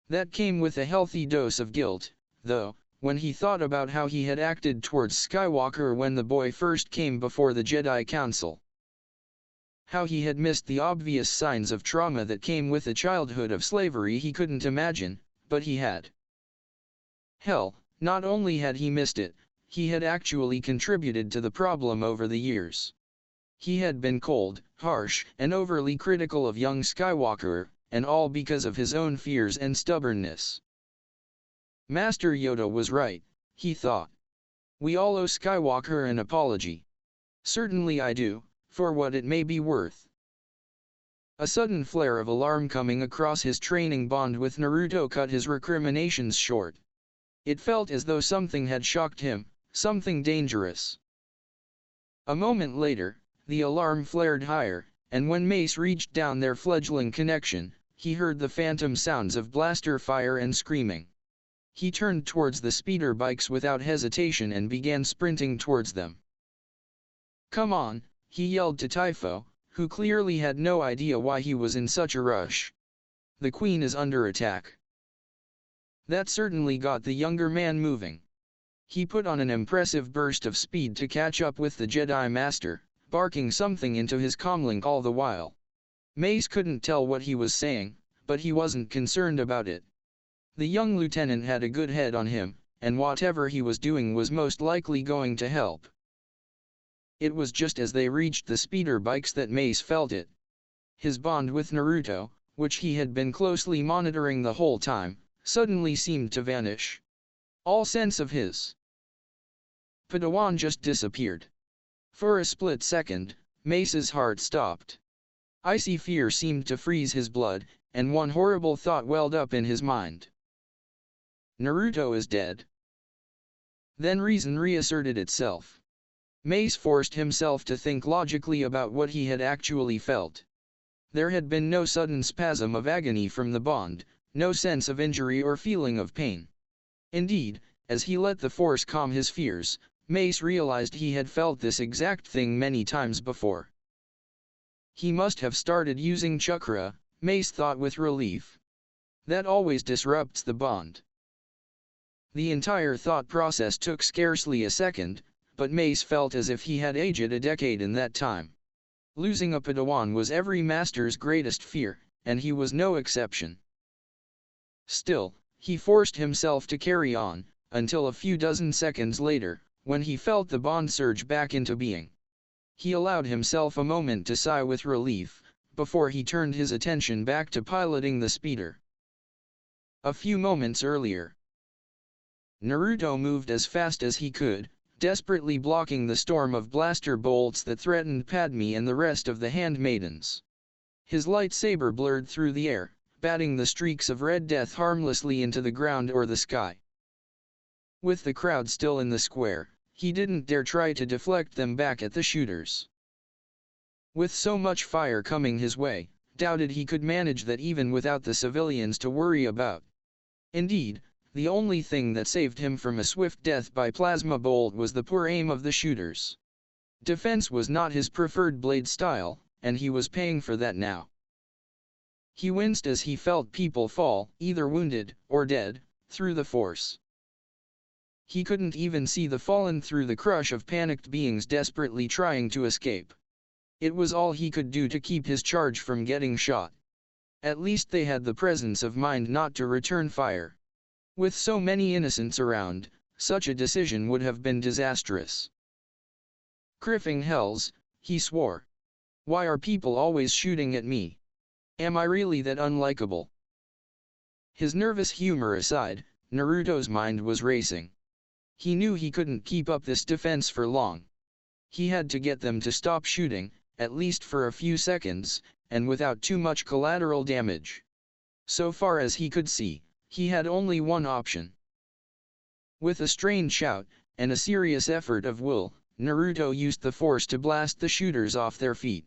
That came with a healthy dose of guilt, though, when he thought about how he had acted towards Skywalker when the boy first came before the Jedi Council. How he had missed the obvious signs of trauma that came with a childhood of slavery he couldn't imagine, but he had. Hell, not only had he missed it, he had actually contributed to the problem over the years. He had been cold, harsh, and overly critical of young Skywalker, and all because of his own fears and stubbornness. Master Yoda was right, he thought. We all owe Skywalker an apology. Certainly I do, for what it may be worth. A sudden flare of alarm coming across his training bond with Naruto cut his recriminations short. It felt as though something had shocked him, something dangerous. A moment later, the alarm flared higher, and when Mace reached down their fledgling connection, he heard the phantom sounds of blaster fire and screaming. He turned towards the speeder bikes without hesitation and began sprinting towards them. Come on, he yelled to Typho, who clearly had no idea why he was in such a rush. The Queen is under attack. That certainly got the younger man moving. He put on an impressive burst of speed to catch up with the Jedi Master, barking something into his comlink all the while. Mace couldn't tell what he was saying, but he wasn't concerned about it. The young lieutenant had a good head on him, and whatever he was doing was most likely going to help. It was just as they reached the speeder bikes that Mace felt it. His bond with Naruto, which he had been closely monitoring the whole time, suddenly seemed to vanish. All sense of his Padawan just disappeared. For a split second, Mace's heart stopped. Icy fear seemed to freeze his blood, and one horrible thought welled up in his mind. Naruto is dead. Then reason reasserted itself. Mace forced himself to think logically about what he had actually felt. There had been no sudden spasm of agony from the bond, no sense of injury or feeling of pain. Indeed, as he let the force calm his fears, Mace realized he had felt this exact thing many times before. He must have started using chakra, Mace thought with relief. That always disrupts the bond. The entire thought process took scarcely a second, but Mace felt as if he had aged a decade in that time. Losing a Padawan was every master's greatest fear, and he was no exception. Still, he forced himself to carry on, until a few dozen seconds later, when he felt the bond surge back into being. He allowed himself a moment to sigh with relief, before he turned his attention back to piloting the speeder. A few moments earlier, Naruto moved as fast as he could, desperately blocking the storm of blaster bolts that threatened Padme and the rest of the handmaidens. His lightsaber blurred through the air, batting the streaks of red death harmlessly into the ground or the sky. With the crowd still in the square, he didn't dare try to deflect them back at the shooters. With so much fire coming his way, doubted he could manage that even without the civilians to worry about. Indeed, the only thing that saved him from a swift death by plasma bolt was the poor aim of the shooters. Defense was not his preferred blade style, and he was paying for that now. He winced as he felt people fall, either wounded, or dead, through the force. He couldn't even see the fallen through the crush of panicked beings desperately trying to escape. It was all he could do to keep his charge from getting shot. At least they had the presence of mind not to return fire. With so many innocents around, such a decision would have been disastrous. Criffing hells, he swore. Why are people always shooting at me? Am I really that unlikable? His nervous humor aside, Naruto's mind was racing. He knew he couldn't keep up this defense for long. He had to get them to stop shooting, at least for a few seconds, and without too much collateral damage. So far as he could see, he had only one option. With a strained shout, and a serious effort of will, Naruto used the force to blast the shooters off their feet.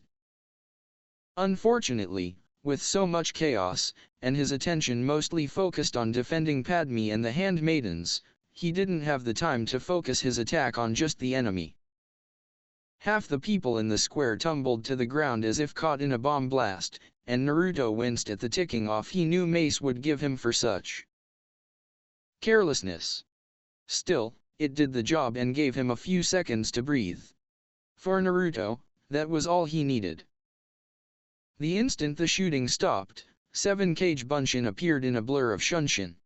Unfortunately, with so much chaos, and his attention mostly focused on defending Padme and the handmaidens, he didn't have the time to focus his attack on just the enemy. Half the people in the square tumbled to the ground as if caught in a bomb blast, and Naruto winced at the ticking off he knew Mace would give him for such carelessness. Still, it did the job and gave him a few seconds to breathe. For Naruto, that was all he needed. The instant the shooting stopped, 7 Kage Bunshin appeared in a blur of Shunshin.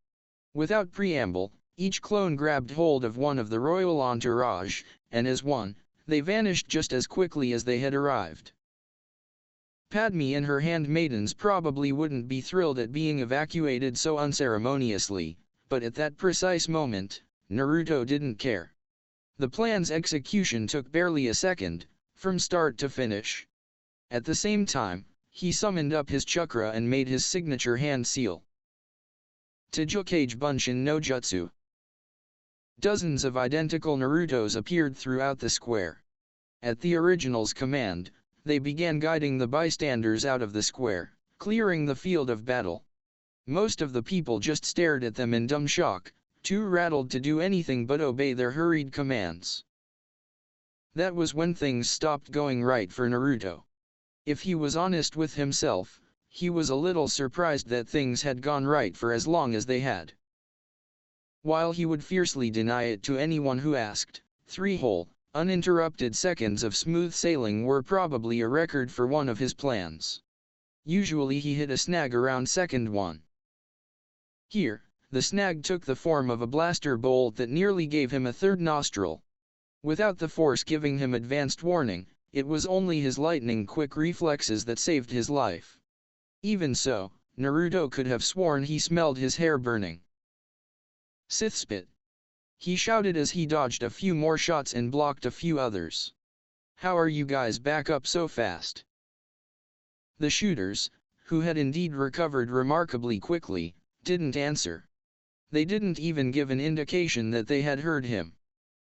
Without preamble, each clone grabbed hold of one of the royal entourage, and as one, they vanished just as quickly as they had arrived. Padme and her handmaidens probably wouldn't be thrilled at being evacuated so unceremoniously, but at that precise moment, Naruto didn't care. The plan's execution took barely a second, from start to finish. At the same time, he summoned up his chakra and made his signature hand seal. Taijukage Bunshin no Jutsu. Dozens of identical Narutos appeared throughout the square. At the original's command, they began guiding the bystanders out of the square, clearing the field of battle. Most of the people just stared at them in dumb shock, too rattled to do anything but obey their hurried commands. That was when things stopped going right for Naruto. If he was honest with himself, he was a little surprised that things had gone right for as long as they had. While he would fiercely deny it to anyone who asked, 3 whole, uninterrupted seconds of smooth sailing were probably a record for one of his plans. Usually he hit a snag around second 1. Here, the snag took the form of a blaster bolt that nearly gave him a third nostril. Without the Force giving him advanced warning, it was only his lightning-quick reflexes that saved his life. Even so, Naruto could have sworn he smelled his hair burning. Sith spit! He shouted as he dodged a few more shots and blocked a few others. How are you guys back up so fast? The shooters, who had indeed recovered remarkably quickly, didn't answer. They didn't even give an indication that they had heard him.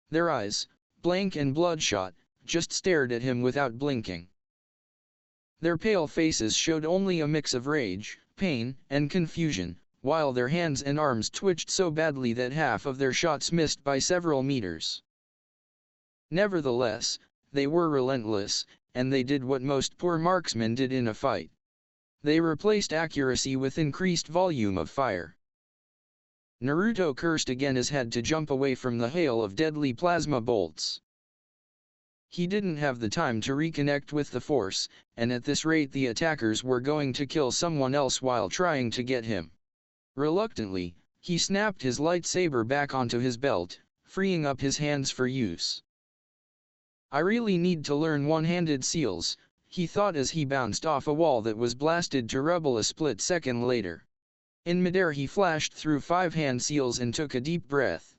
Their eyes, blank and bloodshot, just stared at him without blinking. Their pale faces showed only a mix of rage, pain, and confusion, while their hands and arms twitched so badly that half of their shots missed by several meters. Nevertheless, they were relentless, and they did what most poor marksmen did in a fight. They replaced accuracy with increased volume of fire. Naruto cursed again as had to jump away from the hail of deadly plasma bolts. He didn't have the time to reconnect with the Force, and at this rate the attackers were going to kill someone else while trying to get him. Reluctantly, he snapped his lightsaber back onto his belt, freeing up his hands for use. I really need to learn one-handed seals, he thought as he bounced off a wall that was blasted to rubble a split second later. In midair he flashed through 5 hand seals and took a deep breath.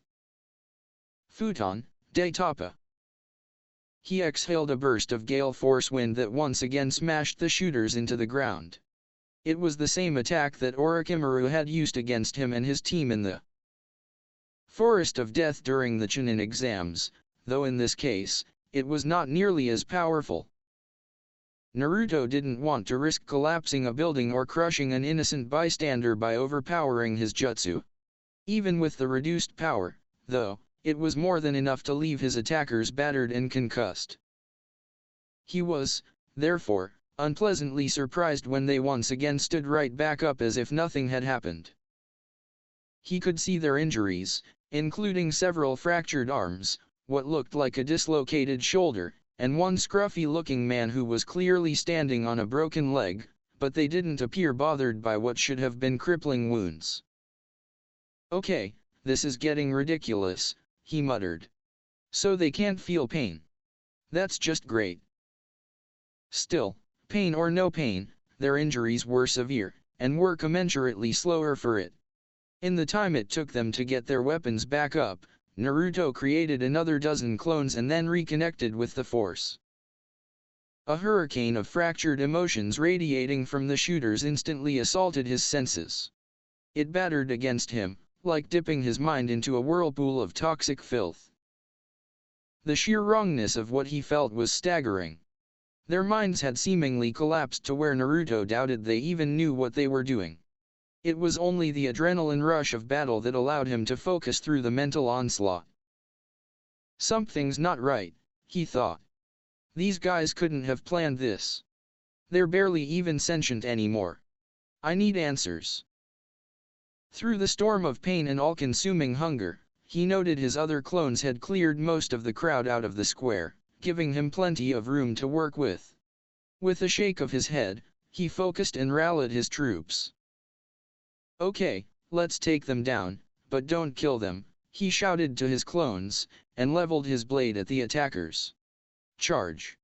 Futon, de Tapa. He exhaled a burst of gale force wind that once again smashed the shooters into the ground. It was the same attack that Orochimaru had used against him and his team in the Forest of Death during the Chunin exams, though in this case, it was not nearly as powerful. Naruto didn't want to risk collapsing a building or crushing an innocent bystander by overpowering his jutsu. Even with the reduced power, though, it was more than enough to leave his attackers battered and concussed. He was, therefore, unpleasantly surprised when they once again stood right back up as if nothing had happened. He could see their injuries, including several fractured arms, what looked like a dislocated shoulder, and one scruffy-looking man who was clearly standing on a broken leg, but they didn't appear bothered by what should have been crippling wounds. Okay, this is getting ridiculous, he muttered. So they can't feel pain. That's just great. Still, pain or no pain, their injuries were severe, and were commensurately slower for it. In the time it took them to get their weapons back up, Naruto created another dozen clones and then reconnected with the Force. A hurricane of fractured emotions radiating from the shooters instantly assaulted his senses. It battered against him, like dipping his mind into a whirlpool of toxic filth. The sheer wrongness of what he felt was staggering. Their minds had seemingly collapsed to where Naruto doubted they even knew what they were doing. It was only the adrenaline rush of battle that allowed him to focus through the mental onslaught. Something's not right, he thought. These guys couldn't have planned this. They're barely even sentient anymore. I need answers. Through the storm of pain and all-consuming hunger, he noted his other clones had cleared most of the crowd out of the square, giving him plenty of room to work with. With a shake of his head, he focused and rallied his troops. Okay, let's take them down, but don't kill them, he shouted to his clones, and leveled his blade at the attackers. Charge!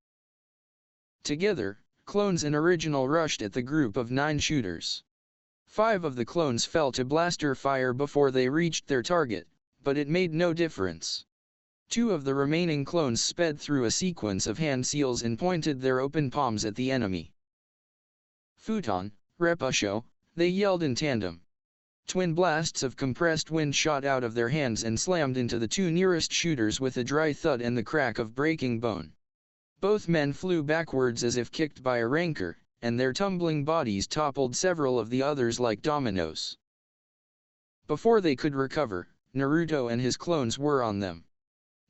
Together, clones and original rushed at the group of 9 shooters. 5 of the clones fell to blaster fire before they reached their target, but it made no difference. 2 of the remaining clones sped through a sequence of hand seals and pointed their open palms at the enemy. Futon, Repusho, they yelled in tandem. Twin blasts of compressed wind shot out of their hands and slammed into the 2 nearest shooters with a dry thud and the crack of breaking bone. Both men flew backwards as if kicked by a rancor, and their tumbling bodies toppled several of the others like dominoes. Before they could recover, Naruto and his clones were on them.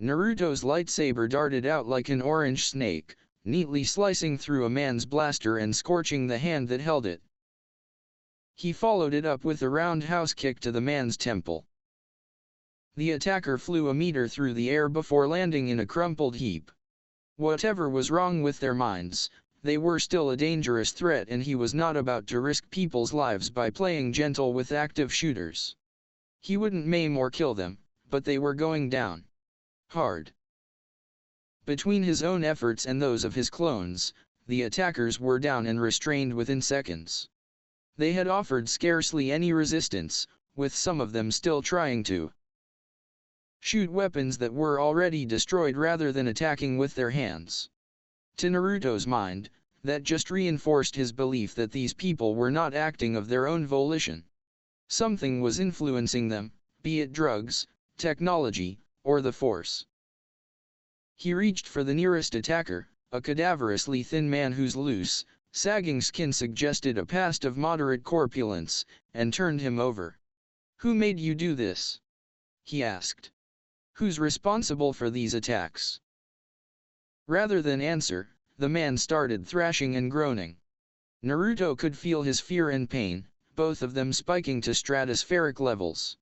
Naruto's lightsaber darted out like an orange snake, neatly slicing through a man's blaster and scorching the hand that held it. He followed it up with a roundhouse kick to the man's temple. The attacker flew a meter through the air before landing in a crumpled heap. Whatever was wrong with their minds, they were still a dangerous threat and he was not about to risk people's lives by playing gentle with active shooters. He wouldn't maim or kill them, but they were going down. Hard. Between his own efforts and those of his clones, the attackers were down and restrained within seconds. They had offered scarcely any resistance, with some of them still trying to shoot weapons that were already destroyed rather than attacking with their hands. To Naruto's mind, that just reinforced his belief that these people were not acting of their own volition. Something was influencing them, be it drugs, technology, or the Force. He reached for the nearest attacker, a cadaverously thin man whose loose, sagging skin suggested a past of moderate corpulence, and turned him over. "Who made you do this?" he asked. "Who's responsible for these attacks?" Rather than answer, the man started thrashing and groaning. Naruto could feel his fear and pain, both of them spiking to stratospheric levels.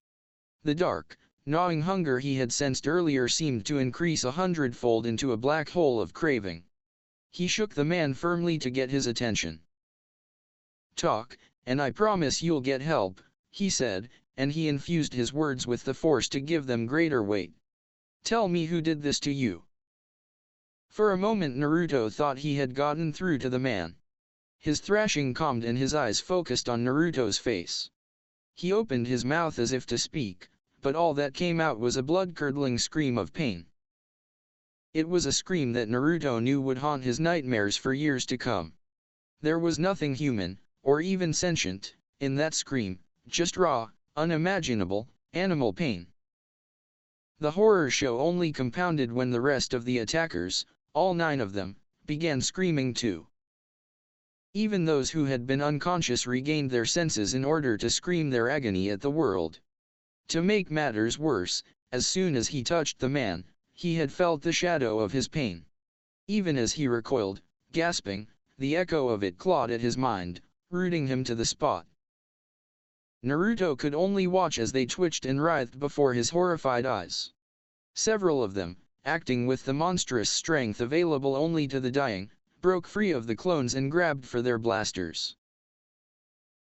The dark, gnawing hunger he had sensed earlier seemed to increase 100-fold into a black hole of craving. He shook the man firmly to get his attention. "Talk, and I promise you'll get help," he said, and he infused his words with the Force to give them greater weight. "Tell me who did this to you." For a moment Naruto thought he had gotten through to the man. His thrashing calmed and his eyes focused on Naruto's face. He opened his mouth as if to speak, but all that came out was a blood-curdling scream of pain. It was a scream that Naruto knew would haunt his nightmares for years to come. There was nothing human, or even sentient, in that scream, just raw, unimaginable, animal pain. The horror show only compounded when the rest of the attackers, all 9 of them, began screaming too. Even those who had been unconscious regained their senses in order to scream their agony at the world. To make matters worse, as soon as he touched the man, he had felt the shadow of his pain. Even as he recoiled, gasping, the echo of it clawed at his mind, rooting him to the spot. Naruto could only watch as they twitched and writhed before his horrified eyes. Several of them, acting with the monstrous strength available only to the dying, broke free of the clones and grabbed for their blasters.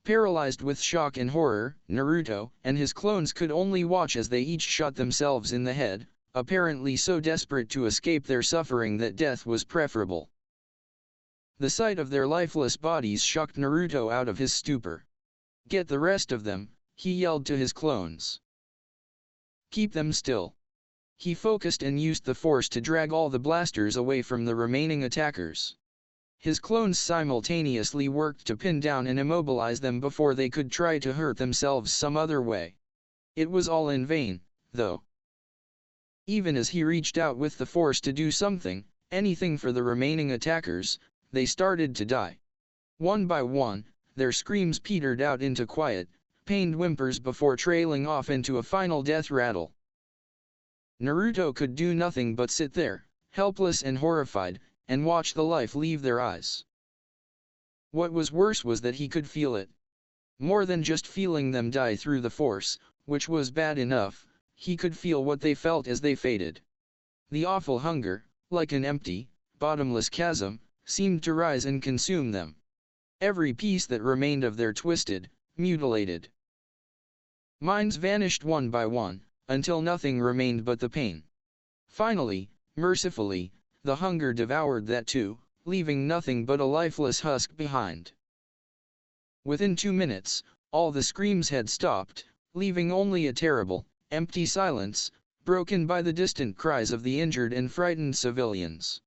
Paralyzed with shock and horror, Naruto and his clones could only watch as they each shot themselves in the head, apparently so desperate to escape their suffering that death was preferable. The sight of their lifeless bodies shocked Naruto out of his stupor. "Get the rest of them," he yelled to his clones. "Keep them still." He focused and used the Force to drag all the blasters away from the remaining attackers. His clones simultaneously worked to pin down and immobilize them before they could try to hurt themselves some other way. It was all in vain, though. Even as he reached out with the Force to do something, anything for the remaining attackers, they started to die. One by one, their screams petered out into quiet, pained whimpers before trailing off into a final death rattle. Naruto could do nothing but sit there, helpless and horrified, and watch the life leave their eyes. What was worse was that he could feel it. More than just feeling them die through the Force, which was bad enough, he could feel what they felt as they faded. The awful hunger, like an empty, bottomless chasm, seemed to rise and consume them. Every piece that remained of their twisted, mutilated minds vanished one by one, until nothing remained but the pain. Finally, mercifully, the hunger devoured that too, leaving nothing but a lifeless husk behind. Within 2 minutes, all the screams had stopped, leaving only a terrible, empty silence, broken by the distant cries of the injured and frightened civilians.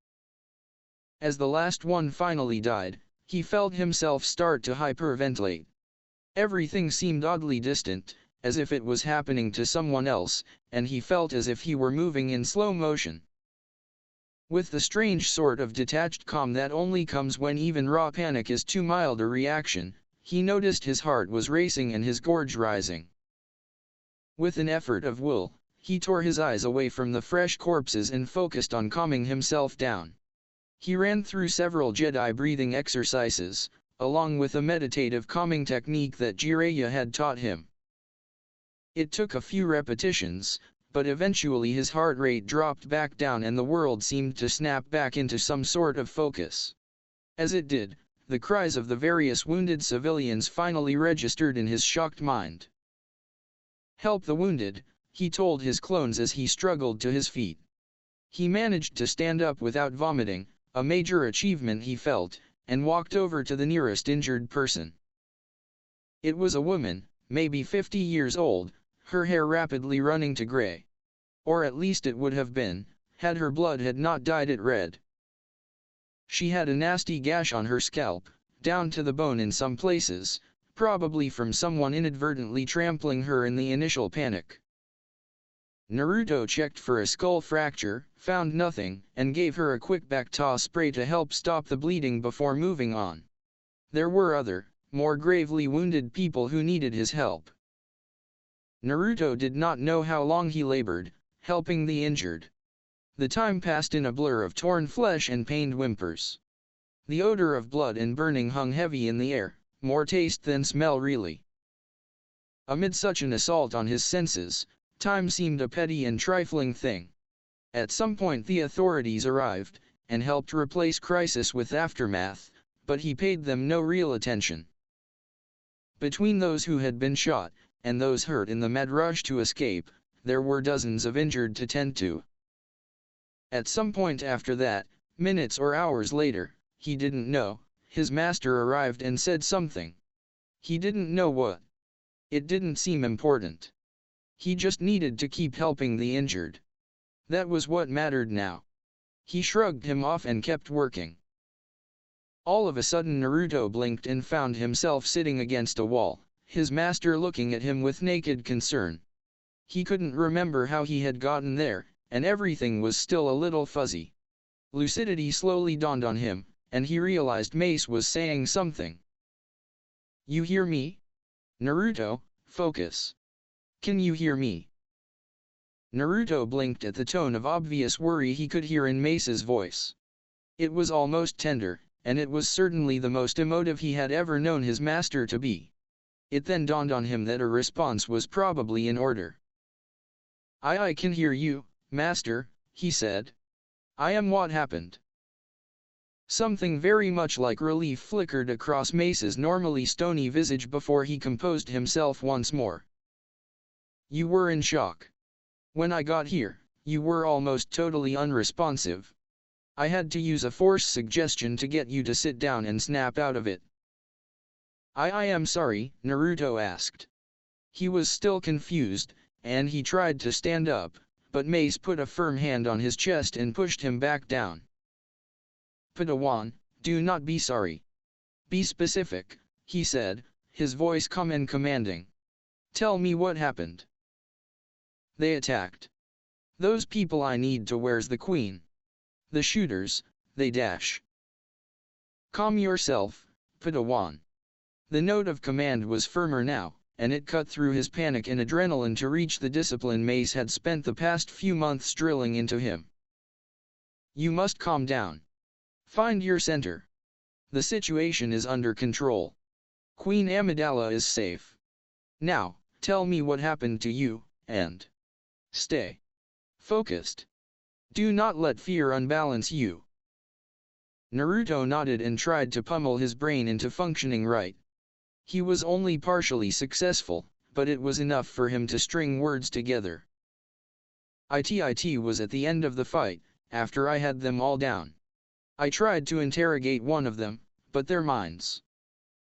As the last one finally died, he felt himself start to hyperventilate. Everything seemed oddly distant, as if it was happening to someone else, and he felt as if he were moving in slow motion. With the strange sort of detached calm that only comes when even raw panic is too mild a reaction, he noticed his heart was racing and his gorge rising. With an effort of will, he tore his eyes away from the fresh corpses and focused on calming himself down. He ran through several Jedi breathing exercises, along with a meditative calming technique that Jiraiya had taught him. It took a few repetitions, but eventually his heart rate dropped back down and the world seemed to snap back into some sort of focus. As it did, the cries of the various wounded civilians finally registered in his shocked mind. "Help the wounded," he told his clones as he struggled to his feet. He managed to stand up without vomiting, a major achievement he felt, and walked over to the nearest injured person. It was a woman, maybe 50 years old, her hair rapidly running to gray. Or at least it would have been, had her blood had not dyed it red. She had a nasty gash on her scalp, down to the bone in some places, probably from someone inadvertently trampling her in the initial panic. Naruto checked for a skull fracture, found nothing, and gave her a quick Bacta spray to help stop the bleeding before moving on. There were other, more gravely wounded people who needed his help. Naruto did not know how long he labored, helping the injured. The time passed in a blur of torn flesh and pained whimpers. The odor of blood and burning hung heavy in the air, more taste than smell really. Amid such an assault on his senses, time seemed a petty and trifling thing. At some point the authorities arrived, and helped replace crisis with aftermath, but he paid them no real attention. Between those who had been shot, and those hurt in the mad rush to escape, there were dozens of injured to tend to. At some point after that, minutes or hours later, he didn't know, his master arrived and said something. He didn't know what. It didn't seem important. He just needed to keep helping the injured. That was what mattered now. He shrugged him off and kept working. All of a sudden Naruto blinked and found himself sitting against a wall, his master looking at him with naked concern. He couldn't remember how he had gotten there, and everything was still a little fuzzy. Lucidity slowly dawned on him, and he realized Mace was saying something. "You hear me? Naruto, focus. Can you hear me?" Naruto blinked at the tone of obvious worry he could hear in Mace's voice. It was almost tender, and it was certainly the most emotive he had ever known his master to be. It then dawned on him that a response was probably in order. I can hear you, master," he said. "I am what happened." Something very much like relief flickered across Mace's normally stony visage before he composed himself once more. "You were in shock. When I got here, you were almost totally unresponsive. I had to use a force suggestion to get you to sit down and snap out of it." I am sorry," Naruto asked. He was still confused, and he tried to stand up, but Mace put a firm hand on his chest and pushed him back down. "Padawan, do not be sorry. Be specific," he said, his voice calm and commanding. "Tell me what happened." "They attacked. Those people I need to. Where's the queen? The shooters, they dash." "Calm yourself, Padawan." The note of command was firmer now, and it cut through his panic and adrenaline to reach the discipline Mace had spent the past few months drilling into him. "You must calm down. Find your center. The situation is under control. Queen Amidala is safe. Now, tell me what happened to you, and stay focused. Do not let fear unbalance you." Naruto nodded and tried to pummel his brain into functioning right. He was only partially successful, but it was enough for him to string words together. "It was at the end of the fight, after I had them all down. I tried to interrogate one of them, but their minds.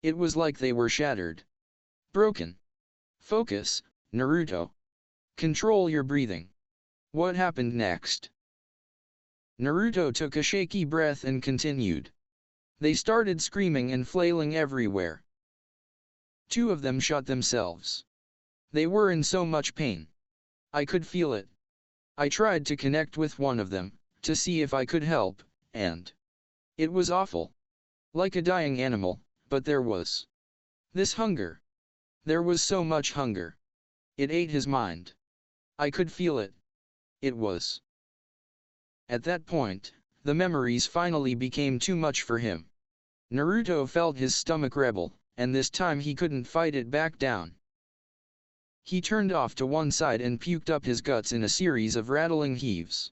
It was like they were shattered. Broken. Focus, Naruto. Control your breathing. What happened next?" Naruto took a shaky breath and continued. "They started screaming and flailing everywhere. 2 of them shot themselves. They were in so much pain. I could feel it. I tried to connect with one of them, to see if I could help, and it was awful. Like a dying animal, but there was this hunger. There was so much hunger. It ate his mind. I could feel it. It was." At that point, the memories finally became too much for him. Naruto felt his stomach rebel, and this time he couldn't fight it back down. He turned off to one side and puked up his guts in a series of rattling heaves.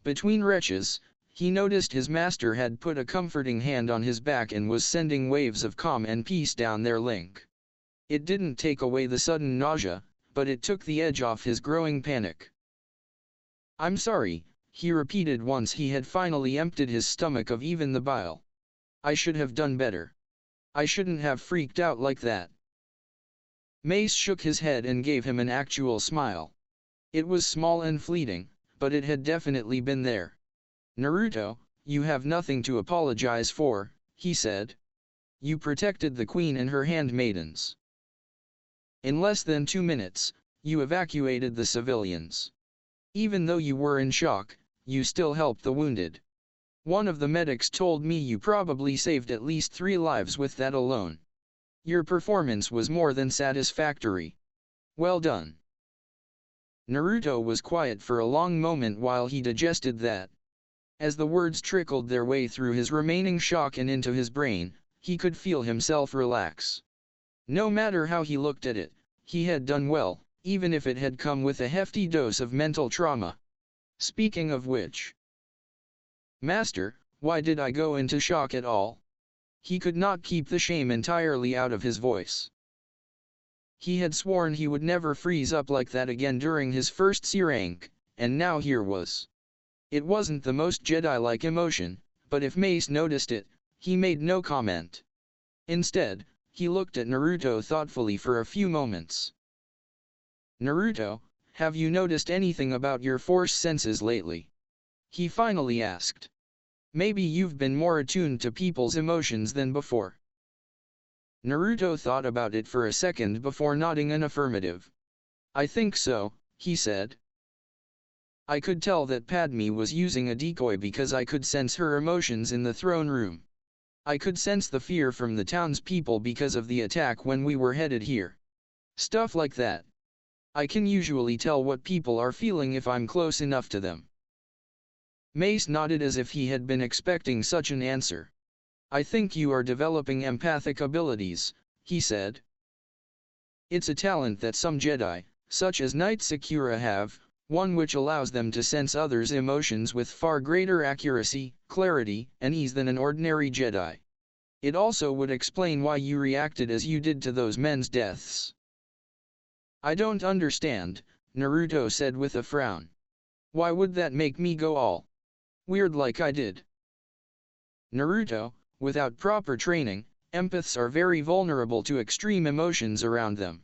Between retches, he noticed his master had put a comforting hand on his back and was sending waves of calm and peace down their link. It didn't take away the sudden nausea, but it took the edge off his growing panic. "I'm sorry," he repeated once he had finally emptied his stomach of even the bile. I should have done better. I shouldn't have freaked out like that. Mace shook his head and gave him an actual smile. It was small and fleeting, but it had definitely been there. Naruto, you have nothing to apologize for, he said. You protected the queen and her handmaidens. In less than 2 minutes, you evacuated the civilians. Even though you were in shock, you still helped the wounded. One of the medics told me you probably saved at least 3 lives with that alone. Your performance was more than satisfactory. Well done. Naruto was quiet for a long moment while he digested that. As the words trickled their way through his remaining shock and into his brain, he could feel himself relax. No matter how he looked at it, he had done well, even if it had come with a hefty dose of mental trauma. Speaking of which, Master, why did I go into shock at all? He could not keep the shame entirely out of his voice. He had sworn he would never freeze up like that again during his first C rank, and now here was. It wasn't the most Jedi-like emotion, but if Mace noticed it, he made no comment. Instead, he looked at Naruto thoughtfully for a few moments. Naruto, have you noticed anything about your force senses lately? He finally asked. Maybe you've been more attuned to people's emotions than before. Naruto thought about it for a second before nodding an affirmative. I think so, he said. I could tell that Padme was using a decoy because I could sense her emotions in the throne room. I could sense the fear from the townspeople because of the attack when we were headed here. Stuff like that. I can usually tell what people are feeling if I'm close enough to them. Mace nodded as if he had been expecting such an answer. I think you are developing empathic abilities, he said. It's a talent that some Jedi, such as Knight Sakura, have, one which allows them to sense others' emotions with far greater accuracy, clarity, and ease than an ordinary Jedi. It also would explain why you reacted as you did to those men's deaths. I don't understand, Naruto said with a frown. Why would that make me go all weird like I did? Naruto, without proper training, empaths are very vulnerable to extreme emotions around them.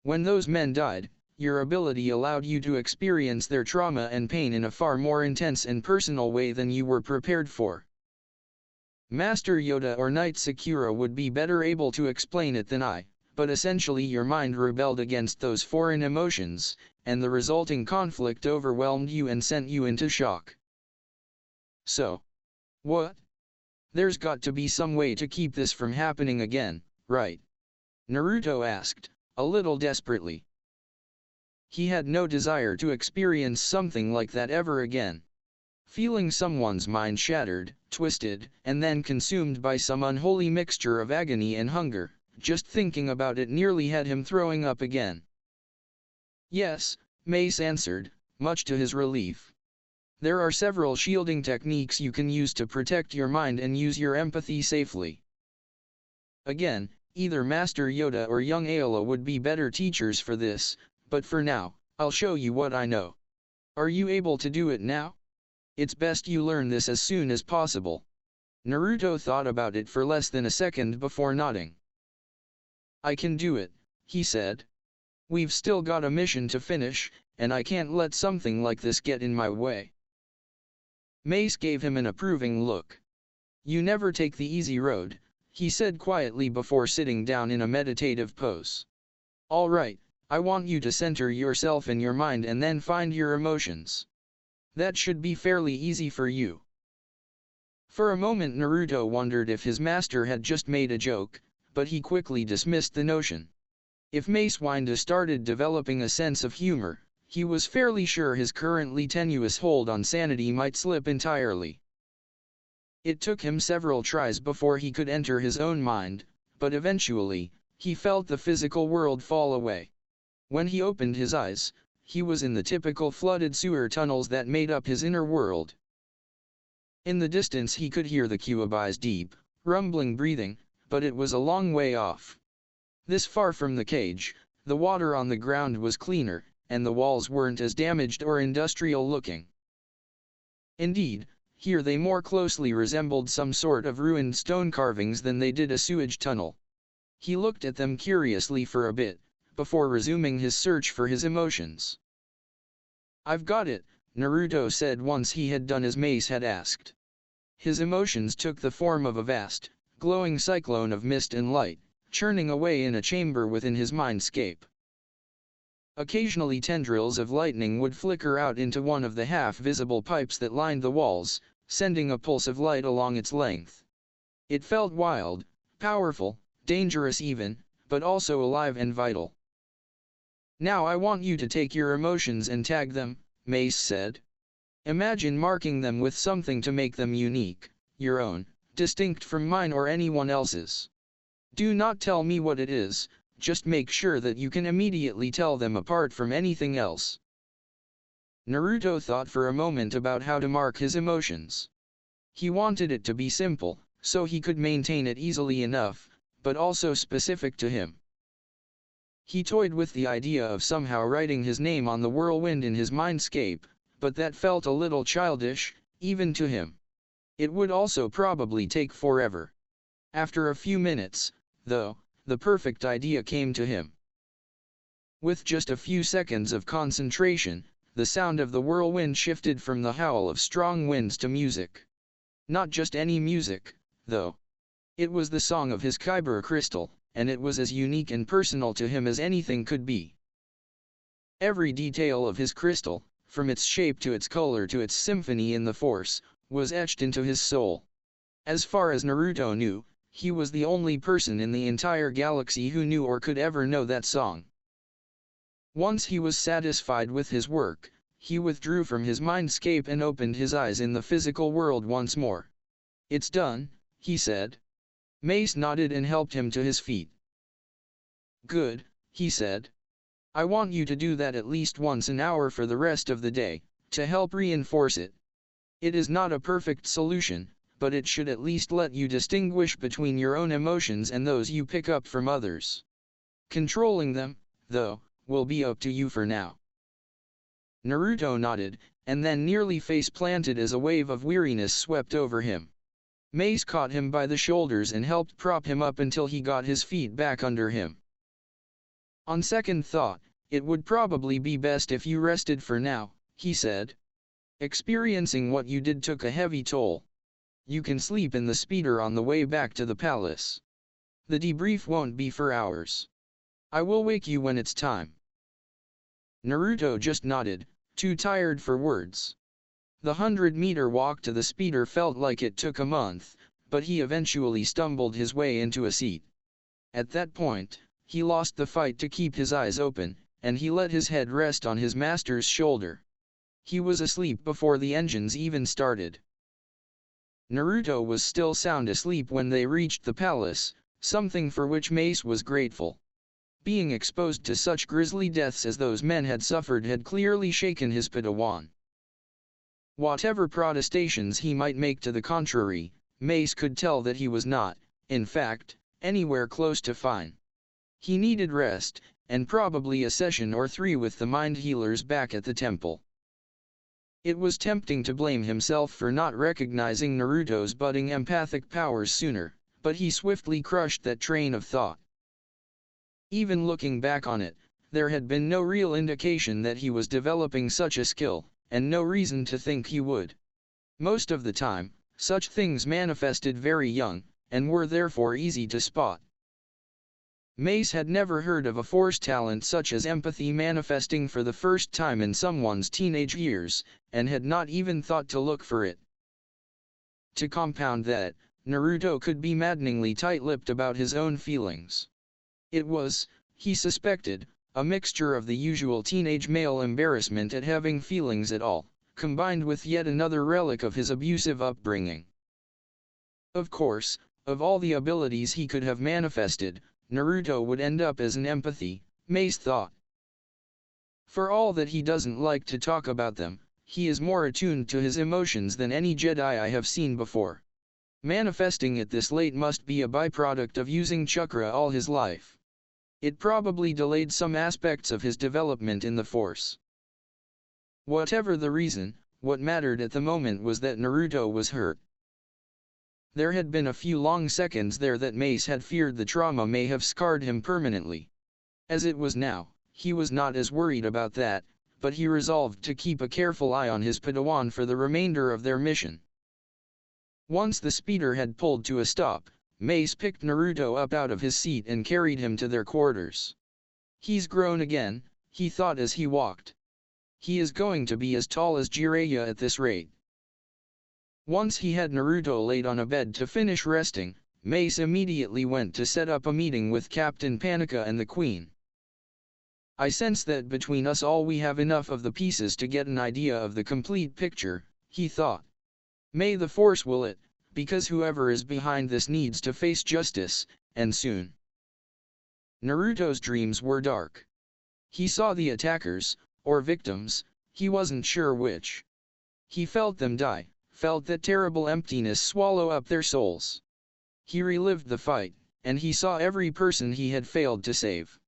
When those men died, your ability allowed you to experience their trauma and pain in a far more intense and personal way than you were prepared for. Master Yoda or Knight Sakura would be better able to explain it than I, but essentially your mind rebelled against those foreign emotions, and the resulting conflict overwhelmed you and sent you into shock. So, what? There's got to be some way to keep this from happening again, right? Naruto asked, a little desperately. He had no desire to experience something like that ever again. Feeling someone's mind shattered, twisted, and then consumed by some unholy mixture of agony and hunger, just thinking about it nearly had him throwing up again. Yes, Mace answered, much to his relief. There are several shielding techniques you can use to protect your mind and use your empathy safely. Again, either Master Yoda or young Aola would be better teachers for this, but for now, I'll show you what I know. Are you able to do it now? It's best you learn this as soon as possible. Naruto thought about it for less than a second before nodding. I can do it, he said. We've still got a mission to finish, and I can't let something like this get in my way. Mace gave him an approving look. You never take the easy road, he said quietly before sitting down in a meditative pose. All right, I want you to center yourself in your mind and then find your emotions. That should be fairly easy for you. For a moment Naruto wondered if his master had just made a joke, but he quickly dismissed the notion. If Mace Windu started developing a sense of humor, he was fairly sure his currently tenuous hold on sanity might slip entirely. It took him several tries before he could enter his own mind, but eventually, he felt the physical world fall away. When he opened his eyes, he was in the typical flooded sewer tunnels that made up his inner world. In the distance he could hear the Kyuubi's deep, rumbling breathing, but it was a long way off. This far from the cage, the water on the ground was cleaner, and the walls weren't as damaged or industrial looking. Indeed, here they more closely resembled some sort of ruined stone carvings than they did a sewage tunnel. He looked at them curiously for a bit, before resuming his search for his emotions. "I've got it," Naruto said once he had done as Mace had asked. His emotions took the form of a vast, glowing cyclone of mist and light, churning away in a chamber within his mindscape. Occasionally tendrils of lightning would flicker out into one of the half-visible pipes that lined the walls, sending a pulse of light along its length. It felt wild, powerful, dangerous even, but also alive and vital. "Now I want you to take your emotions and tag them," Mace said. "Imagine marking them with something to make them unique, your own, distinct from mine or anyone else's. Do not tell me what it is, just make sure that you can immediately tell them apart from anything else." Naruto thought for a moment about how to mark his emotions. He wanted it to be simple, so he could maintain it easily enough, but also specific to him. He toyed with the idea of somehow writing his name on the whirlwind in his mindscape, but that felt a little childish, even to him. It would also probably take forever. After a few minutes, though, the perfect idea came to him. With just a few seconds of concentration, the sound of the whirlwind shifted from the howl of strong winds to music. Not just any music, though. It was the song of his Kyber crystal, and it was as unique and personal to him as anything could be. Every detail of his crystal, from its shape to its color to its symphony in the force, was etched into his soul. As far as Naruto knew, he was the only person in the entire galaxy who knew or could ever know that song. Once he was satisfied with his work, he withdrew from his mindscape and opened his eyes in the physical world once more. "It's done," he said. Mace nodded and helped him to his feet. "Good," he said. "I want you to do that at least once an hour for the rest of the day, to help reinforce it. It is not a perfect solution, but it should at least let you distinguish between your own emotions and those you pick up from others. Controlling them, though, will be up to you for now." Naruto nodded, and then nearly face-planted as a wave of weariness swept over him. Mace caught him by the shoulders and helped prop him up until he got his feet back under him. "On second thought, it would probably be best if you rested for now," he said. "Experiencing what you did took a heavy toll. You can sleep in the speeder on the way back to the palace. The debrief won't be for hours. I will wake you when it's time." Naruto just nodded, too tired for words. The 100-meter walk to the speeder felt like it took a month, but he eventually stumbled his way into a seat. At that point, he lost the fight to keep his eyes open, and he let his head rest on his master's shoulder. He was asleep before the engines even started. Naruto was still sound asleep when they reached the palace, something for which Mace was grateful. Being exposed to such grisly deaths as those men had suffered had clearly shaken his Padawan. Whatever protestations he might make to the contrary, Mace could tell that he was not, in fact, anywhere close to fine. He needed rest, and probably a session or three with the mind healers back at the temple. It was tempting to blame himself for not recognizing Naruto's budding empathic powers sooner, but he swiftly crushed that train of thought. Even looking back on it, there had been no real indication that he was developing such a skill, and no reason to think he would. Most of the time, such things manifested very young, and were therefore easy to spot. Mace had never heard of a force talent such as empathy manifesting for the first time in someone's teenage years, and had not even thought to look for it. To compound that, Naruto could be maddeningly tight-lipped about his own feelings. It was, he suspected, a mixture of the usual teenage male embarrassment at having feelings at all, combined with yet another relic of his abusive upbringing. Of course, of all the abilities he could have manifested, Naruto would end up as an empathy, Mace thought. For all that he doesn't like to talk about them, he is more attuned to his emotions than any Jedi I have seen before. Manifesting it this late must be a byproduct of using chakra all his life. It probably delayed some aspects of his development in the Force. Whatever the reason, What mattered at the moment was that Naruto was hurt. There had been a few long seconds there that Mace had feared the trauma may have scarred him permanently. As it was now, he was not as worried about that, but he resolved to keep a careful eye on his Padawan for the remainder of their mission. Once the speeder had pulled to a stop, Mace picked Naruto up out of his seat and carried him to their quarters. He's grown again, he thought as he walked. He is going to be as tall as Jiraiya at this rate. Once he had Naruto laid on a bed to finish resting, Mace immediately went to set up a meeting with Captain Panika and the Queen. I sense that between us all we have enough of the pieces to get an idea of the complete picture, he thought. May the Force will it, because whoever is behind this needs to face justice, and soon. Naruto's dreams were dark. He saw the attackers, or victims, he wasn't sure which. He felt them die, felt that terrible emptiness swallow up their souls. He relived the fight, and he saw every person he had failed to save.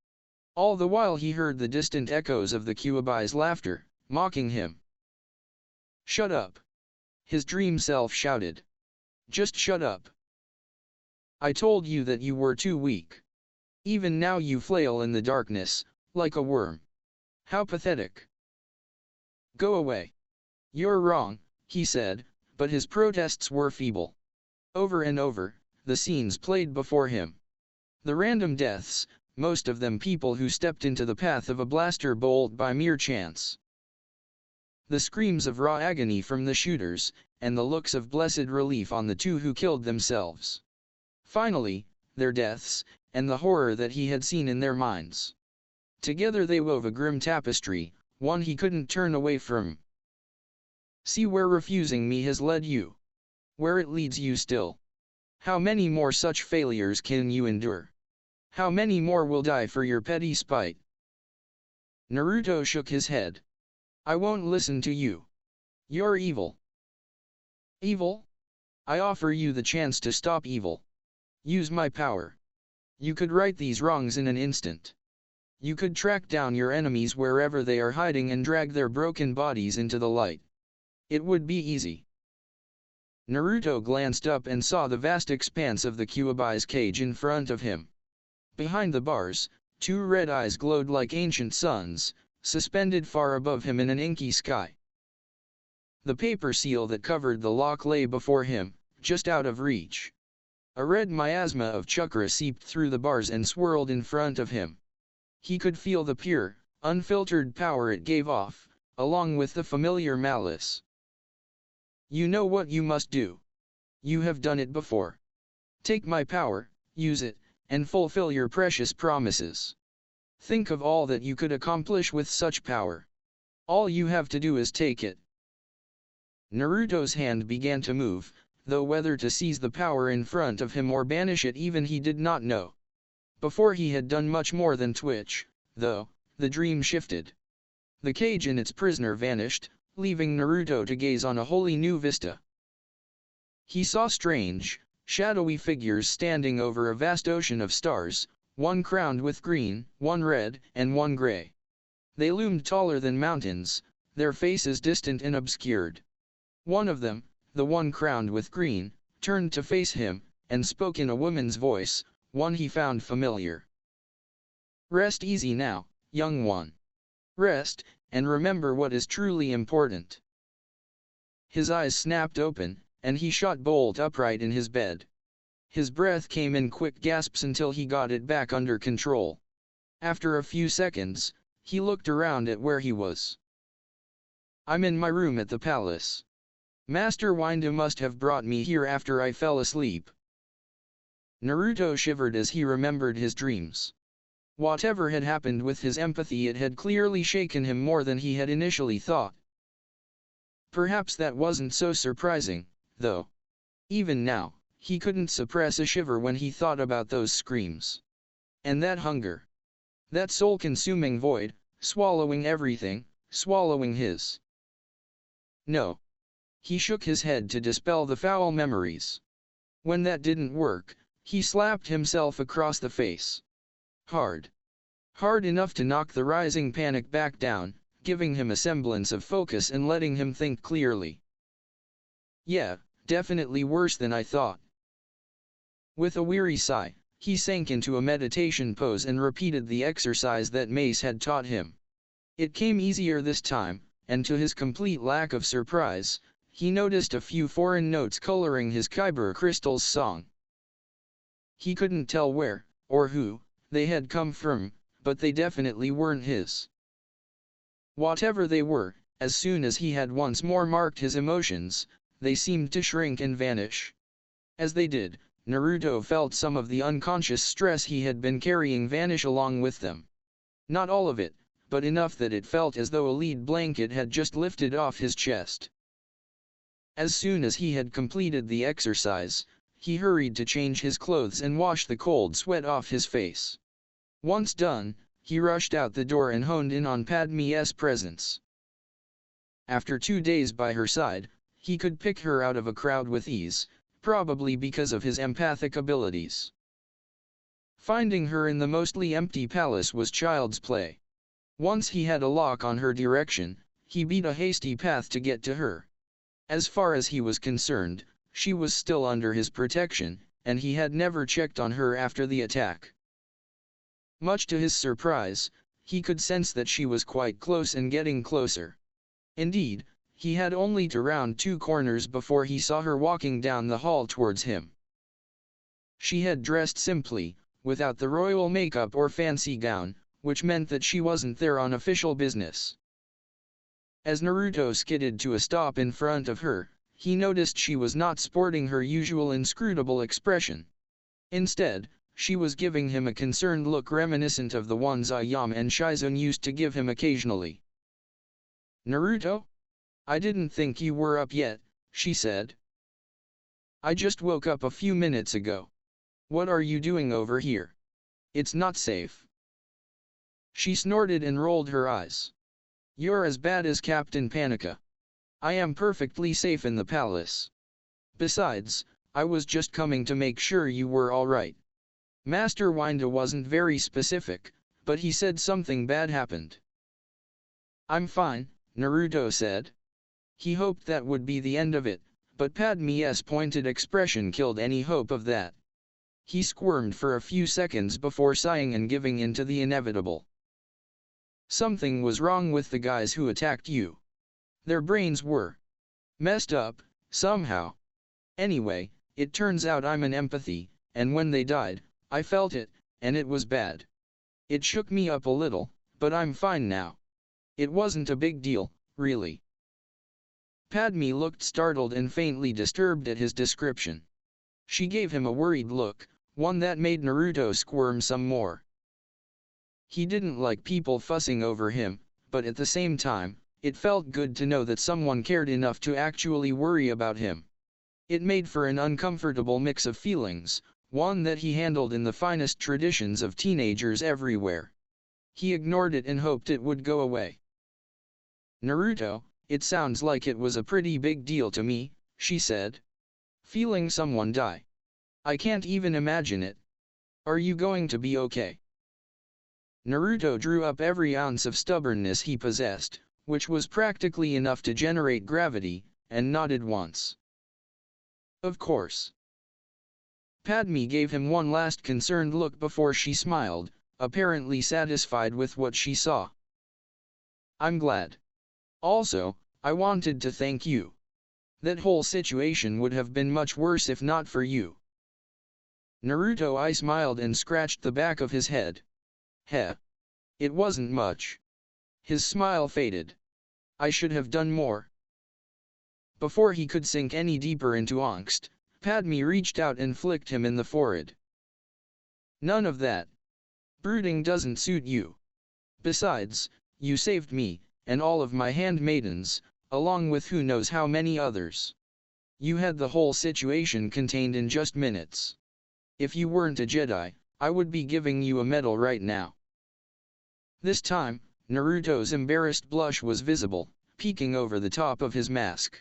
All the while he heard the distant echoes of the Kyuubi's laughter, mocking him. "Shut up!" his dream self shouted. "Just shut up! I told you that you were too weak. Even now you flail in the darkness, like a worm. How pathetic! Go away! You're wrong," he said, but his protests were feeble. Over and over, the scenes played before him. The random deaths, most of them people who stepped into the path of a blaster bolt by mere chance. The screams of raw agony from the shooters, and the looks of blessed relief on the two who killed themselves. Finally, their deaths, and the horror that he had seen in their minds. Together they wove a grim tapestry, one he couldn't turn away from. See where refusing me has led you. Where it leads you still. How many more such failures can you endure? How many more will die for your petty spite? Naruto shook his head. I won't listen to you. You're evil. Evil? I offer you the chance to stop evil. Use my power. You could right these wrongs in an instant. You could track down your enemies wherever they are hiding and drag their broken bodies into the light. It would be easy. Naruto glanced up and saw the vast expanse of the Kyuubi's cage in front of him. Behind the bars, two red eyes glowed like ancient suns, suspended far above him in an inky sky. The paper seal that covered the lock lay before him, just out of reach. A red miasma of chakra seeped through the bars and swirled in front of him. He could feel the pure, unfiltered power it gave off, along with the familiar malice. You know what you must do. You have done it before. Take my power, use it, and fulfill your precious promises. Think of all that you could accomplish with such power. All you have to do is take it. Naruto's hand began to move, though whether to seize the power in front of him or banish it even he did not know. Before he had done much more than twitch, though, the dream shifted. The cage and its prisoner vanished, leaving Naruto to gaze on a wholly new vista. He saw strange, shadowy figures standing over a vast ocean of stars, one crowned with green, one red, and one gray. They loomed taller than mountains, their faces distant and obscured. One of them, the one crowned with green, turned to face him, and spoke in a woman's voice, one he found familiar. Rest easy now, young one. Rest, and remember what is truly important. His eyes snapped open, and he shot bolt upright in his bed. His breath came in quick gasps until he got it back under control. After a few seconds, he looked around at where he was. I'm in my room at the palace. Master Windu must have brought me here after I fell asleep. Naruto shivered as he remembered his dreams. Whatever had happened with his empathy, it had clearly shaken him more than he had initially thought. Perhaps that wasn't so surprising, though. Even now, he couldn't suppress a shiver when he thought about those screams. And that hunger. That soul-consuming void, swallowing everything, swallowing his. No. He shook his head to dispel the foul memories. When that didn't work, he slapped himself across the face. Hard. Hard enough to knock the rising panic back down, giving him a semblance of focus and letting him think clearly. Yeah, definitely worse than I thought. With a weary sigh, he sank into a meditation pose and repeated the exercise that Mace had taught him. It came easier this time, and to his complete lack of surprise, he noticed a few foreign notes coloring his Kyber crystal's song. He couldn't tell where, or who, they had come from, but they definitely weren't his. Whatever they were, as soon as he had once more marked his emotions, they seemed to shrink and vanish. As they did, Naruto felt some of the unconscious stress he had been carrying vanish along with them. Not all of it, but enough that it felt as though a lead blanket had just lifted off his chest. As soon as he had completed the exercise, he hurried to change his clothes and wash the cold sweat off his face. Once done, he rushed out the door and honed in on Padme's presence. After 2 days by her side, he could pick her out of a crowd with ease, probably because of his empathic abilities. Finding her in the mostly empty palace was child's play. Once he had a lock on her direction, he beat a hasty path to get to her. As far as he was concerned, she was still under his protection, and he had never checked on her after the attack. Much to his surprise, he could sense that she was quite close and getting closer. Indeed, he had only to round 2 corners before he saw her walking down the hall towards him. She had dressed simply, without the royal makeup or fancy gown, which meant that she wasn't there on official business. As Naruto skidded to a stop in front of her, he noticed she was not sporting her usual inscrutable expression. Instead, she was giving him a concerned look reminiscent of the ones Ayame and Shizune used to give him occasionally. "Naruto? I didn't think you were up yet," she said. "I just woke up a few minutes ago. What are you doing over here? It's not safe." She snorted and rolled her eyes. "You're as bad as Captain Panica. I am perfectly safe in the palace. Besides, I was just coming to make sure you were all right." Master Winda wasn't very specific, but he said something bad happened. "I'm fine," Naruto said. He hoped that would be the end of it, but Padme's pointed expression killed any hope of that. He squirmed for a few seconds before sighing and giving in to the inevitable. "Something was wrong with the guys who attacked you. Their brains were messed up, somehow. Anyway, it turns out I'm an empathy, and when they died, I felt it, and it was bad. It shook me up a little, but I'm fine now. It wasn't a big deal, really." Padme looked startled and faintly disturbed at his description. She gave him a worried look, one that made Naruto squirm some more. He didn't like people fussing over him, but at the same time, it felt good to know that someone cared enough to actually worry about him. It made for an uncomfortable mix of feelings, one that he handled in the finest traditions of teenagers everywhere. He ignored it and hoped it would go away. "Naruto, it sounds like it was a pretty big deal to me," she said. "Feeling someone die. I can't even imagine it. Are you going to be okay?" Naruto drew up every ounce of stubbornness he possessed, which was practically enough to generate gravity, and nodded once. "Of course." Padme gave him one last concerned look before she smiled, apparently satisfied with what she saw. "I'm glad. Also, I wanted to thank you. That whole situation would have been much worse if not for you." Naruto smiled and scratched the back of his head. "Heh. It wasn't much." His smile faded. "I should have done more." Before he could sink any deeper into angst, Padme reached out and flicked him in the forehead. "None of that. Brooding doesn't suit you. Besides, you saved me, and all of my handmaidens, along with who knows how many others. You had the whole situation contained in just minutes. If you weren't a Jedi, I would be giving you a medal right now." This time, Naruto's embarrassed blush was visible, peeking over the top of his mask.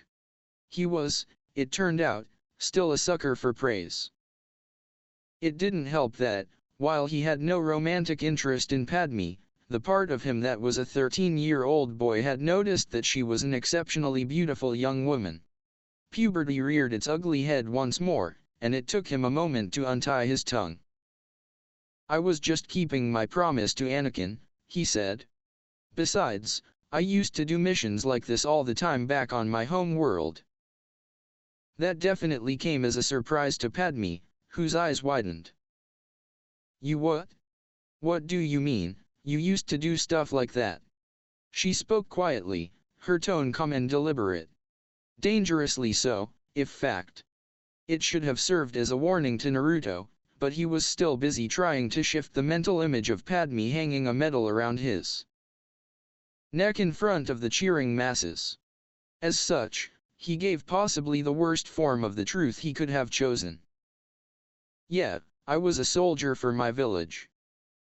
He was, it turned out, still a sucker for praise. It didn't help that, while he had no romantic interest in Padme, the part of him that was a 13-year-old boy had noticed that she was an exceptionally beautiful young woman. Puberty reared its ugly head once more, and it took him a moment to untie his tongue. "I was just keeping my promise to Anakin," he said. "Besides, I used to do missions like this all the time back on my home world." That definitely came as a surprise to Padme, whose eyes widened. "You what? What do you mean, you used to do stuff like that?" She spoke quietly, her tone calm and deliberate. Dangerously so, in fact. It should have served as a warning to Naruto, but he was still busy trying to shift the mental image of Padme hanging a medal around his neck in front of the cheering masses. As such, he gave possibly the worst form of the truth he could have chosen. "Yeah, I was a soldier for my village.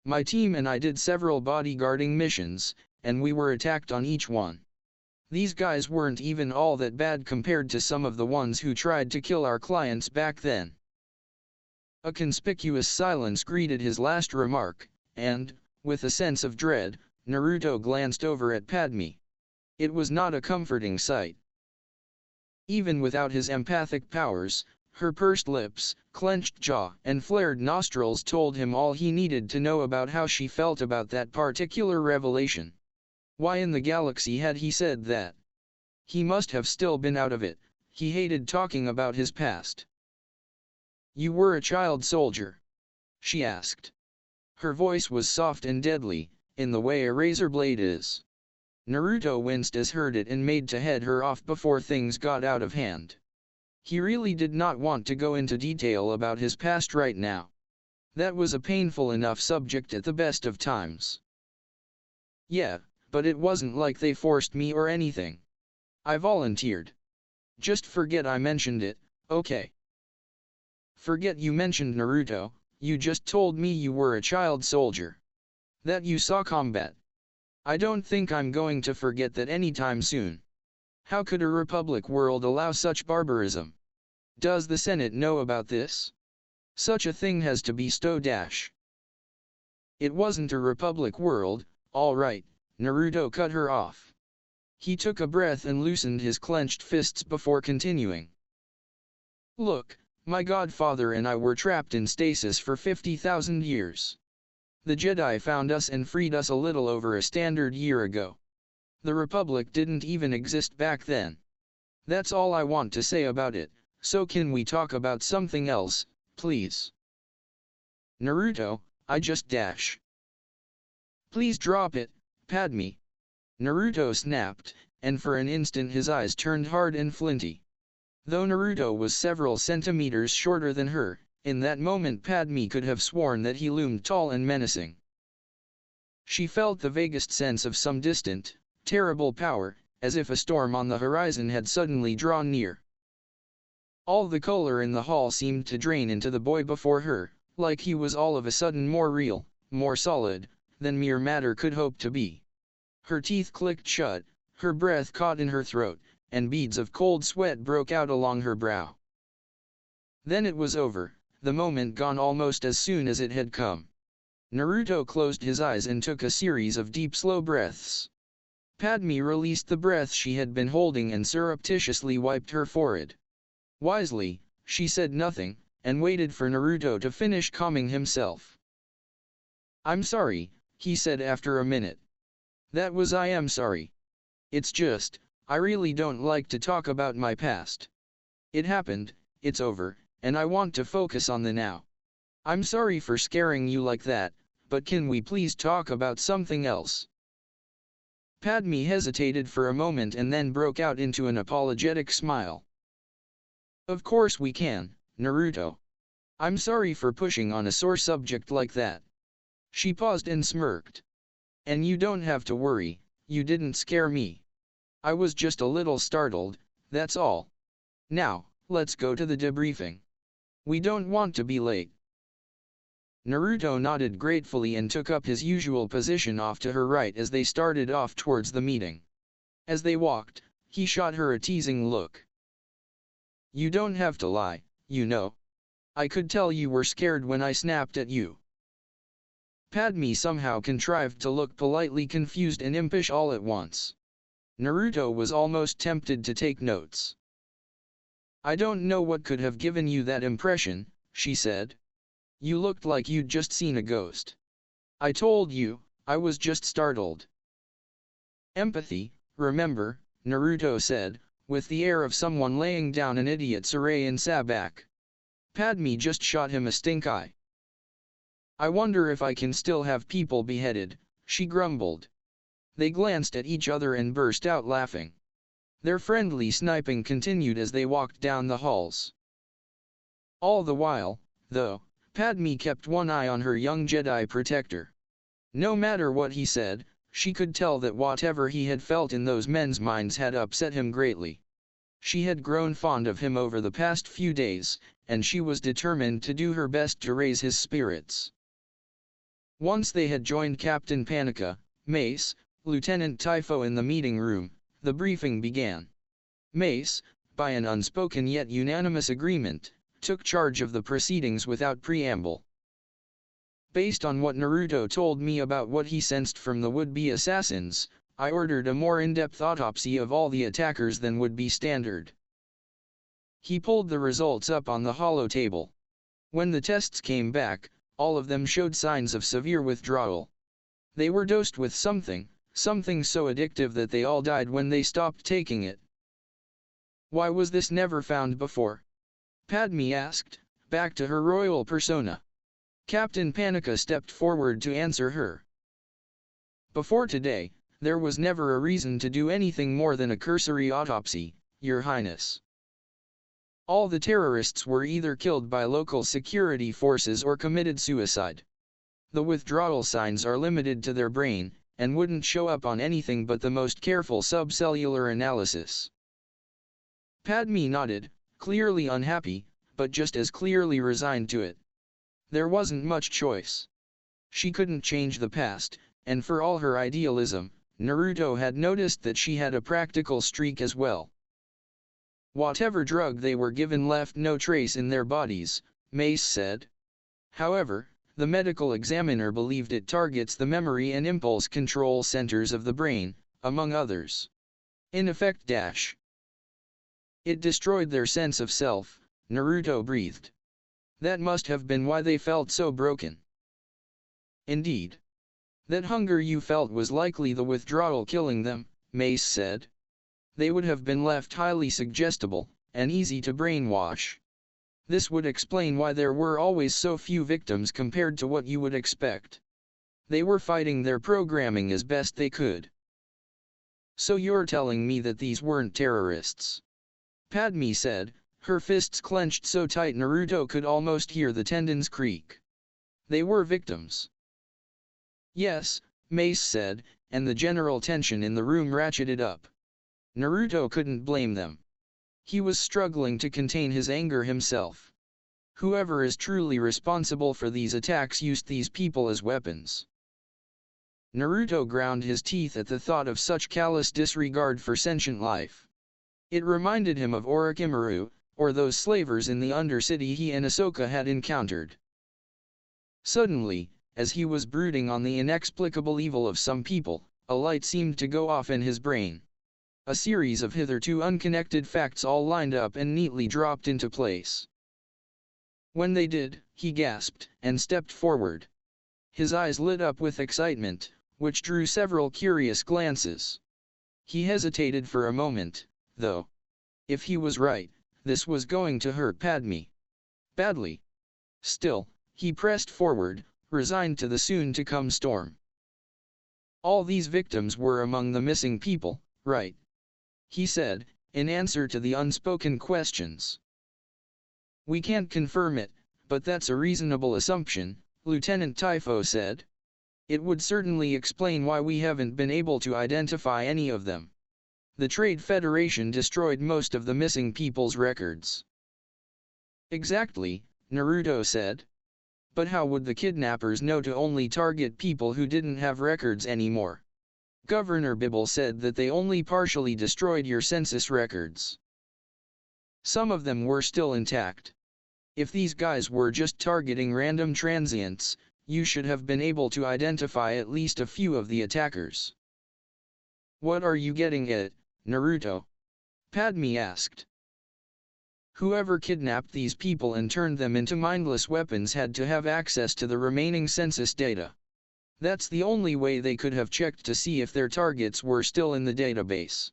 My team and I did several bodyguarding missions, and we were attacked on each one. These guys weren't even all that bad compared to some of the ones who tried to kill our clients back then." A conspicuous silence greeted his last remark, and, with a sense of dread, Naruto glanced over at Padme. It was not a comforting sight. Even without his empathic powers, her pursed lips, clenched jaw, and flared nostrils told him all he needed to know about how she felt about that particular revelation. Why in the galaxy had he said that? He must have still been out of it. He hated talking about his past. "You were a child soldier?" she asked. Her voice was soft and deadly, in the way a razor blade is. Naruto winced as heard it and made to head her off before things got out of hand. He really did not want to go into detail about his past right now. That was a painful enough subject at the best of times. "Yeah, but it wasn't like they forced me or anything. I volunteered. Just forget I mentioned it, okay?" "Forget you mentioned Naruto, you just told me you were a child soldier. That you saw combat. I don't think I'm going to forget that anytime soon. How could a republic world allow such barbarism? Does the Senate know about this? Such a thing has to be stowed. It wasn't a republic world, all right," Naruto cut her off. He took a breath and loosened his clenched fists before continuing. "Look, my godfather and I were trapped in stasis for 50,000 years. The Jedi found us and freed us a little over a standard year ago. The Republic didn't even exist back then. That's all I want to say about it, so can we talk about something else, please?" "Naruto, I just dash." "Please drop it, Padme." Naruto snapped, and for an instant his eyes turned hard and flinty. Though Naruto was several centimeters shorter than her, in that moment Padme could have sworn that he loomed tall and menacing. She felt the vaguest sense of some distant, terrible power, as if a storm on the horizon had suddenly drawn near. All the color in the hall seemed to drain into the boy before her, like he was all of a sudden more real, more solid, than mere matter could hope to be. Her teeth clicked shut, her breath caught in her throat, and beads of cold sweat broke out along her brow. Then it was over, the moment gone almost as soon as it had come. Naruto closed his eyes and took a series of deep slow breaths. Padme released the breath she had been holding and surreptitiously wiped her forehead. Wisely, she said nothing, and waited for Naruto to finish calming himself. "I'm sorry," he said after a minute. I am sorry. It's just, I really don't like to talk about my past. It happened, it's over, and I want to focus on the now. I'm sorry for scaring you like that, but can we please talk about something else?" Padme hesitated for a moment and then broke out into an apologetic smile. "Of course we can, Naruto. I'm sorry for pushing on a sore subject like that." She paused and smirked. "And you don't have to worry, you didn't scare me. I was just a little startled, that's all. Now, let's go to the debriefing. We don't want to be late." Naruto nodded gratefully and took up his usual position off to her right as they started off towards the meeting. As they walked, he shot her a teasing look. "You don't have to lie, you know. I could tell you were scared when I snapped at you." Padme somehow contrived to look politely confused and impish all at once. Naruto was almost tempted to take notes. "I don't know what could have given you that impression," she said. "You looked like you'd just seen a ghost." "I told you, I was just startled." "Empathy, remember," Naruto said, with the air of someone laying down an idiot's array in Sabak. Padme just shot him a stink eye. "I wonder if I can still have people beheaded," she grumbled. They glanced at each other and burst out laughing. Their friendly sniping continued as they walked down the halls. All the while, though, Padme kept one eye on her young Jedi protector. No matter what he said, she could tell that whatever he had felt in those men's minds had upset him greatly. She had grown fond of him over the past few days, and she was determined to do her best to raise his spirits. Once they had joined Captain Panika, Mace, Lieutenant Typho in the meeting room, the briefing began. Mace, by an unspoken yet unanimous agreement, took charge of the proceedings without preamble. "Based on what Naruto told me about what he sensed from the would-be assassins, I ordered a more in-depth autopsy of all the attackers than would be standard." He pulled the results up on the holotable. When the tests came back, all of them showed signs of severe withdrawal. They were dosed with something so addictive that they all died when they stopped taking it. "Why was this never found before?" Padme asked, back to her royal persona. Captain Panika stepped forward to answer her. "Before today, there was never a reason to do anything more than a cursory autopsy, Your Highness. All the terrorists were either killed by local security forces or committed suicide. The withdrawal signs are limited to their brain, and wouldn't show up on anything but the most careful subcellular analysis." Padme nodded, clearly unhappy, but just as clearly resigned to it. There wasn't much choice. She couldn't change the past, and for all her idealism, Naruto had noticed that she had a practical streak as well. "Whatever drug they were given left no trace in their bodies," Mace said. "However, the medical examiner believed it targets the memory and impulse control centers of the brain, among others. In effect, it destroyed their sense of self," Naruto breathed. "That must have been why they felt so broken." "Indeed. That hunger you felt was likely the withdrawal killing them," Mace said. "They would have been left highly suggestible, and easy to brainwash. This would explain why there were always so few victims compared to what you would expect. They were fighting their programming as best they could." "So you're telling me that these weren't terrorists?" Padme said, her fists clenched so tight Naruto could almost hear the tendons creak. "They were victims." "Yes," Mace said, and the general tension in the room ratcheted up. Naruto couldn't blame them. He was struggling to contain his anger himself. Whoever is truly responsible for these attacks used these people as weapons. Naruto ground his teeth at the thought of such callous disregard for sentient life. It reminded him of Orochimaru, or those slavers in the Undercity he and Ahsoka had encountered. Suddenly, as he was brooding on the inexplicable evil of some people, a light seemed to go off in his brain. A series of hitherto unconnected facts all lined up and neatly dropped into place. When they did, he gasped, and stepped forward. His eyes lit up with excitement, which drew several curious glances. He hesitated for a moment, though. If he was right, this was going to hurt Padme badly. Still, he pressed forward, resigned to the soon-to-come storm. "All these victims were among the missing people, right?" he said, in answer to the unspoken questions. "We can't confirm it, but that's a reasonable assumption," Lieutenant Typho said. "It would certainly explain why we haven't been able to identify any of them. The Trade Federation destroyed most of the missing people's records." "Exactly," Naruto said. "But how would the kidnappers know to only target people who didn't have records anymore? Governor Bibble said that they only partially destroyed your census records. Some of them were still intact. If these guys were just targeting random transients, you should have been able to identify at least a few of the attackers. What are you getting at, Naruto? Padme asked. Whoever kidnapped these people and turned them into mindless weapons had to have access to the remaining census data. That's the only way they could have checked to see if their targets were still in the database.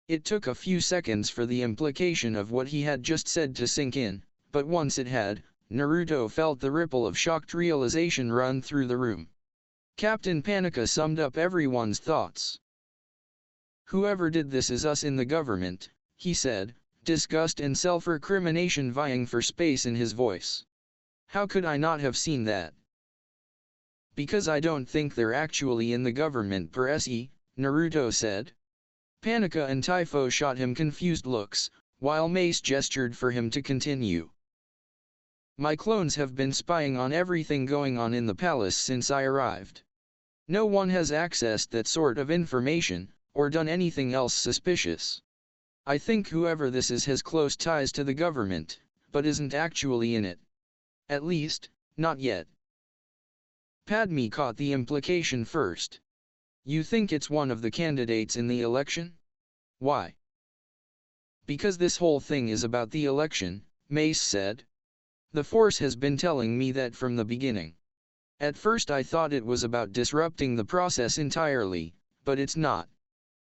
It took a few seconds for the implication of what he had just said to sink in, but once it had, Naruto felt the ripple of shocked realization run through the room. Captain Panika summed up everyone's thoughts. Whoever did this is us in the government, he said, disgust and self-recrimination vying for space in his voice. How could I not have seen that? Because I don't think they're actually in the government per se, Naruto said. Panika and Typho shot him confused looks, while Mace gestured for him to continue. My clones have been spying on everything going on in the palace since I arrived. No one has accessed that sort of information, or done anything else suspicious. I think whoever this is has close ties to the government, but isn't actually in it. At least, not yet. Padme caught the implication first. You think it's one of the candidates in the election? Why? Because this whole thing is about the election, Mace said. The Force has been telling me that from the beginning. At first I thought it was about disrupting the process entirely, but it's not.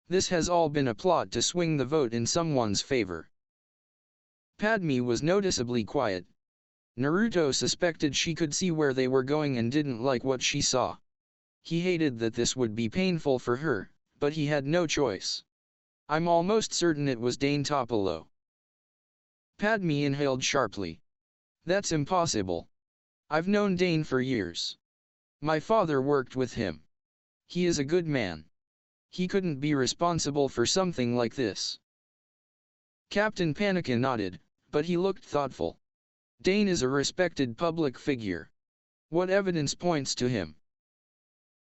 This has all been a plot to swing the vote in someone's favor. Padme was noticeably quiet. Naruto suspected she could see where they were going and didn't like what she saw. He hated that this would be painful for her, but he had no choice. I'm almost certain it was Dane Topolo. Padme inhaled sharply. That's impossible. I've known Dane for years. My father worked with him. He is a good man. He couldn't be responsible for something like this. Captain Panika nodded, but he looked thoughtful. Dane is a respected public figure. What evidence points to him?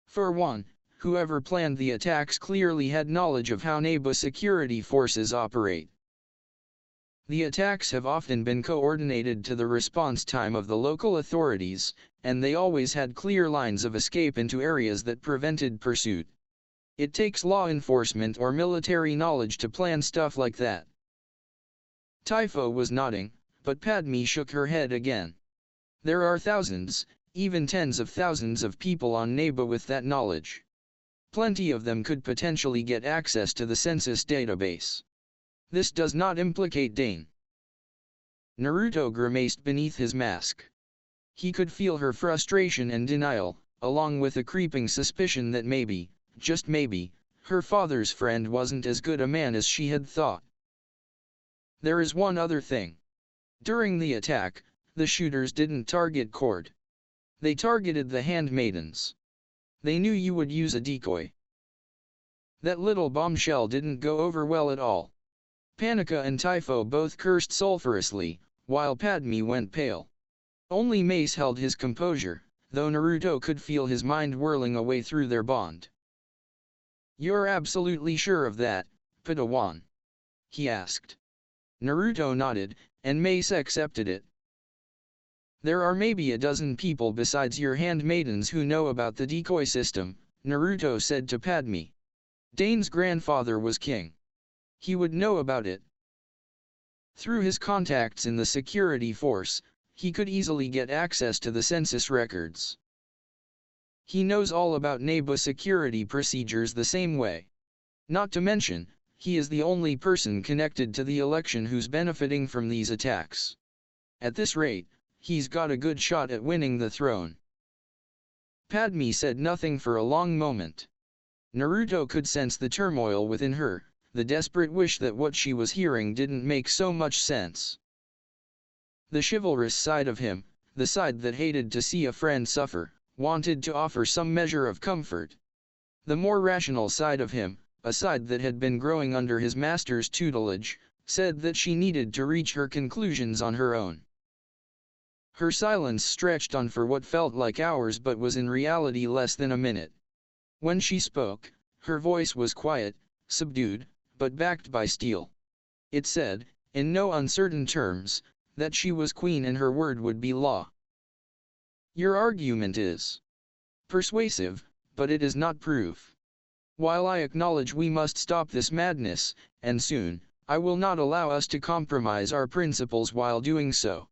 For one, whoever planned the attacks clearly had knowledge of how Naboo security forces operate. The attacks have often been coordinated to the response time of the local authorities, and they always had clear lines of escape into areas that prevented pursuit. It takes law enforcement or military knowledge to plan stuff like that. Typho was nodding, but Padme shook her head again. There are thousands, even tens of thousands of people on Naboo with that knowledge. Plenty of them could potentially get access to the census database. This does not implicate Dane. Naruto grimaced beneath his mask. He could feel her frustration and denial, along with a creeping suspicion that maybe, just maybe, her father's friend wasn't as good a man as she had thought. There is one other thing. During the attack, the shooters didn't target Cord. They targeted the handmaidens. They knew you would use a decoy. That little bombshell didn't go over well at all. Panika and Typho both cursed sulfurously, while Padme went pale. Only Mace held his composure, though Naruto could feel his mind whirling away through their bond. You're absolutely sure of that, Padawan? He asked. Naruto nodded, and Mace accepted it. There are maybe a dozen people besides your handmaidens who know about the decoy system, Naruto said to Padme. Dane's grandfather was king. He would know about it. Through his contacts in the security force, he could easily get access to the census records. He knows all about Naboo security procedures the same way. Not to mention, he is the only person connected to the election who's benefiting from these attacks. At this rate, he's got a good shot at winning the throne. Padme said nothing for a long moment. Naruto could sense the turmoil within her, the desperate wish that what she was hearing didn't make so much sense. The chivalrous side of him, the side that hated to see a friend suffer, wanted to offer some measure of comfort. The more rational side of him, a side that had been growing under his master's tutelage, said that she needed to reach her conclusions on her own. Her silence stretched on for what felt like hours but was in reality less than a minute. When she spoke, her voice was quiet, subdued, but backed by steel. It said, in no uncertain terms, that she was queen and her word would be law. Your argument is persuasive, but it is not proof. While I acknowledge we must stop this madness, and soon, I will not allow us to compromise our principles while doing so.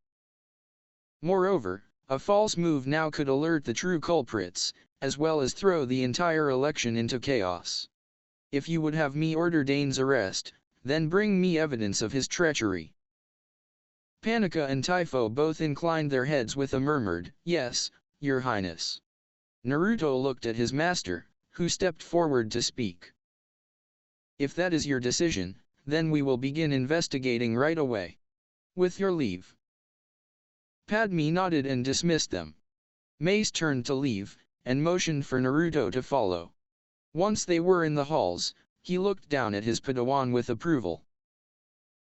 Moreover, a false move now could alert the true culprits, as well as throw the entire election into chaos. If you would have me order Dane's arrest, then bring me evidence of his treachery. Panika and Typho both inclined their heads with a murmured, "Yes, Your Highness." Naruto looked at his master, who stepped forward to speak. "If that is your decision, then we will begin investigating right away. With your leave." Padme nodded and dismissed them. Mace turned to leave, and motioned for Naruto to follow. Once they were in the halls, he looked down at his Padawan with approval.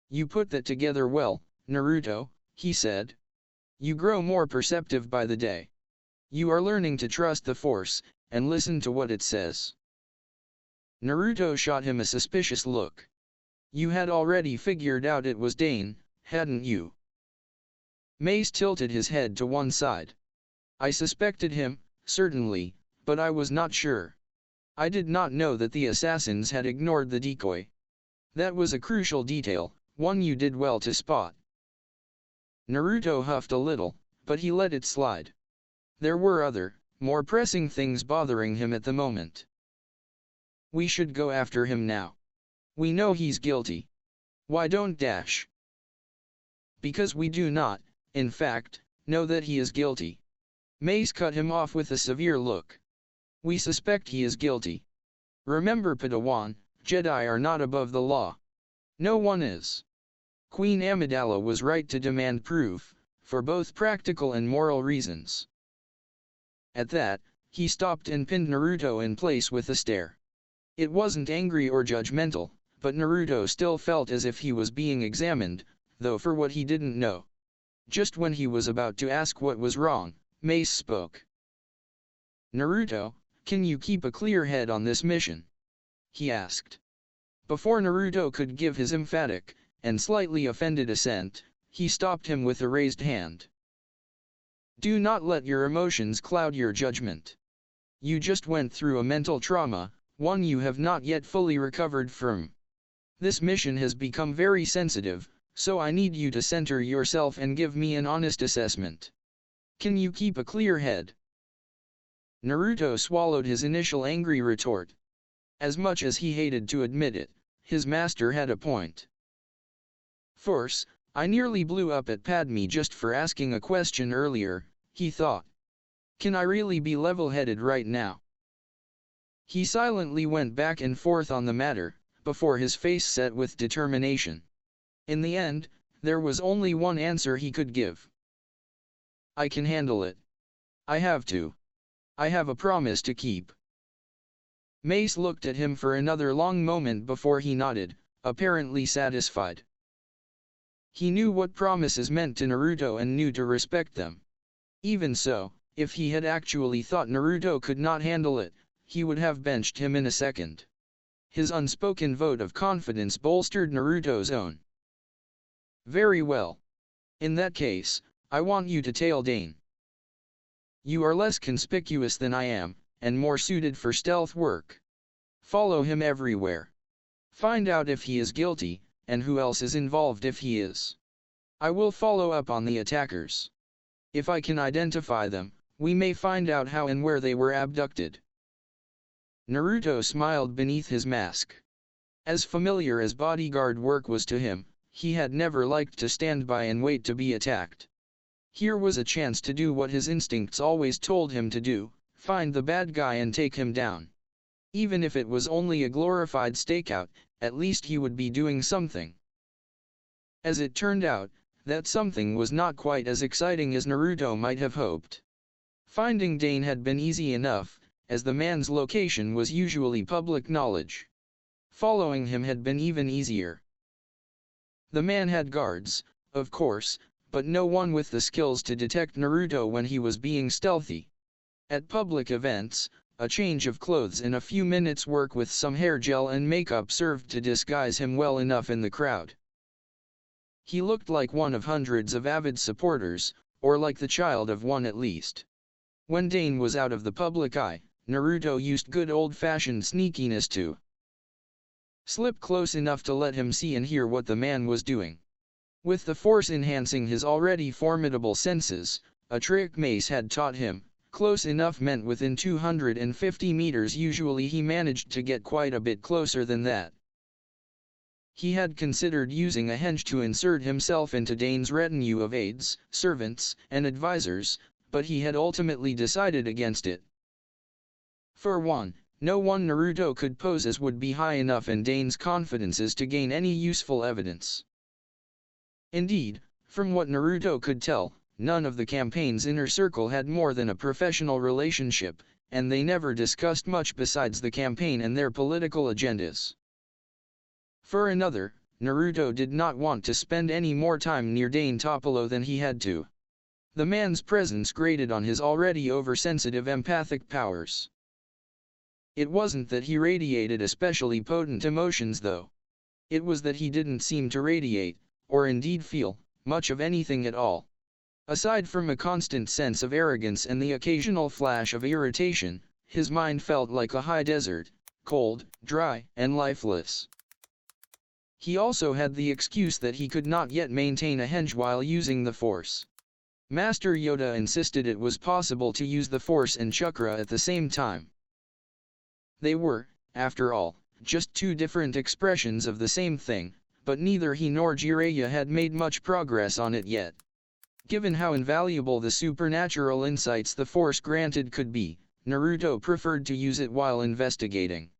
"You put that together well, Naruto," he said. "You grow more perceptive by the day. You are learning to trust the Force, and listen to what it says." Naruto shot him a suspicious look. "You had already figured out it was Dane, hadn't you?" Mace tilted his head to one side. "I suspected him, certainly, but I was not sure. I did not know that the assassins had ignored the decoy. That was a crucial detail, one you did well to spot." Naruto huffed a little, but he let it slide. There were other, more pressing things bothering him at the moment. "We should go after him now. We know he's guilty. Why don't dash?" "Because we do not, in fact, know that he is guilty." Mace cut him off with a severe look. "We suspect he is guilty. Remember, Padawan, Jedi are not above the law. No one is. Queen Amidala was right to demand proof, for both practical and moral reasons." At that, he stopped and pinned Naruto in place with a stare. It wasn't angry or judgmental, but Naruto still felt as if he was being examined, though for what he didn't know. Just when he was about to ask what was wrong, Mace spoke. "Naruto, can you keep a clear head on this mission?" he asked. Before Naruto could give his emphatic, and slightly offended assent, he stopped him with a raised hand. "Do not let your emotions cloud your judgment. You just went through a mental trauma, one you have not yet fully recovered from. This mission has become very sensitive, so I need you to center yourself and give me an honest assessment. Can you keep a clear head?" Naruto swallowed his initial angry retort. As much as he hated to admit it, his master had a point. "Force, I nearly blew up at Padme just for asking a question earlier," he thought. "Can I really be level-headed right now?" He silently went back and forth on the matter, before his face set with determination. In the end, there was only one answer he could give. "I can handle it. I have to. I have a promise to keep." Mace looked at him for another long moment before he nodded, apparently satisfied. He knew what promises meant to Naruto and knew to respect them. Even so, if he had actually thought Naruto could not handle it, he would have benched him in a second. His unspoken vote of confidence bolstered Naruto's own. "Very well. In that case, I want you to tail Dane. You are less conspicuous than I am, and more suited for stealth work. Follow him everywhere. Find out if he is guilty, and who else is involved if he is. I will follow up on the attackers. If I can identify them, we may find out how and where they were abducted." Naruto smiled beneath his mask. As familiar as bodyguard work was to him, he had never liked to stand by and wait to be attacked. Here was a chance to do what his instincts always told him to do, find the bad guy and take him down. Even if it was only a glorified stakeout, at least he would be doing something. As it turned out, that something was not quite as exciting as Naruto might have hoped. Finding Dane had been easy enough, as the man's location was usually public knowledge. Following him had been even easier. The man had guards, of course, but no one with the skills to detect Naruto when he was being stealthy. At public events, a change of clothes and a few minutes' work with some hair gel and makeup served to disguise him well enough in the crowd. He looked like one of hundreds of avid supporters, or like the child of one at least. When Dane was out of the public eye, Naruto used good old-fashioned sneakiness to slip close enough to let him see and hear what the man was doing. With the Force enhancing his already formidable senses, a trick Mace had taught him, close enough meant within 250 meters. Usually he managed to get quite a bit closer than that. He had considered using a henge to insert himself into Dane's retinue of aides, servants, and advisors, but he had ultimately decided against it. For one, no one Naruto could pose as would be high enough in Dane's confidences to gain any useful evidence. Indeed, from what Naruto could tell, none of the campaign's inner circle had more than a professional relationship, and they never discussed much besides the campaign and their political agendas. For another, Naruto did not want to spend any more time near Dane Topolo than he had to. The man's presence grated on his already oversensitive empathic powers. It wasn't that he radiated especially potent emotions though. It was that he didn't seem to radiate, or indeed feel, much of anything at all. Aside from a constant sense of arrogance and the occasional flash of irritation, his mind felt like a high desert, cold, dry, and lifeless. He also had the excuse that he could not yet maintain a henge while using the Force. Master Yoda insisted it was possible to use the Force and chakra at the same time. They were, after all, just two different expressions of the same thing, but neither he nor Jiraiya had made much progress on it yet. Given how invaluable the supernatural insights the Force granted could be, Naruto preferred to use it while investigating.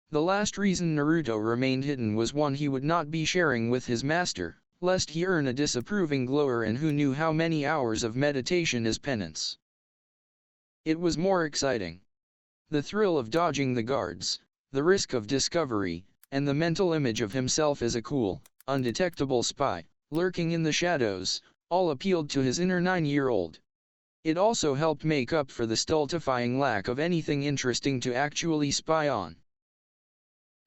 The last reason Naruto remained hidden was one he would not be sharing with his master, lest he earn a disapproving glower and who knew how many hours of meditation as penance. It was more exciting. The thrill of dodging the guards, the risk of discovery, and the mental image of himself as a cool, undetectable spy, lurking in the shadows, all appealed to his inner 9-year-old. It also helped make up for the stultifying lack of anything interesting to actually spy on.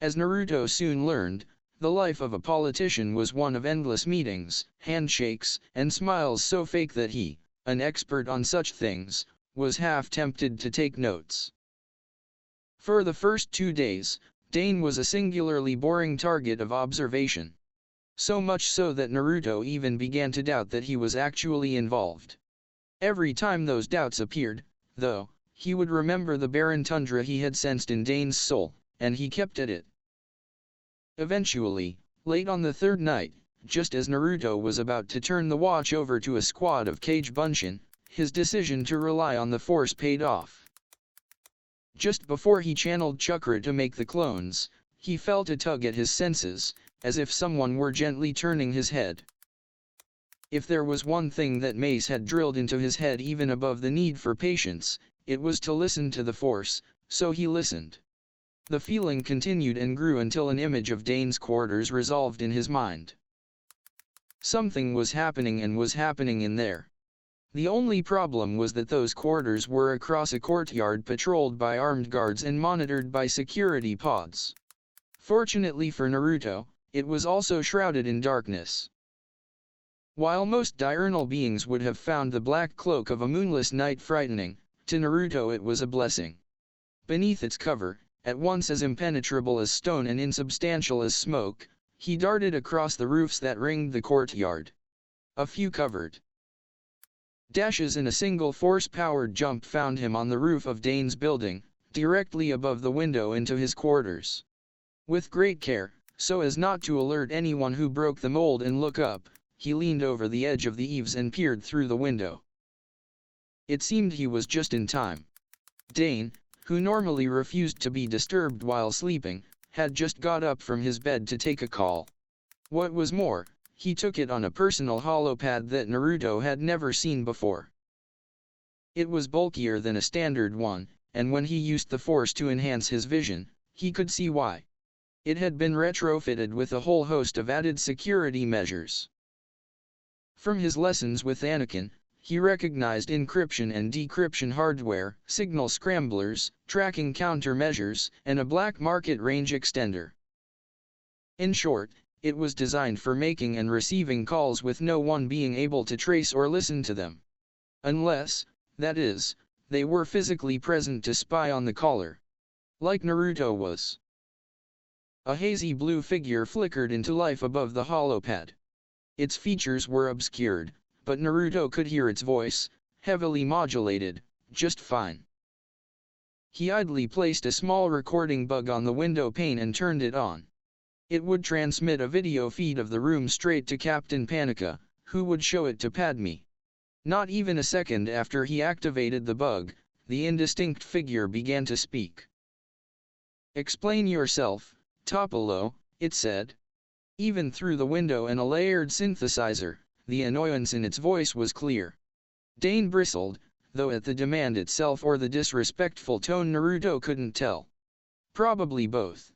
As Naruto soon learned, the life of a politician was one of endless meetings, handshakes, and smiles so fake that he, an expert on such things, was half tempted to take notes. For the first 2 days, Dane was a singularly boring target of observation. So much so that Naruto even began to doubt that he was actually involved. Every time those doubts appeared, though, he would remember the barren tundra he had sensed in Dane's soul, and he kept at it. Eventually, late on the third night, just as Naruto was about to turn the watch over to a squad of Kage Bunshin, his decision to rely on the Force paid off. Just before he channeled chakra to make the clones, he felt a tug at his senses, as if someone were gently turning his head. If there was one thing that Mace had drilled into his head even above the need for patience, it was to listen to the Force, so he listened. The feeling continued and grew until an image of Dane's quarters resolved in his mind. Something was happening and was happening in there. The only problem was that those quarters were across a courtyard patrolled by armed guards and monitored by security pods. Fortunately for Naruto, it was also shrouded in darkness. While most diurnal beings would have found the black cloak of a moonless night frightening, to Naruto it was a blessing. Beneath its cover, at once as impenetrable as stone and insubstantial as smoke, he darted across the roofs that ringed the courtyard. A few covered dashes in a single Force-powered jump found him on the roof of Dane's building, directly above the window into his quarters. With great care, so as not to alert anyone who broke the mold and look up, he leaned over the edge of the eaves and peered through the window. It seemed he was just in time. Dane, who normally refused to be disturbed while sleeping, had just got up from his bed to take a call. What was more, he took it on a personal holopad that Naruto had never seen before. It was bulkier than a standard one, and when he used the Force to enhance his vision, he could see why. It had been retrofitted with a whole host of added security measures. From his lessons with Anakin, he recognized encryption and decryption hardware, signal scramblers, tracking countermeasures, and a black market range extender. In short, it was designed for making and receiving calls with no one being able to trace or listen to them. Unless, That is, they were physically present to spy on the caller. Like Naruto was. A hazy blue figure flickered into life above the holopad. Its features were obscured, but Naruto could hear its voice, heavily modulated, just fine. He idly placed a small recording bug on the window pane and turned it on. It would transmit a video feed of the room straight to Captain Panika, who would show it to Padme. Not even a second after he activated the bug, the indistinct figure began to speak. "Explain yourself, Topolo," it said. Even through the window and a layered synthesizer, the annoyance in its voice was clear. Dane bristled, though at the demand itself or the disrespectful tone Naruto couldn't tell. Probably both.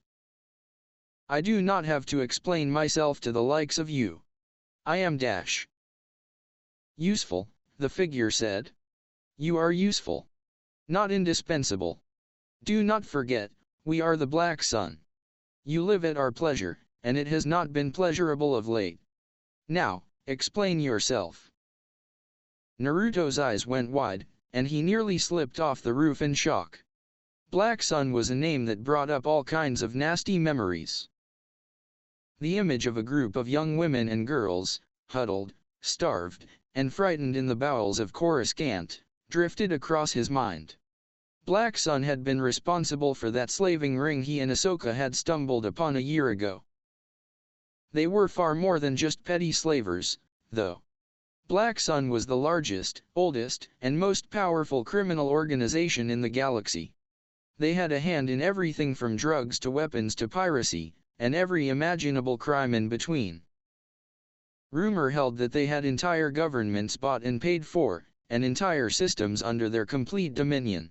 "I do not have to explain myself to the likes of you. I am useful," the figure said. "You are useful. Not indispensable. Do not forget, we are the Black Sun. You live at our pleasure, and it has not been pleasurable of late. Now, explain yourself." Naruto's eyes went wide, and he nearly slipped off the roof in shock. Black Sun was a name that brought up all kinds of nasty memories. The image of a group of young women and girls, huddled, starved, and frightened in the bowels of Coruscant, drifted across his mind. Black Sun had been responsible for that slaving ring he and Ahsoka had stumbled upon a year ago. They were far more than just petty slavers, though. Black Sun was the largest, oldest, and most powerful criminal organization in the galaxy. They had a hand in everything from drugs to weapons to piracy, and every imaginable crime in between. Rumor held that they had entire governments bought and paid for, and entire systems under their complete dominion.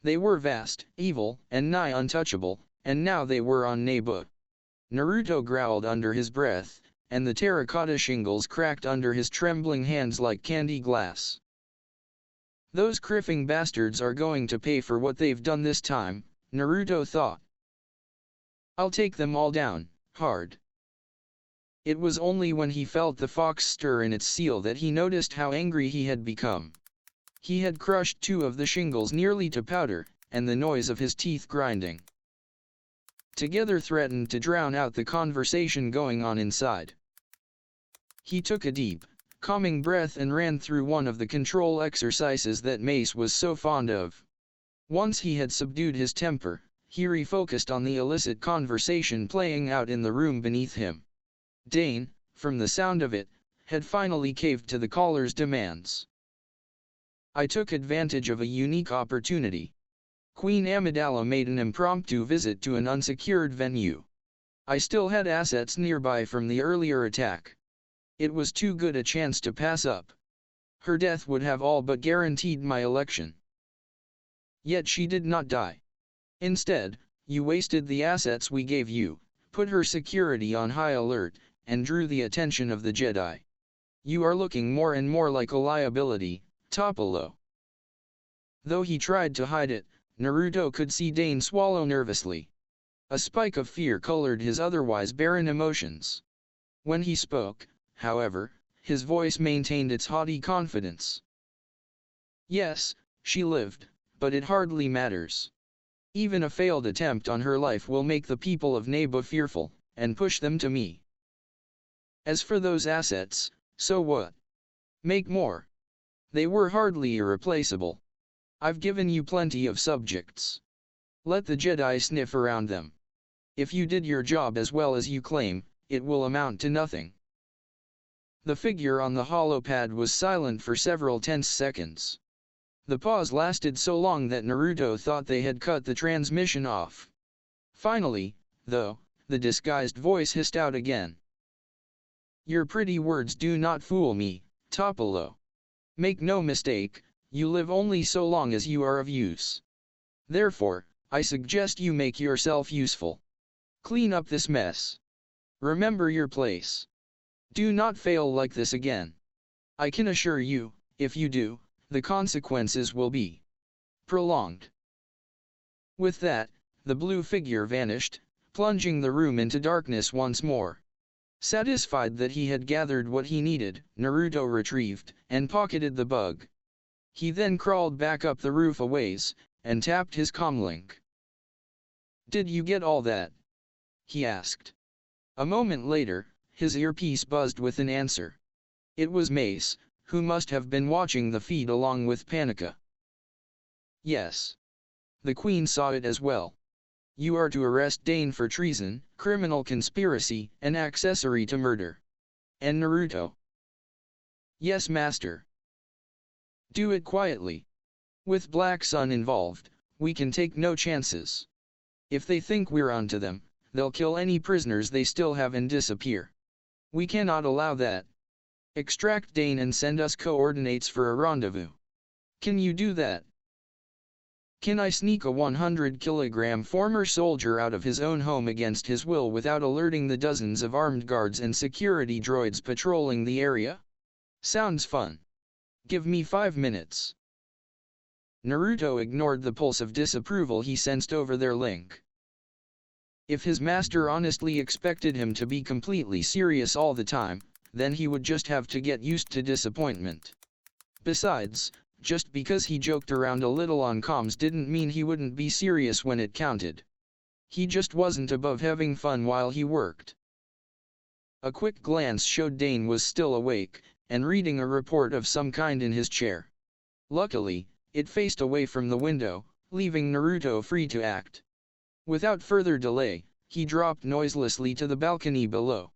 They were vast, evil, and nigh untouchable, and now they were on Naboo. Naruto growled under his breath, and the terracotta shingles cracked under his trembling hands like candy glass. "Those criffing bastards are going to pay for what they've done this time," Naruto thought. "I'll take them all down, hard." It was only when he felt the fox stir in its seal that he noticed how angry he had become. He had crushed 2 of the shingles nearly to powder, and the noise of his teeth grinding together threatened to drown out the conversation going on inside. He took a deep, calming breath and ran through one of the control exercises that Mace was so fond of. Once he had subdued his temper, he refocused on the illicit conversation playing out in the room beneath him. Dane, from the sound of it, had finally caved to the caller's demands. "I took advantage of a unique opportunity. Queen Amidala made an impromptu visit to an unsecured venue. I still had assets nearby from the earlier attack. It was too good a chance to pass up. Her death would have all but guaranteed my election. Yet she did not die. Instead, you wasted the assets we gave you, put her security on high alert, and drew the attention of the Jedi. You are looking more and more like a liability, Topolo." Though he tried to hide it, Naruto could see Dane swallow nervously. A spike of fear colored his otherwise barren emotions. When he spoke, however, his voice maintained its haughty confidence. "Yes, she lived, but it hardly matters. Even a failed attempt on her life will make the people of Naboo fearful, and push them to me. As for those assets, so what? Make more. They were hardly irreplaceable. I've given you plenty of subjects. Let the Jedi sniff around them. If you did your job as well as you claim, it will amount to nothing." The figure on the holopad was silent for several tense seconds. The pause lasted so long that Naruto thought they had cut the transmission off. Finally, though, the disguised voice hissed out again. "Your pretty words do not fool me, Topolo. Make no mistake, you live only so long as you are of use. Therefore, I suggest you make yourself useful. Clean up this mess. Remember your place. Do not fail like this again. I can assure you, if you do, the consequences will be prolonged." With that, the blue figure vanished, plunging the room into darkness once more. Satisfied that he had gathered what he needed, Naruto retrieved and pocketed the bug. He then crawled back up the roof a ways, and tapped his comlink. "Did you get all that?" he asked. A moment later, his earpiece buzzed with an answer. It was Mace, who must have been watching the feed along with Panika. "Yes. The Queen saw it as well. You are to arrest Dane for treason, criminal conspiracy, and accessory to murder. And Naruto." "Yes, Master." "Do it quietly. With Black Sun involved, we can take no chances. If they think we're onto them, they'll kill any prisoners they still have and disappear. We cannot allow that. Extract Dane and send us coordinates for a rendezvous. Can you do that?" "Can I sneak a 100-kilogram former soldier out of his own home against his will without alerting the dozens of armed guards and security droids patrolling the area? Sounds fun. Give me 5 minutes." Naruto ignored the pulse of disapproval he sensed over their link. If his master honestly expected him to be completely serious all the time, then he would just have to get used to disappointment. Besides, just because he joked around a little on comms didn't mean he wouldn't be serious when it counted. He just wasn't above having fun while he worked. A quick glance showed Dane was still awake, and reading a report of some kind in his chair. Luckily, it faced away from the window, leaving Naruto free to act. Without further delay, he dropped noiselessly to the balcony below.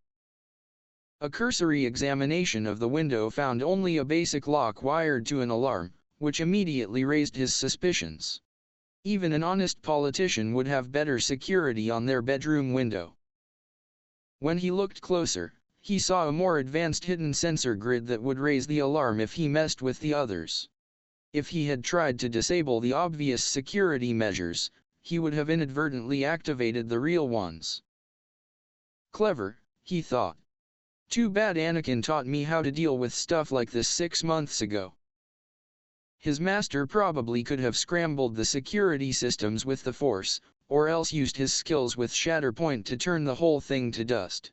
A cursory examination of the window found only a basic lock wired to an alarm, which immediately raised his suspicions. Even an honest politician would have better security on their bedroom window. When he looked closer, he saw a more advanced hidden sensor grid that would raise the alarm if he messed with the others. If he had tried to disable the obvious security measures, he would have inadvertently activated the real ones. Clever, he thought. Too bad Anakin taught me how to deal with stuff like this 6 months ago. His master probably could have scrambled the security systems with the Force, or else used his skills with Shatterpoint to turn the whole thing to dust.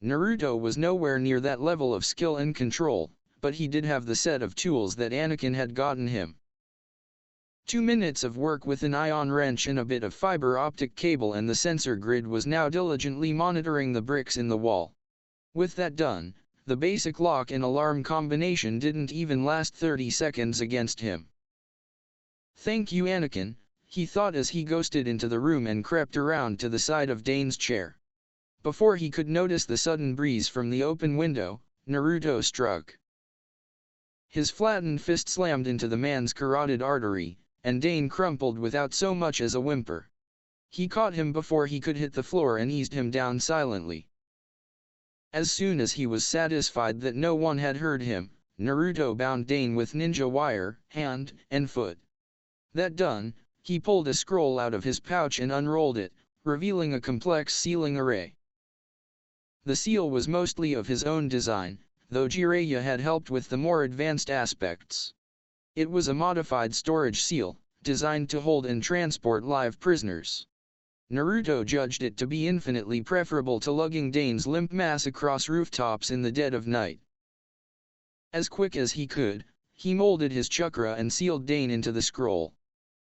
Naruto was nowhere near that level of skill and control, but he did have the set of tools that Anakin had gotten him. 2 minutes of work with an ion wrench and a bit of fiber optic cable, and the sensor grid was now diligently monitoring the bricks in the wall. With that done, the basic lock and alarm combination didn't even last 30 seconds against him. "Thank you, Anakin," he thought as he ghosted into the room and crept around to the side of Dane's chair. Before he could notice the sudden breeze from the open window, Naruto struck. His flattened fist slammed into the man's carotid artery, and Dane crumpled without so much as a whimper. He caught him before he could hit the floor and eased him down silently. As soon as he was satisfied that no one had heard him, Naruto bound Dane with ninja wire, hand and foot. That done, he pulled a scroll out of his pouch and unrolled it, revealing a complex sealing array. The seal was mostly of his own design, though Jiraiya had helped with the more advanced aspects. It was a modified storage seal, designed to hold and transport live prisoners. Naruto judged it to be infinitely preferable to lugging Dane's limp mass across rooftops in the dead of night. As quick as he could, he molded his chakra and sealed Dane into the scroll.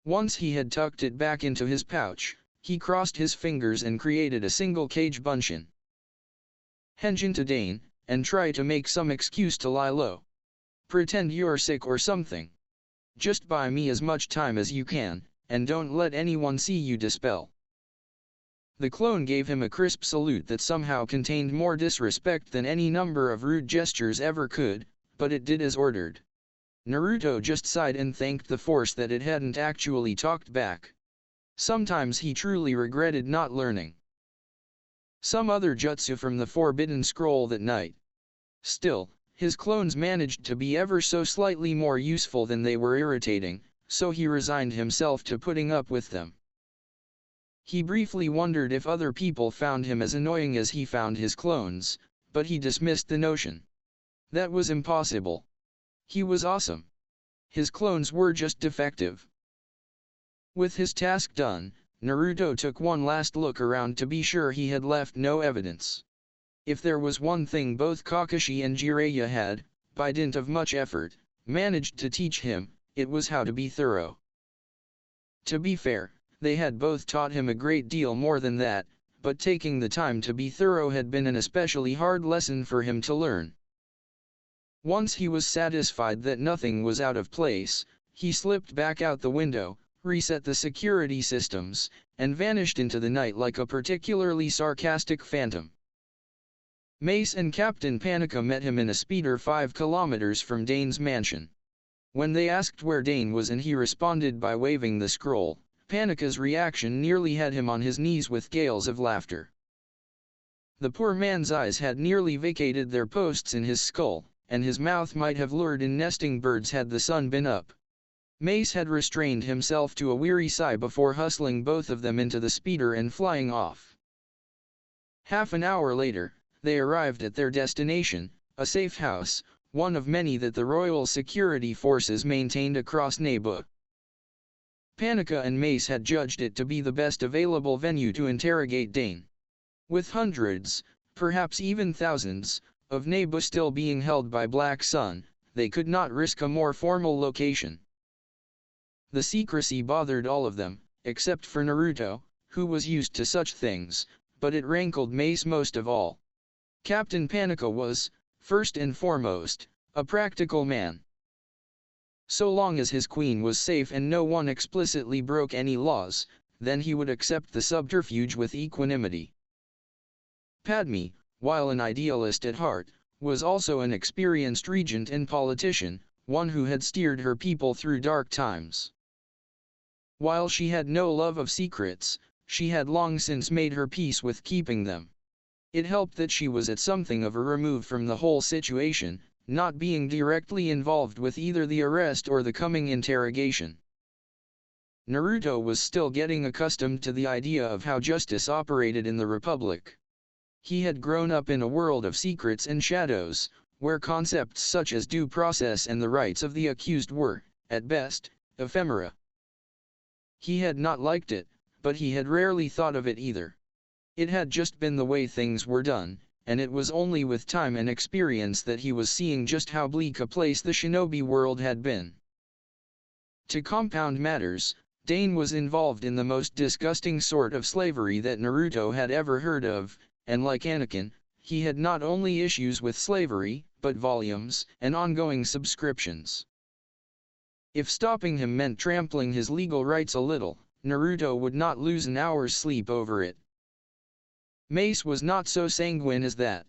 Once he had tucked it back into his pouch, he crossed his fingers and created a single cage bunshin. "Henge into Dane, and try to make some excuse to lie low. Pretend you're sick or something. Just buy me as much time as you can, and don't let anyone see you dispel." The clone gave him a crisp salute that somehow contained more disrespect than any number of rude gestures ever could, but it did as ordered. Naruto just sighed and thanked the Force that it hadn't actually talked back. Sometimes he truly regretted not learning some other jutsu from the Forbidden Scroll that night. Still, his clones managed to be ever so slightly more useful than they were irritating, so he resigned himself to putting up with them. He briefly wondered if other people found him as annoying as he found his clones, but he dismissed the notion. That was impossible. He was awesome. His clones were just defective. With his task done, Naruto took one last look around to be sure he had left no evidence. If there was one thing both Kakashi and Jiraiya had, by dint of much effort, managed to teach him, it was how to be thorough. To be fair, they had both taught him a great deal more than that, but taking the time to be thorough had been an especially hard lesson for him to learn. Once he was satisfied that nothing was out of place, he slipped back out the window, reset the security systems, and vanished into the night like a particularly sarcastic phantom. Mace and Captain Panika met him in a speeder 5 kilometers from Dane's mansion. When they asked where Dane was and he responded by waving the scroll, Panika's reaction nearly had him on his knees with gales of laughter. The poor man's eyes had nearly vacated their posts in his skull, and his mouth might have lured in nesting birds had the sun been up. Mace had restrained himself to a weary sigh before hustling both of them into the speeder and flying off. Half an hour later, they arrived at their destination, a safe house, one of many that the Royal Security Forces maintained across Naboo. Panika and Mace had judged it to be the best available venue to interrogate Dane. With hundreds, perhaps even thousands, of Naboo still being held by Black Sun, they could not risk a more formal location. The secrecy bothered all of them, except for Naruto, who was used to such things, but it rankled Mace most of all. Captain Panika was, first and foremost, a practical man. So long as his queen was safe and no one explicitly broke any laws, then he would accept the subterfuge with equanimity. Padme, while an idealist at heart, was also an experienced regent and politician, one who had steered her people through dark times. While she had no love of secrets, she had long since made her peace with keeping them. It helped that she was at something of a remove from the whole situation, not being directly involved with either the arrest or the coming interrogation. Naruto was still getting accustomed to the idea of how justice operated in the Republic. He had grown up in a world of secrets and shadows, where concepts such as due process and the rights of the accused were, at best, ephemera. He had not liked it, but he had rarely thought of it either. It had just been the way things were done, and it was only with time and experience that he was seeing just how bleak a place the shinobi world had been. To compound matters, Dane was involved in the most disgusting sort of slavery that Naruto had ever heard of, and like Anakin, he had not only issues with slavery, but volumes and ongoing subscriptions. If stopping him meant trampling his legal rights a little, Naruto would not lose an hour's sleep over it. Mace was not so sanguine as that.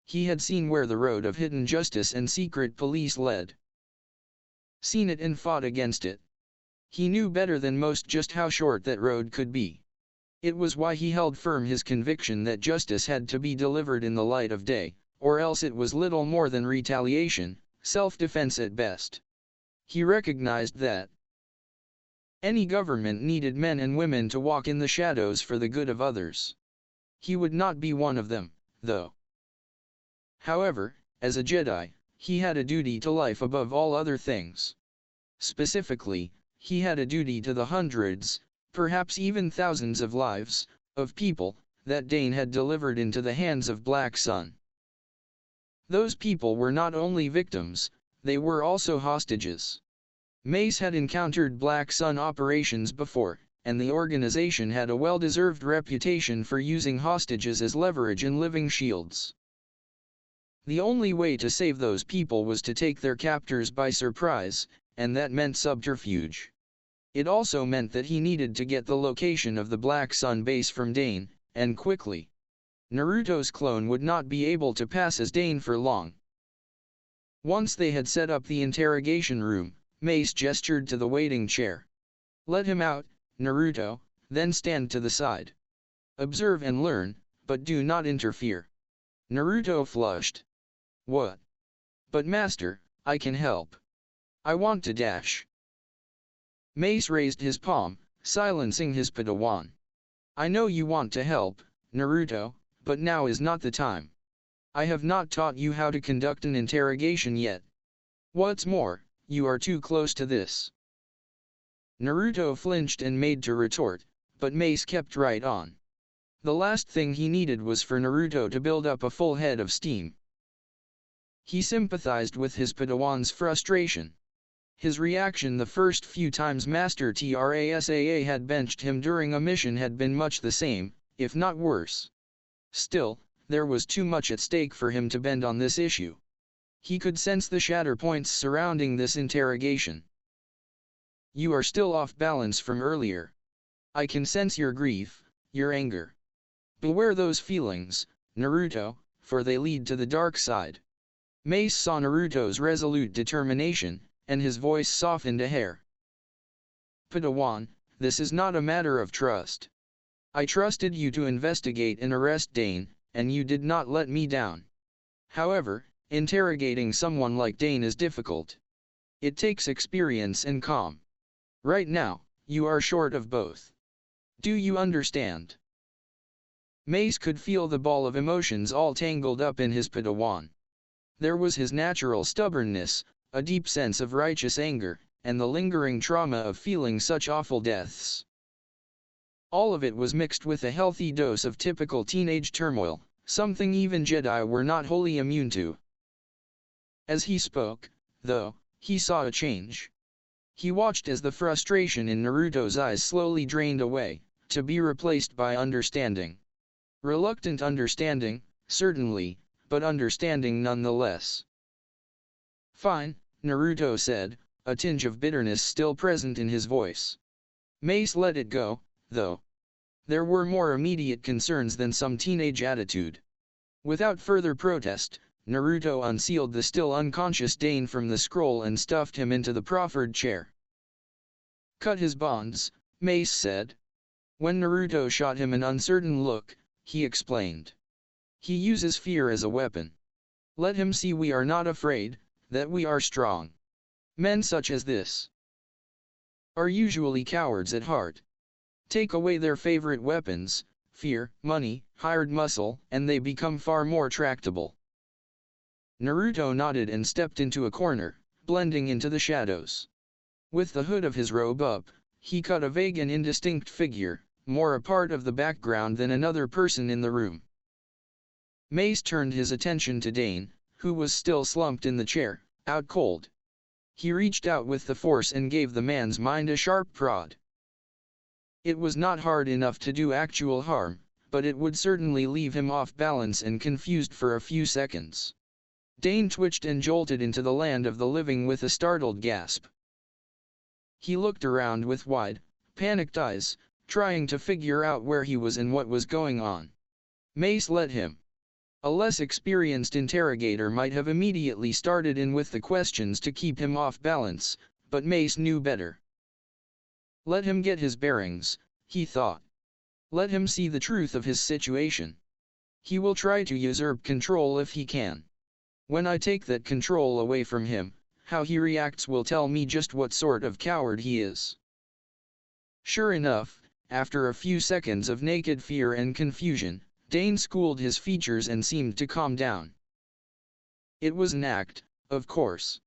He had seen where the road of hidden justice and secret police led. Seen it and fought against it. He knew better than most just how short that road could be. It was why he held firm his conviction that justice had to be delivered in the light of day, or else it was little more than retaliation, self-defense at best. He recognized that any government needed men and women to walk in the shadows for the good of others. He would not be one of them, though. However, as a Jedi, he had a duty to life above all other things. Specifically, he had a duty to the hundreds, perhaps even thousands of lives, of people, that Dane had delivered into the hands of Black Sun. Those people were not only victims, they were also hostages. Mace had encountered Black Sun operations before, and the organization had a well-deserved reputation for using hostages as leverage and living shields. The only way to save those people was to take their captors by surprise, and that meant subterfuge. It also meant that he needed to get the location of the Black Sun base from Dane, and quickly. Naruto's clone would not be able to pass as Dane for long. Once they had set up the interrogation room, Mace gestured to the waiting chair. "Let him out, Naruto, then stand to the side. Observe and learn, but do not interfere." Naruto flushed. "What? But master, I can help. I want to dash." Mace raised his palm, silencing his Padawan. "I know you want to help, Naruto, but now is not the time. I have not taught you how to conduct an interrogation yet. What's more, you are too close to this." Naruto flinched and made to retort, but Mace kept right on. The last thing he needed was for Naruto to build up a full head of steam. He sympathized with his Padawan's frustration. His reaction the first few times Master Trasaa had benched him during a mission had been much the same, if not worse. Still, there was too much at stake for him to bend on this issue. He could sense the shatter points surrounding this interrogation. You are still off balance from earlier. I can sense your grief, your anger. Beware those feelings, Naruto, for they lead to the dark side. Mace saw Naruto's resolute determination, and his voice softened a hair. Padawan, this is not a matter of trust. I trusted you to investigate and arrest Dane, and you did not let me down. However, interrogating someone like Dane is difficult. It takes experience and calm. Right now, you are short of both. Do you understand? Mace could feel the ball of emotions all tangled up in his Padawan. There was his natural stubbornness, a deep sense of righteous anger, and the lingering trauma of feeling such awful deaths. All of it was mixed with a healthy dose of typical teenage turmoil, something even Jedi were not wholly immune to. As he spoke, though, he saw a change. He watched as the frustration in Naruto's eyes slowly drained away, to be replaced by understanding. Reluctant understanding, certainly, but understanding nonetheless. Fine, Naruto said, a tinge of bitterness still present in his voice. Mace let it go, though. There were more immediate concerns than some teenage attitude. Without further protest, Naruto unsealed the still unconscious Dane from the scroll and stuffed him into the proffered chair. Cut his bonds, Mace said. When Naruto shot him an uncertain look, he explained. He uses fear as a weapon. Let him see we are not afraid, that we are strong. Men such as this are usually cowards at heart. Take away their favorite weapons, fear, money, hired muscle, and they become far more tractable. Naruto nodded and stepped into a corner, blending into the shadows. With the hood of his robe up, he cut a vague and indistinct figure, more a part of the background than another person in the room. Mace turned his attention to Dane, who was still slumped in the chair, out cold. He reached out with the force and gave the man's mind a sharp prod. It was not hard enough to do actual harm, but it would certainly leave him off balance and confused for a few seconds. Dane twitched and jolted into the land of the living with a startled gasp. He looked around with wide, panicked eyes, trying to figure out where he was and what was going on. Mace let him. A less experienced interrogator might have immediately started in with the questions to keep him off balance, but Mace knew better. Let him get his bearings, he thought. Let him see the truth of his situation. He will try to usurp control if he can. When I take that control away from him, how he reacts will tell me just what sort of coward he is. Sure enough, after a few seconds of naked fear and confusion, Dane schooled his features and seemed to calm down. It was an act, of course.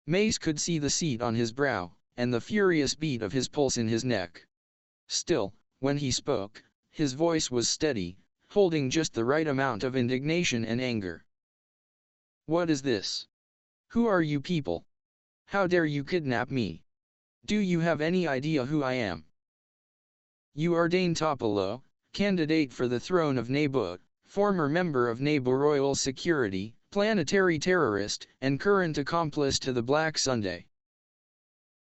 Mace could see the seat on his brow, and the furious beat of his pulse in his neck. Still, when he spoke, his voice was steady, holding just the right amount of indignation and anger. What is this? Who are you people? How dare you kidnap me? Do you have any idea who I am? You are Dane Topolo, candidate for the throne of Naboo, former member of Naboo Royal Security, planetary terrorist, and current accomplice to the Black Sunday.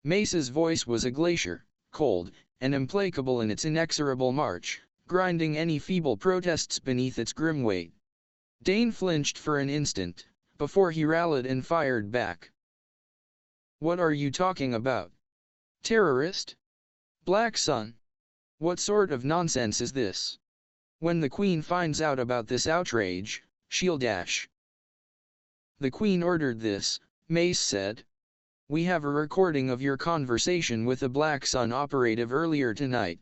Mace's voice was a glacier, cold, and implacable in its inexorable march, grinding any feeble protests beneath its grim weight. Dane flinched for an instant, before he rallied and fired back. What are you talking about? Terrorist? Black Sun? What sort of nonsense is this? When the Queen finds out about this outrage, she'll dash. The Queen ordered this, Mace said. We have a recording of your conversation with a Black Sun operative earlier tonight.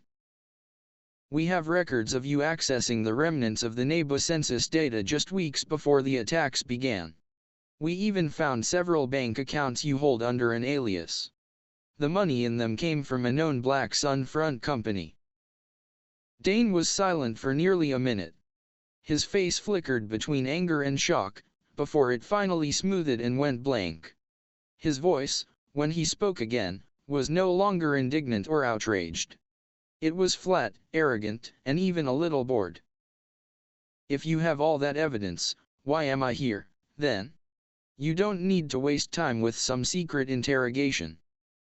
We have records of you accessing the remnants of the Naboo census data just weeks before the attacks began. We even found several bank accounts you hold under an alias. The money in them came from a known Black Sun front company. Dane was silent for nearly a minute. His face flickered between anger and shock, before it finally smoothed and went blank. His voice, when he spoke again, was no longer indignant or outraged. It was flat, arrogant, and even a little bored. "If you have all that evidence, why am I here, then? You don't need to waste time with some secret interrogation.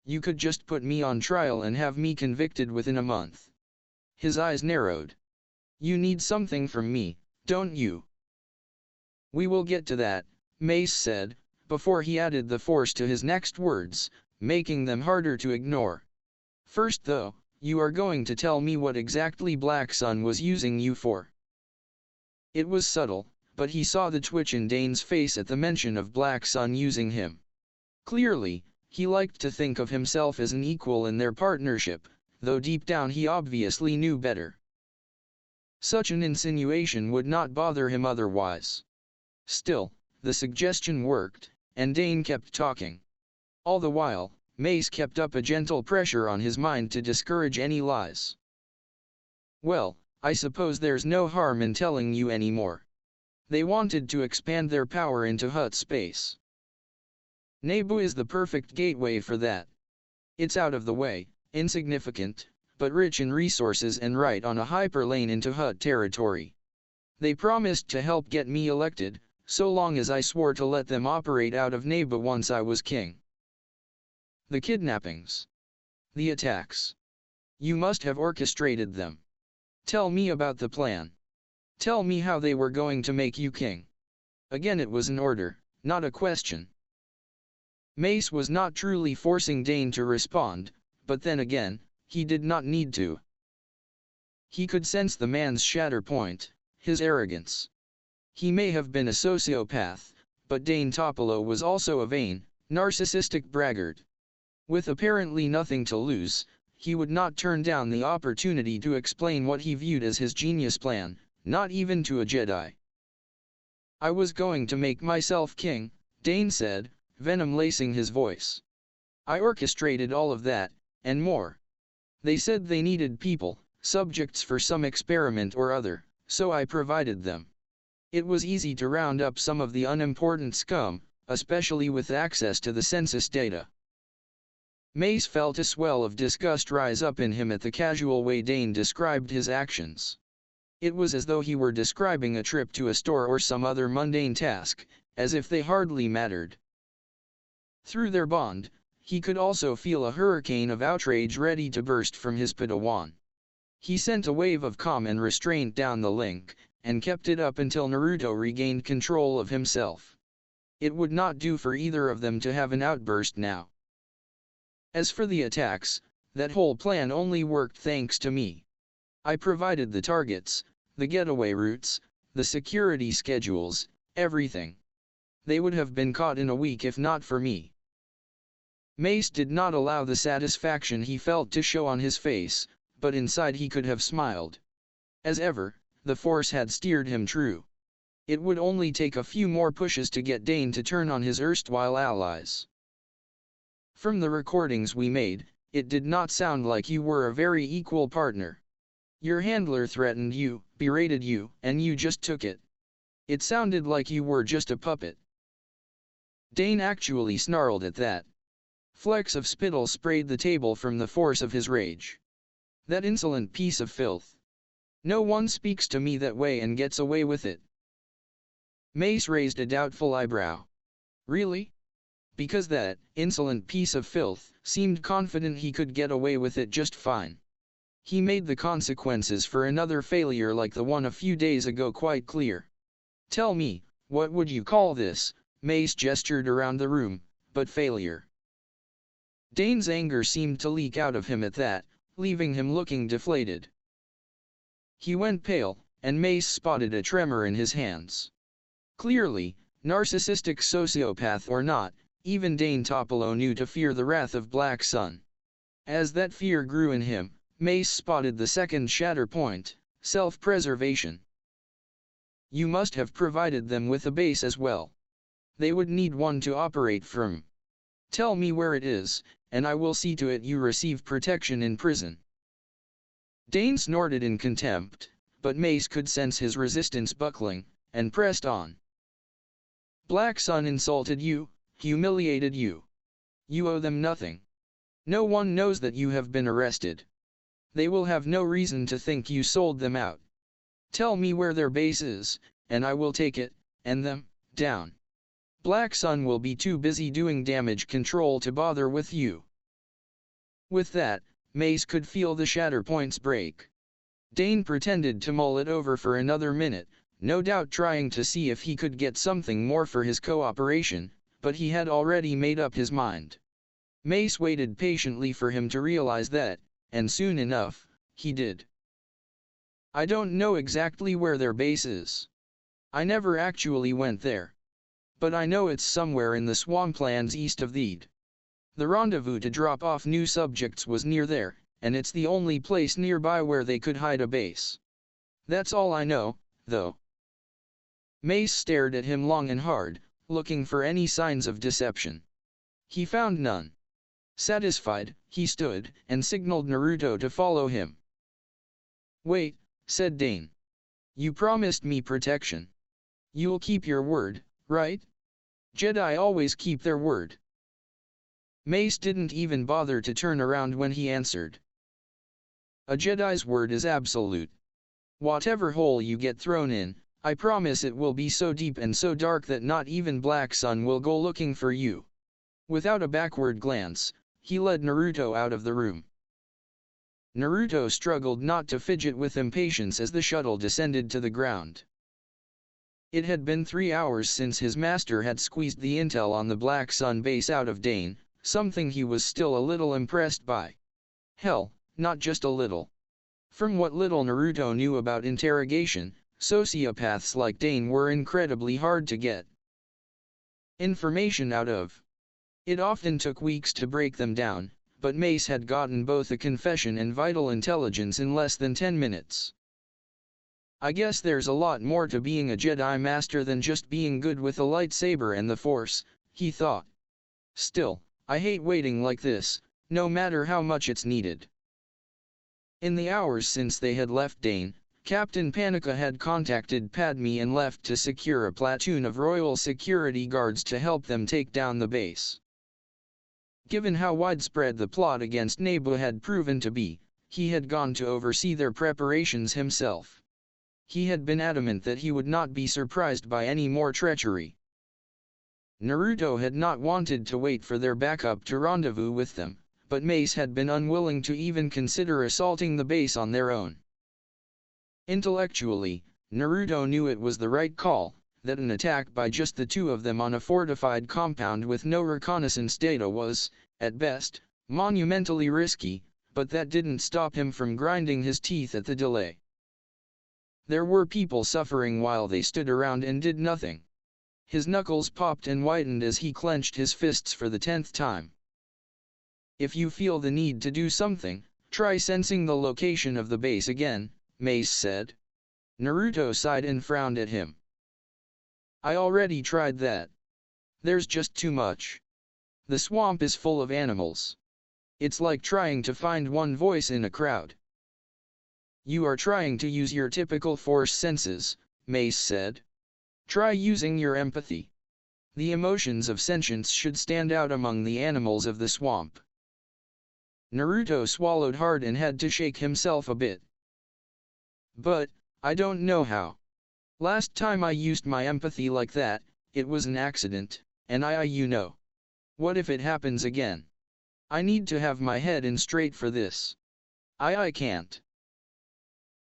You could just put me on trial and have me convicted within a month." His eyes narrowed. "You need something from me, don't you?" "We will get to that," Mace said, before he added the force to his next words, making them harder to ignore. "First though, you are going to tell me what exactly Black Sun was using you for." It was subtle, but he saw the twitch in Dane's face at the mention of Black Sun using him. Clearly, he liked to think of himself as an equal in their partnership, though deep down he obviously knew better. Such an insinuation would not bother him otherwise. Still, the suggestion worked, and Dane kept talking. All the while, Mace kept up a gentle pressure on his mind to discourage any lies. "Well, I suppose there's no harm in telling you anymore. They wanted to expand their power into Hutt space. Naboo is the perfect gateway for that. It's out of the way, insignificant, but rich in resources and right on a hyperlane into Hutt territory. They promised to help get me elected, so long as I swore to let them operate out of Naboo once I was king. The kidnappings. The attacks. You must have orchestrated them. Tell me about the plan. Tell me how they were going to make you king." Again it was an order, not a question. Mace was not truly forcing Dane to respond, but then again, he did not need to. He could sense the man's shatter point, his arrogance. He may have been a sociopath, but Dane Topolo was also a vain, narcissistic braggart. With apparently nothing to lose, he would not turn down the opportunity to explain what he viewed as his genius plan, not even to a Jedi. "I was going to make myself king," Dane said, venom lacing his voice. "I orchestrated all of that, and more. They said they needed people, subjects for some experiment or other, so I provided them. It was easy to round up some of the unimportant scum, especially with access to the census data." Mace felt a swell of disgust rise up in him at the casual way Dane described his actions. It was as though he were describing a trip to a store or some other mundane task, as if they hardly mattered. Through their bond, he could also feel a hurricane of outrage ready to burst from his Padawan. He sent a wave of calm and restraint down the link, and kept it up until Naruto regained control of himself. It would not do for either of them to have an outburst now. "As for the attacks, that whole plan only worked thanks to me. I provided the targets, the getaway routes, the security schedules, everything. They would have been caught in a week if not for me." Mace did not allow the satisfaction he felt to show on his face, but inside he could have smiled. As ever, the Force had steered him true. It would only take a few more pushes to get Dane to turn on his erstwhile allies. "From the recordings we made, it did not sound like you were a very equal partner. Your handler threatened you, berated you, and you just took it. It sounded like you were just a puppet." Dane actually snarled at that. Flecks of spittle sprayed the table from the force of his rage. "That insolent piece of filth. No one speaks to me that way and gets away with it." Mace raised a doubtful eyebrow. "Really? Because that insolent piece of filth seemed confident he could get away with it just fine. He made the consequences for another failure like the one a few days ago quite clear. Tell me, what would you call this?" Mace gestured around the room, "but failure." Dane's anger seemed to leak out of him at that, leaving him looking deflated. He went pale, and Mace spotted a tremor in his hands. Clearly, narcissistic sociopath or not, even Dane Topolo knew to fear the wrath of Black Sun. As that fear grew in him, Mace spotted the second shatter point, self-preservation. "You must have provided them with a base as well. They would need one to operate from. Tell me where it is, and I will see to it you receive protection in prison." Dane snorted in contempt, but Mace could sense his resistance buckling, and pressed on. Black Sun insulted you, humiliated you. You owe them nothing. No one knows that you have been arrested. They will have no reason to think you sold them out. Tell me where their base is, and I will take it, and them, down. Black Sun will be too busy doing damage control to bother with you." With that, Mace could feel the shatter points break. Dane pretended to mull it over for another minute, no doubt trying to see if he could get something more for his cooperation, but he had already made up his mind. Mace waited patiently for him to realize that, and soon enough, he did. "I don't know exactly where their base is. I never actually went there. But I know it's somewhere in the swamplands east of Theed. The rendezvous to drop off new subjects was near there, and it's the only place nearby where they could hide a base. That's all I know, though." Mace stared at him long and hard, looking for any signs of deception. He found none. Satisfied, he stood and signaled Naruto to follow him. "Wait," said Dane. "You promised me protection. You'll keep your word, right? Jedi always keep their word." Mace didn't even bother to turn around when he answered. "A Jedi's word is absolute. Whatever hole you get thrown in, I promise it will be so deep and so dark that not even Black Sun will go looking for you." Without a backward glance, he led Naruto out of the room. Naruto struggled not to fidget with impatience as the shuttle descended to the ground. It had been 3 hours since his master had squeezed the intel on the Black Sun base out of Dane, something he was still a little impressed by. Hell, not just a little. From what little Naruto knew about interrogation, sociopaths like Dane were incredibly hard to get information out of. It often took weeks to break them down, but Mace had gotten both a confession and vital intelligence in less than 10 minutes. "I guess there's a lot more to being a Jedi Master than just being good with a lightsaber and the Force," he thought. "Still, I hate waiting like this, no matter how much it's needed." In the hours since they had left Dane, Captain Panika had contacted Padme and left to secure a platoon of royal security guards to help them take down the base. Given how widespread the plot against Naboo had proven to be, he had gone to oversee their preparations himself. He had been adamant that he would not be surprised by any more treachery. Naruto had not wanted to wait for their backup to rendezvous with them, but Mace had been unwilling to even consider assaulting the base on their own. Intellectually, Naruto knew it was the right call, that an attack by just the two of them on a fortified compound with no reconnaissance data was, at best, monumentally risky, but that didn't stop him from grinding his teeth at the delay. There were people suffering while they stood around and did nothing. His knuckles popped and whitened as he clenched his fists for the 10th time. "If you feel the need to do something, try sensing the location of the base again," Mace said. Naruto sighed and frowned at him. "I already tried that. There's just too much. The swamp is full of animals. It's like trying to find one voice in a crowd." "You are trying to use your typical Force senses," Mace said. "Try using your empathy. The emotions of sentience should stand out among the animals of the swamp." Naruto swallowed hard and had to shake himself a bit. "But, I don't know how. Last time I used my empathy like that, it was an accident, and what if it happens again? I need to have my head in straight for this. I can't."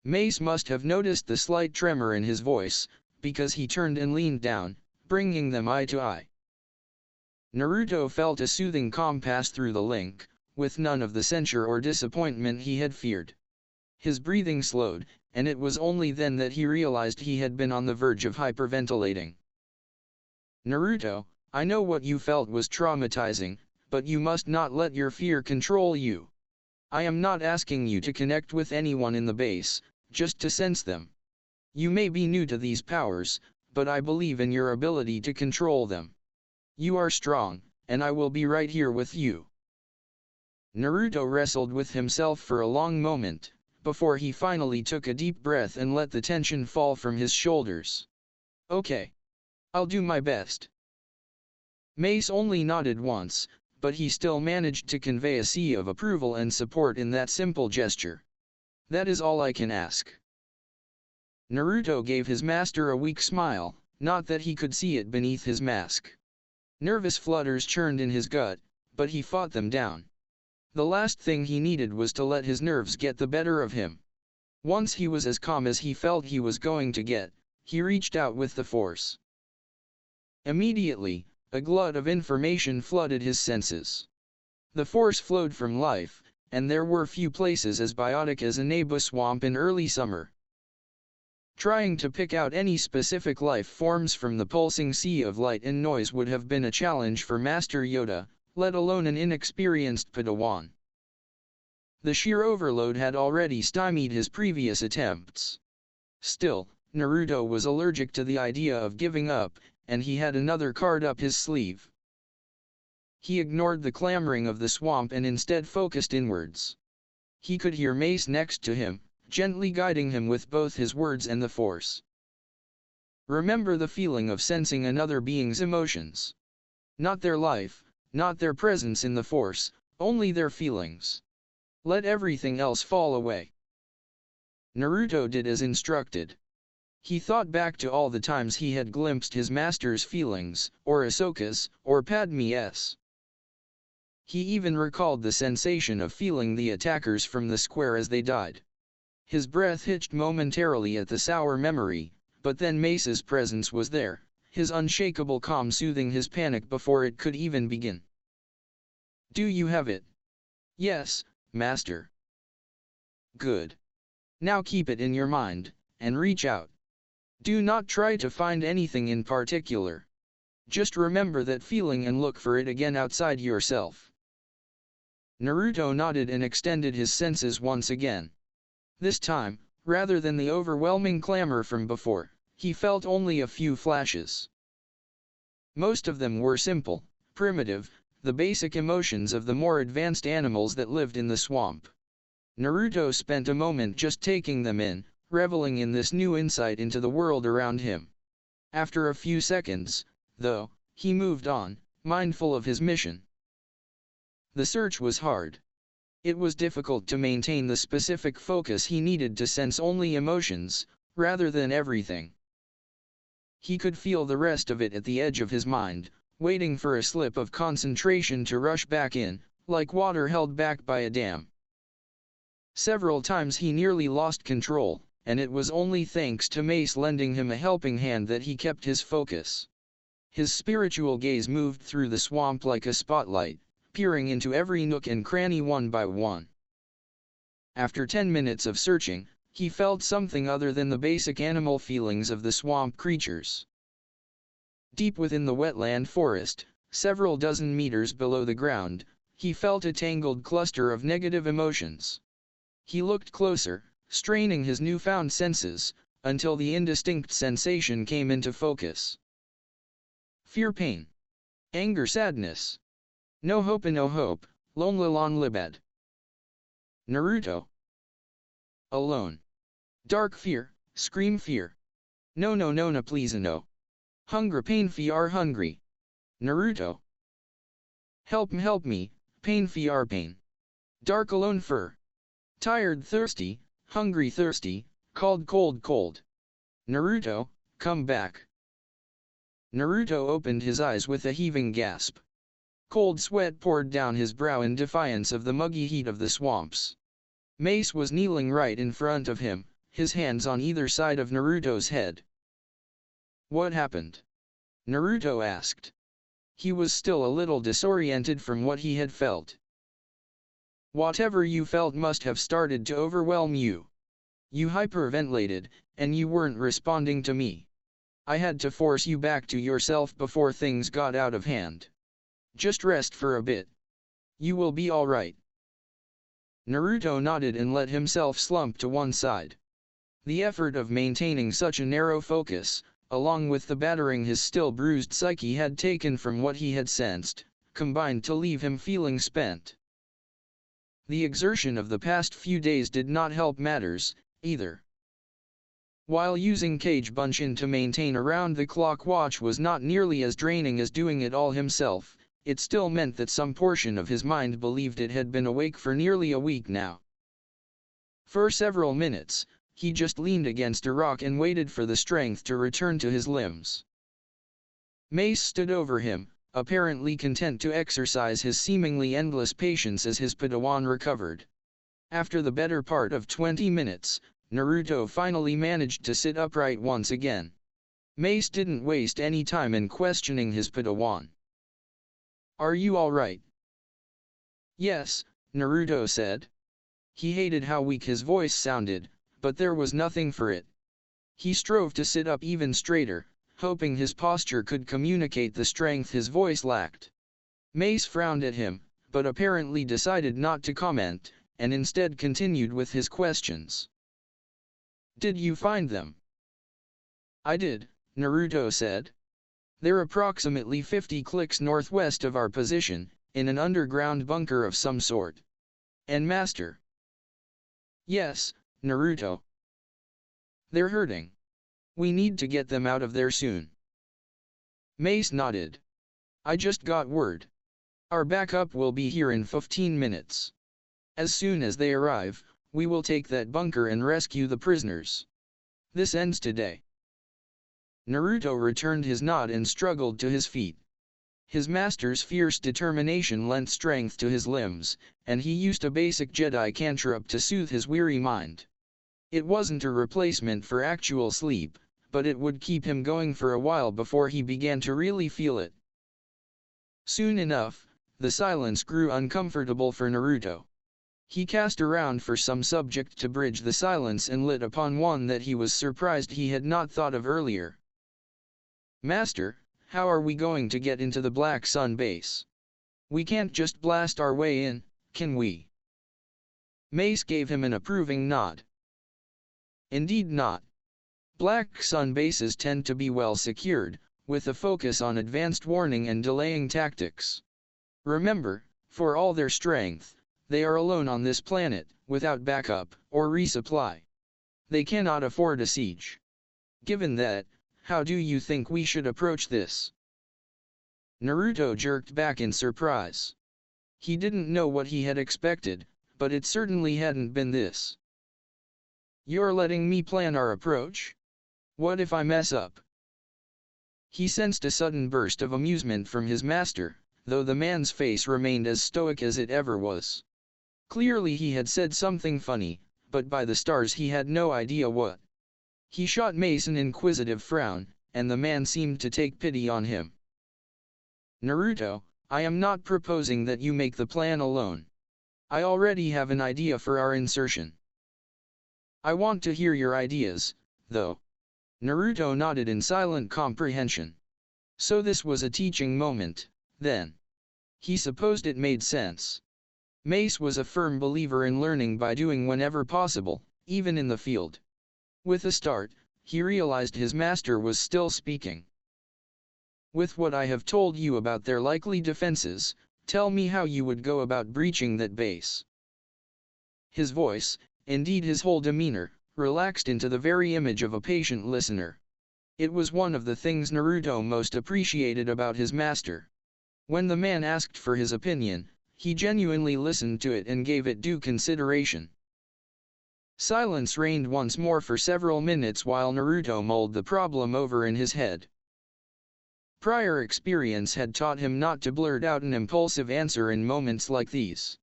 Mace must have noticed the slight tremor in his voice, because he turned and leaned down, bringing them eye to eye. Naruto felt a soothing calm pass through the link, with none of the censure or disappointment he had feared. His breathing slowed, and it was only then that he realized he had been on the verge of hyperventilating. "Naruto, I know what you felt was traumatizing, but you must not let your fear control you. I am not asking you to connect with anyone in the base, just to sense them. You may be new to these powers, but I believe in your ability to control them. You are strong, and I will be right here with you." Naruto wrestled with himself for a long moment, before he finally took a deep breath and let the tension fall from his shoulders. "Okay. I'll do my best. Mace only nodded once, but he still managed to convey a sea of approval and support in that simple gesture. That is all I can ask. Naruto gave his master a weak smile, not that he could see it beneath his mask. Nervous flutters churned in his gut, but he fought them down. The last thing he needed was to let his nerves get the better of him. Once he was as calm as he felt he was going to get, he reached out with the force. Immediately, a glut of information flooded his senses. The force flowed from life, and there were few places as biotic as a Naboo swamp in early summer. Trying to pick out any specific life forms from the pulsing sea of light and noise would have been a challenge for Master Yoda, let alone an inexperienced Padawan. The sheer overload had already stymied his previous attempts. Still, Naruto was allergic to the idea of giving up, and he had another card up his sleeve. He ignored the clamoring of the swamp and instead focused inwards. He could hear Mace next to him, gently guiding him with both his words and the force. Remember the feeling of sensing another being's emotions. Not their life, not their presence in the force, only their feelings. Let everything else fall away. Naruto did as instructed. He thought back to all the times he had glimpsed his master's feelings, or Ahsoka's, or Padme's. He even recalled the sensation of feeling the attackers from the square as they died. His breath hitched momentarily at the sour memory, but then Mace's presence was there, his unshakable calm soothing his panic before it could even begin. Do you have it? Yes, Master. Good. Now keep it in your mind, and reach out. Do not try to find anything in particular. Just remember that feeling and look for it again outside yourself. Naruto nodded and extended his senses once again. This time, rather than the overwhelming clamor from before, he felt only a few flashes. Most of them were simple, primitive, the basic emotions of the more advanced animals that lived in the swamp. Naruto spent a moment just taking them in, reveling in this new insight into the world around him. After a few seconds, though, he moved on, mindful of his mission. The search was hard. It was difficult to maintain the specific focus he needed to sense only emotions, rather than everything. He could feel the rest of it at the edge of his mind, waiting for a slip of concentration to rush back in, like water held back by a dam. Several times he nearly lost control, and it was only thanks to Mace lending him a helping hand that he kept his focus. His spiritual gaze moved through the swamp like a spotlight, peering into every nook and cranny one by one. After 10 minutes of searching, he felt something other than the basic animal feelings of the swamp creatures. Deep within the wetland forest, several dozen meters below the ground, he felt a tangled cluster of negative emotions. He looked closer, straining his newfound senses, until the indistinct sensation came into focus. Fear, pain, anger, sadness. No hope and no hope, lonely lon libed. Naruto. Alone. Dark fear, scream fear. No no no no please no. Hunger pain fear hungry. Naruto. Help me, pain fear pain. Dark alone fur. Tired thirsty, hungry thirsty, cold cold. Naruto, come back. Naruto opened his eyes with a heaving gasp. Cold sweat poured down his brow in defiance of the muggy heat of the swamps. Mace was kneeling right in front of him, his hands on either side of Naruto's head. What happened? Naruto asked. He was still a little disoriented from what he had felt. Whatever you felt must have started to overwhelm you. You hyperventilated, and you weren't responding to me. I had to force you back to yourself before things got out of hand. Just rest for a bit. You will be all right. Naruto nodded and let himself slump to one side. The effort of maintaining such a narrow focus, along with the battering his still bruised psyche had taken from what he had sensed, combined to leave him feeling spent. The exertion of the past few days did not help matters, either. While using Cage Bunshin to maintain around-the-clock watch was not nearly as draining as doing it all himself, it still meant that some portion of his mind believed it had been awake for nearly a week now. For several minutes, he just leaned against a rock and waited for the strength to return to his limbs. Mace stood over him, apparently content to exercise his seemingly endless patience as his Padawan recovered. After the better part of 20 minutes, Naruto finally managed to sit upright once again. Mace didn't waste any time in questioning his Padawan. "Are you alright?" "Yes," Naruto said. He hated how weak his voice sounded, but there was nothing for it. He strove to sit up even straighter, hoping his posture could communicate the strength his voice lacked. Mace frowned at him, but apparently decided not to comment, and instead continued with his questions. "Did you find them?" "I did," Naruto said. "They're approximately 50 clicks northwest of our position, in an underground bunker of some sort." "And Master?" "Yes, Naruto. They're hurting. We need to get them out of there soon." Mace nodded. "I just got word. Our backup will be here in 15 minutes. As soon as they arrive, we will take that bunker and rescue the prisoners. This ends today." Naruto returned his nod and struggled to his feet. His master's fierce determination lent strength to his limbs, and he used a basic Jedi cantrip to soothe his weary mind. It wasn't a replacement for actual sleep, but it would keep him going for a while before he began to really feel it. Soon enough, the silence grew uncomfortable for Naruto. He cast around for some subject to bridge the silence and lit upon one that he was surprised he had not thought of earlier. "Master, how are we going to get into the Black Sun base? We can't just blast our way in, can we?" Mace gave him an approving nod. "Indeed not. Black Sun bases tend to be well secured, with a focus on advanced warning and delaying tactics. Remember, for all their strength, they are alone on this planet, without backup or resupply. They cannot afford a siege. Given that, how do you think we should approach this?" Naruto jerked back in surprise. He didn't know what he had expected, but it certainly hadn't been this. "You're letting me plan our approach? What if I mess up?" He sensed a sudden burst of amusement from his master, though the man's face remained as stoic as it ever was. Clearly he had said something funny, but by the stars he had no idea what. He shot Mace an inquisitive frown, and the man seemed to take pity on him. "Naruto, I am not proposing that you make the plan alone. I already have an idea for our insertion." "I want to hear your ideas, though." Naruto nodded in silent comprehension. So this was a teaching moment, then. He supposed it made sense. Mace was a firm believer in learning by doing whenever possible, even in the field. With a start, he realized his master was still speaking. "With what I have told you about their likely defenses, tell me how you would go about breaching that base." His voice, indeed his whole demeanor, relaxed into the very image of a patient listener. It was one of the things Naruto most appreciated about his master. When the man asked for his opinion, he genuinely listened to it and gave it due consideration. Silence reigned once more for several minutes while Naruto mulled the problem over in his head. Prior experience had taught him not to blurt out an impulsive answer in moments like these.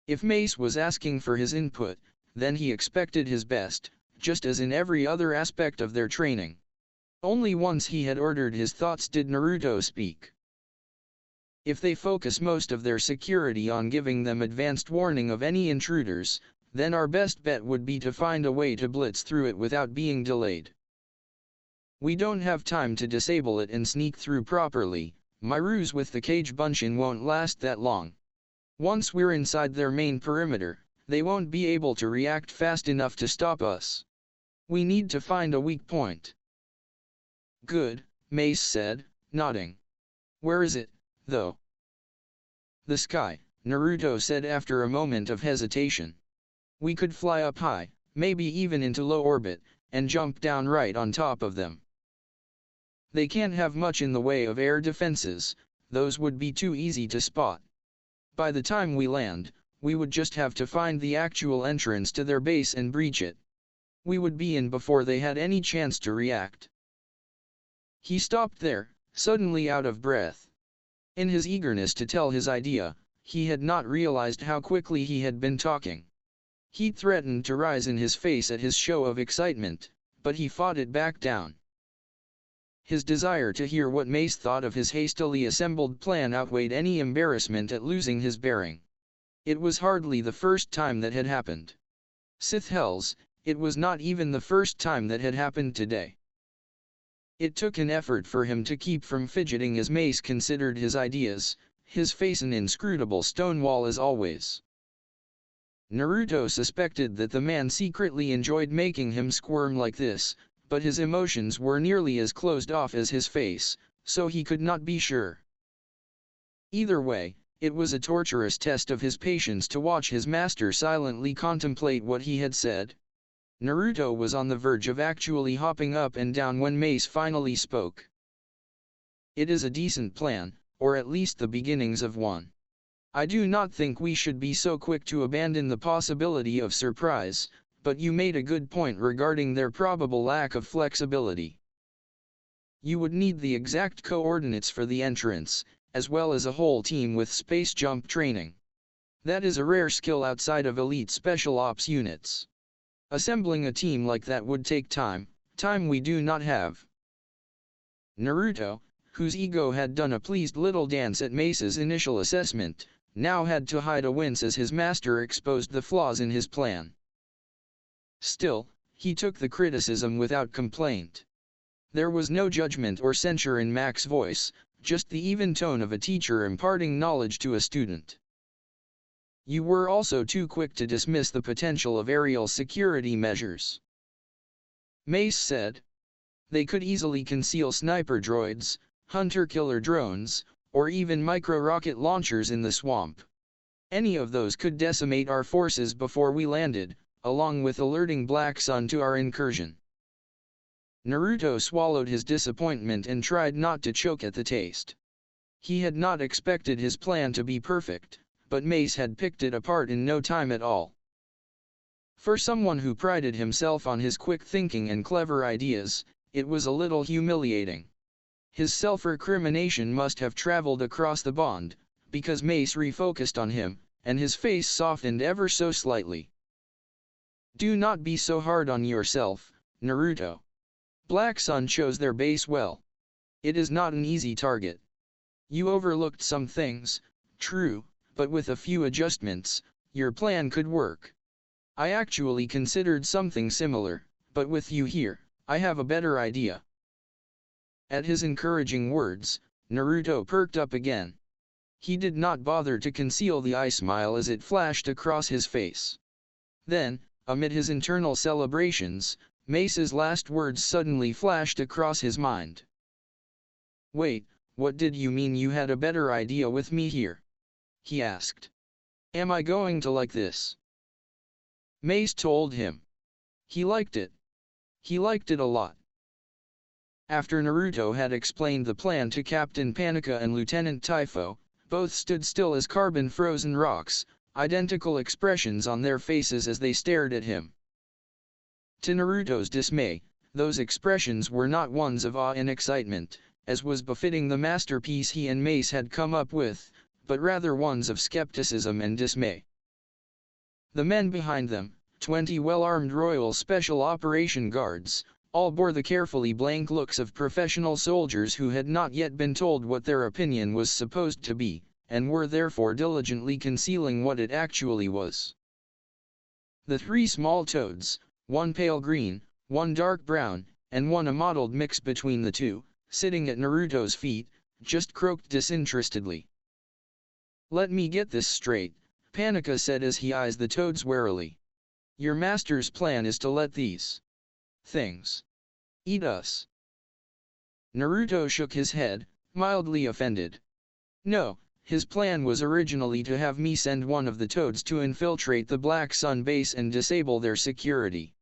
If Mace was asking for his input, then he expected his best, just as in every other aspect of their training. Only once he had ordered his thoughts did Naruto speak. "If they focus most of their security on giving them advanced warning of any intruders, then our best bet would be to find a way to blitz through it without being delayed. We don't have time to disable it and sneak through properly. My ruse with the Cage Bunshin won't last that long. Once we're inside their main perimeter, they won't be able to react fast enough to stop us. We need to find a weak point." "Good," Mace said, nodding. "Where is it, though?" "The sky," Naruto said after a moment of hesitation. "We could fly up high, maybe even into low orbit, and jump down right on top of them. They can't have much in the way of air defenses, those would be too easy to spot. By the time we land, we would just have to find the actual entrance to their base and breach it. We would be in before they had any chance to react. He stopped there, suddenly out of breath. In his eagerness to tell his idea, he had not realized how quickly he had been talking. Heat threatened to rise in his face at his show of excitement, but he fought it back down. His desire to hear what Mace thought of his hastily assembled plan outweighed any embarrassment at losing his bearing. It was hardly the first time that had happened. Sith hells, it was not even the first time that had happened today. It took an effort for him to keep from fidgeting as Mace considered his ideas, his face an inscrutable stonewall as always. Naruto suspected that the man secretly enjoyed making him squirm like this, but his emotions were nearly as closed off as his face, so he could not be sure. Either way, it was a torturous test of his patience to watch his master silently contemplate what he had said. Naruto was on the verge of actually hopping up and down when Mace finally spoke. It is a decent plan, or at least the beginnings of one. I do not think we should be so quick to abandon the possibility of surprise, but you made a good point regarding their probable lack of flexibility. You would need the exact coordinates for the entrance, as well as a whole team with space jump training. That is a rare skill outside of elite special ops units. Assembling a team like that would take time we do not have. Naruto, whose ego had done a pleased little dance at Mace's initial assessment, now had to hide a wince as his master exposed the flaws in his plan. Still, he took the criticism without complaint. There was no judgment or censure in Mac's voice, just the even tone of a teacher imparting knowledge to a student. You were also too quick to dismiss the potential of aerial security measures, Mace said. They could easily conceal sniper droids, hunter-killer drones, or even micro-rocket launchers in the swamp. Any of those could decimate our forces before we landed, along with alerting Black Sun to our incursion. Naruto swallowed his disappointment and tried not to choke at the taste. He had not expected his plan to be perfect, but Mace had picked it apart in no time at all. For someone who prided himself on his quick thinking and clever ideas, it was a little humiliating. His self-recrimination must have traveled across the bond, because Mace refocused on him, and his face softened ever so slightly. Do not be so hard on yourself, Naruto. Black Sun chose their base well. It is not an easy target. You overlooked some things, true, but with a few adjustments, your plan could work. I actually considered something similar, but with you here, I have a better idea. At his encouraging words, Naruto perked up again. He did not bother to conceal the eye smile as it flashed across his face. Then, amid his internal celebrations, Mace's last words suddenly flashed across his mind. Wait, what did you mean you had a better idea with me here? He asked. Am I going to like this? Mace told him. He liked it. He liked it a lot. After Naruto had explained the plan to Captain Panika and Lieutenant Typho, both stood still as carbon-frozen rocks, identical expressions on their faces as they stared at him. To Naruto's dismay, those expressions were not ones of awe and excitement, as was befitting the masterpiece he and Mace had come up with, but rather ones of skepticism and dismay. The men behind them, 20 well-armed Royal Special Operation Guards, all bore the carefully blank looks of professional soldiers who had not yet been told what their opinion was supposed to be, and were therefore diligently concealing what it actually was. The 3 small toads, one pale green, one dark brown, and one a mottled mix between the two, sitting at Naruto's feet, just croaked disinterestedly. Let me get this straight, Panika said as he eyes the toads warily. Your master's plan is to let these things eat us. Naruto shook his head, mildly offended. No, his plan was originally to have me send one of the toads to infiltrate the Black Sun base and disable their security.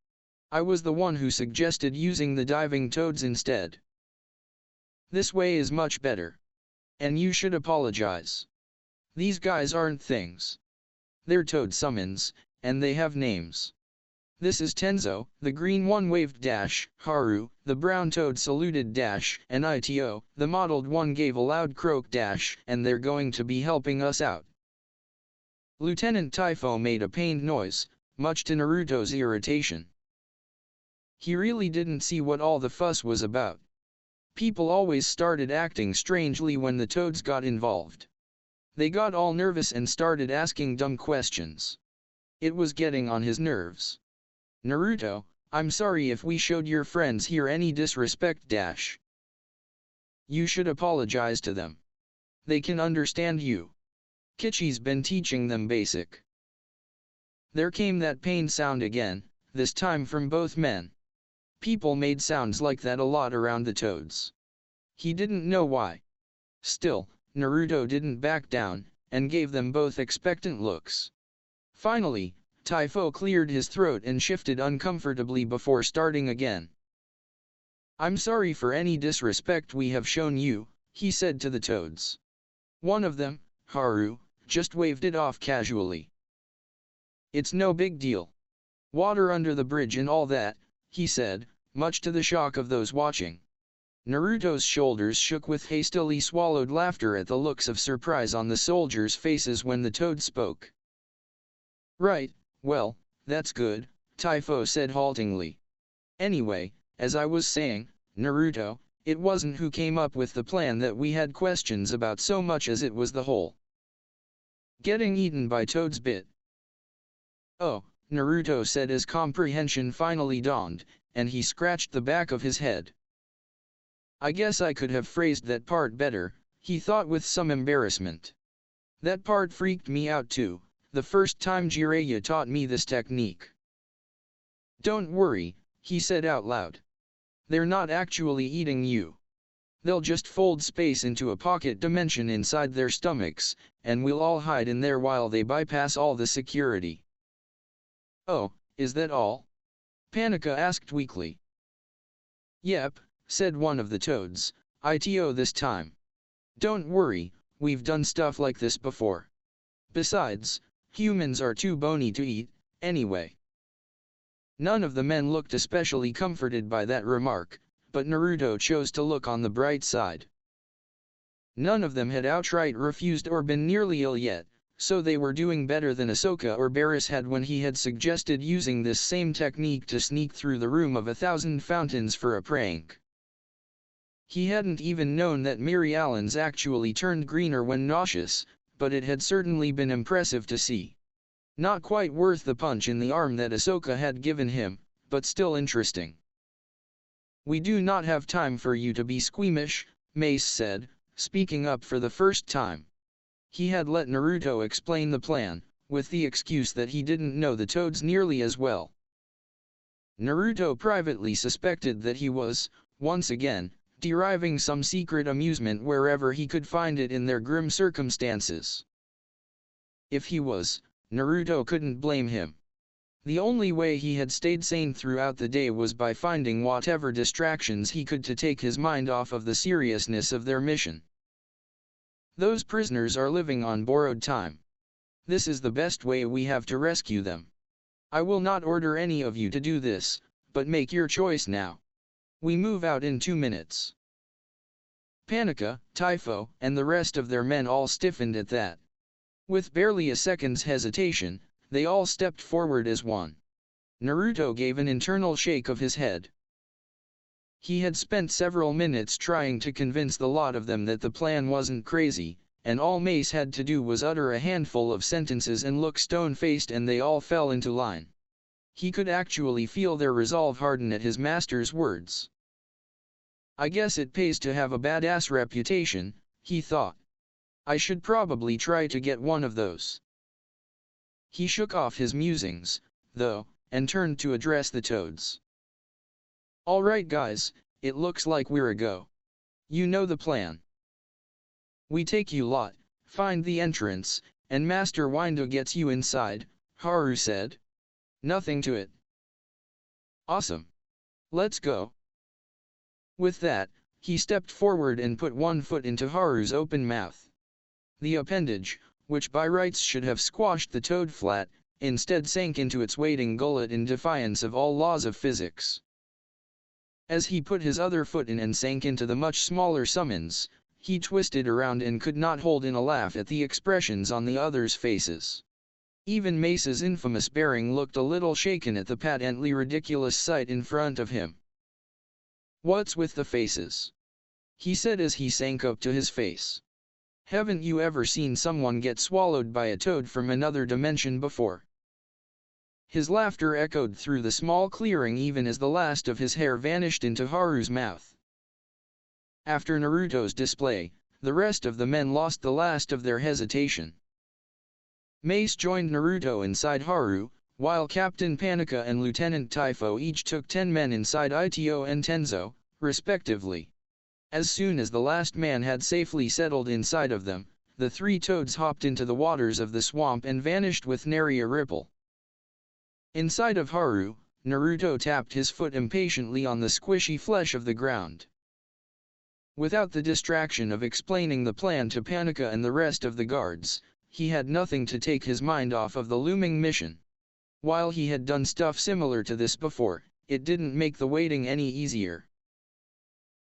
I was the one who suggested using the diving toads instead. This way is much better. And you should apologize. These guys aren't things. They're toad summons, and they have names. This is Tenzo, the green one waved dash, Haru, the brown toad saluted dash, and Ito, the mottled one gave a loud croak dash, and they're going to be helping us out. Lieutenant Typho made a pained noise, much to Naruto's irritation. He really didn't see what all the fuss was about. People always started acting strangely when the toads got involved. They got all nervous and started asking dumb questions. It was getting on his nerves. Naruto, I'm sorry if we showed your friends here any disrespect dash. You should apologize to them. They can understand you. Kichi's been teaching them basic. There came that pain sound again, this time from both men. People made sounds like that a lot around the toads. He didn't know why. Still, Naruto didn't back down, and gave them both expectant looks. Finally, Typho cleared his throat and shifted uncomfortably before starting again. I'm sorry for any disrespect we have shown you, he said to the toads. One of them, Haru, just waved it off casually. It's no big deal. Water under the bridge and all that, he said, much to the shock of those watching. Naruto's shoulders shook with hastily swallowed laughter at the looks of surprise on the soldiers' faces when the toad spoke. Right, well, that's good, Typho said haltingly. Anyway, as I was saying, Naruto, it wasn't who came up with the plan that we had questions about so much as it was the whole getting eaten by toads bit. Oh, Naruto said as comprehension finally dawned, and he scratched the back of his head. I guess I could have phrased that part better, he thought with some embarrassment. That part freaked me out too, the first time Jiraiya taught me this technique. Don't worry, he said out loud. They're not actually eating you. They'll just fold space into a pocket dimension inside their stomachs, and we'll all hide in there while they bypass all the security. Oh, is that all? Panika asked weakly. Yep, said one of the toads, Ito this time. Don't worry, we've done stuff like this before. Besides, humans are too bony to eat, anyway. None of the men looked especially comforted by that remark, but Naruto chose to look on the bright side. None of them had outright refused or been nearly ill yet, so they were doing better than Ahsoka or Barris had when he had suggested using this same technique to sneak through the room of 1,000 fountains for a prank. He hadn't even known that Mary Allen's actually turned greener when nauseous, but it had certainly been impressive to see. Not quite worth the punch in the arm that Ahsoka had given him, but still interesting. We do not have time for you to be squeamish, Mace said, speaking up for the first time. He had let Naruto explain the plan, with the excuse that he didn't know the toads nearly as well. Naruto privately suspected that he was, once again, deriving some secret amusement wherever he could find it in their grim circumstances. If he was, Naruto couldn't blame him. The only way he had stayed sane throughout the day was by finding whatever distractions he could to take his mind off of the seriousness of their mission. Those prisoners are living on borrowed time. This is the best way we have to rescue them. I will not order any of you to do this, but make your choice now. We move out in 2 minutes. Panika, Typho, and the rest of their men all stiffened at that. With barely a second's hesitation, they all stepped forward as one. Naruto gave an internal shake of his head. He had spent several minutes trying to convince the lot of them that the plan wasn't crazy, and all Mace had to do was utter a handful of sentences and look stone-faced and they all fell into line. He could actually feel their resolve harden at his master's words. I guess it pays to have a badass reputation, he thought. I should probably try to get one of those. He shook off his musings, though, and turned to address the toads. All right guys, it looks like we're a go. You know the plan. We take you lot, find the entrance, and Master Windu gets you inside, Haru said. Nothing to it. Awesome. Let's go. With that, he stepped forward and put one foot into Haru's open mouth. The appendage, which by rights should have squashed the toad flat, instead sank into its waiting gullet in defiance of all laws of physics. As he put his other foot in and sank into the much smaller summons, he twisted around and could not hold in a laugh at the expressions on the others' faces. Even Mace's infamous bearing looked a little shaken at the patently ridiculous sight in front of him. "What's with the faces?" he said as he sank up to his face. "Haven't you ever seen someone get swallowed by a toad from another dimension before?" His laughter echoed through the small clearing even as the last of his hair vanished into Haru's mouth. After Naruto's display, the rest of the men lost the last of their hesitation. Mace joined Naruto inside Haru, while Captain Panika and Lieutenant Typho each took 10 men inside Ito and Tenzo, respectively. As soon as the last man had safely settled inside of them, the 3 toads hopped into the waters of the swamp and vanished with nary a ripple. Inside of Haru, Naruto tapped his foot impatiently on the squishy flesh of the ground. Without the distraction of explaining the plan to Panika and the rest of the guards, he had nothing to take his mind off of the looming mission. While he had done stuff similar to this before, it didn't make the waiting any easier.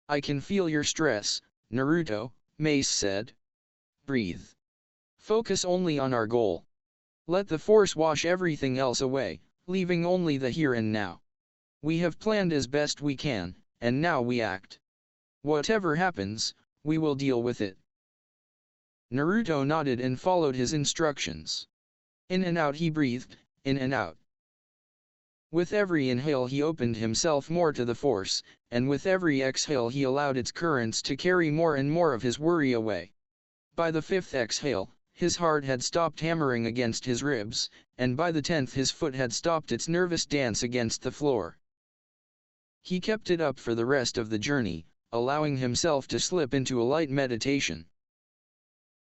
"I can feel your stress, Naruto," Mace said. "Breathe. Focus only on our goal. Let the force wash everything else away, leaving only the here and now. We have planned as best we can, and now we act. Whatever happens, we will deal with it." Naruto nodded and followed his instructions. In and out he breathed, in and out. With every inhale he opened himself more to the force, and with every exhale he allowed its currents to carry more and more of his worry away. By the 5th exhale, his heart had stopped hammering against his ribs, and by the 10th his foot had stopped its nervous dance against the floor. He kept it up for the rest of the journey, allowing himself to slip into a light meditation.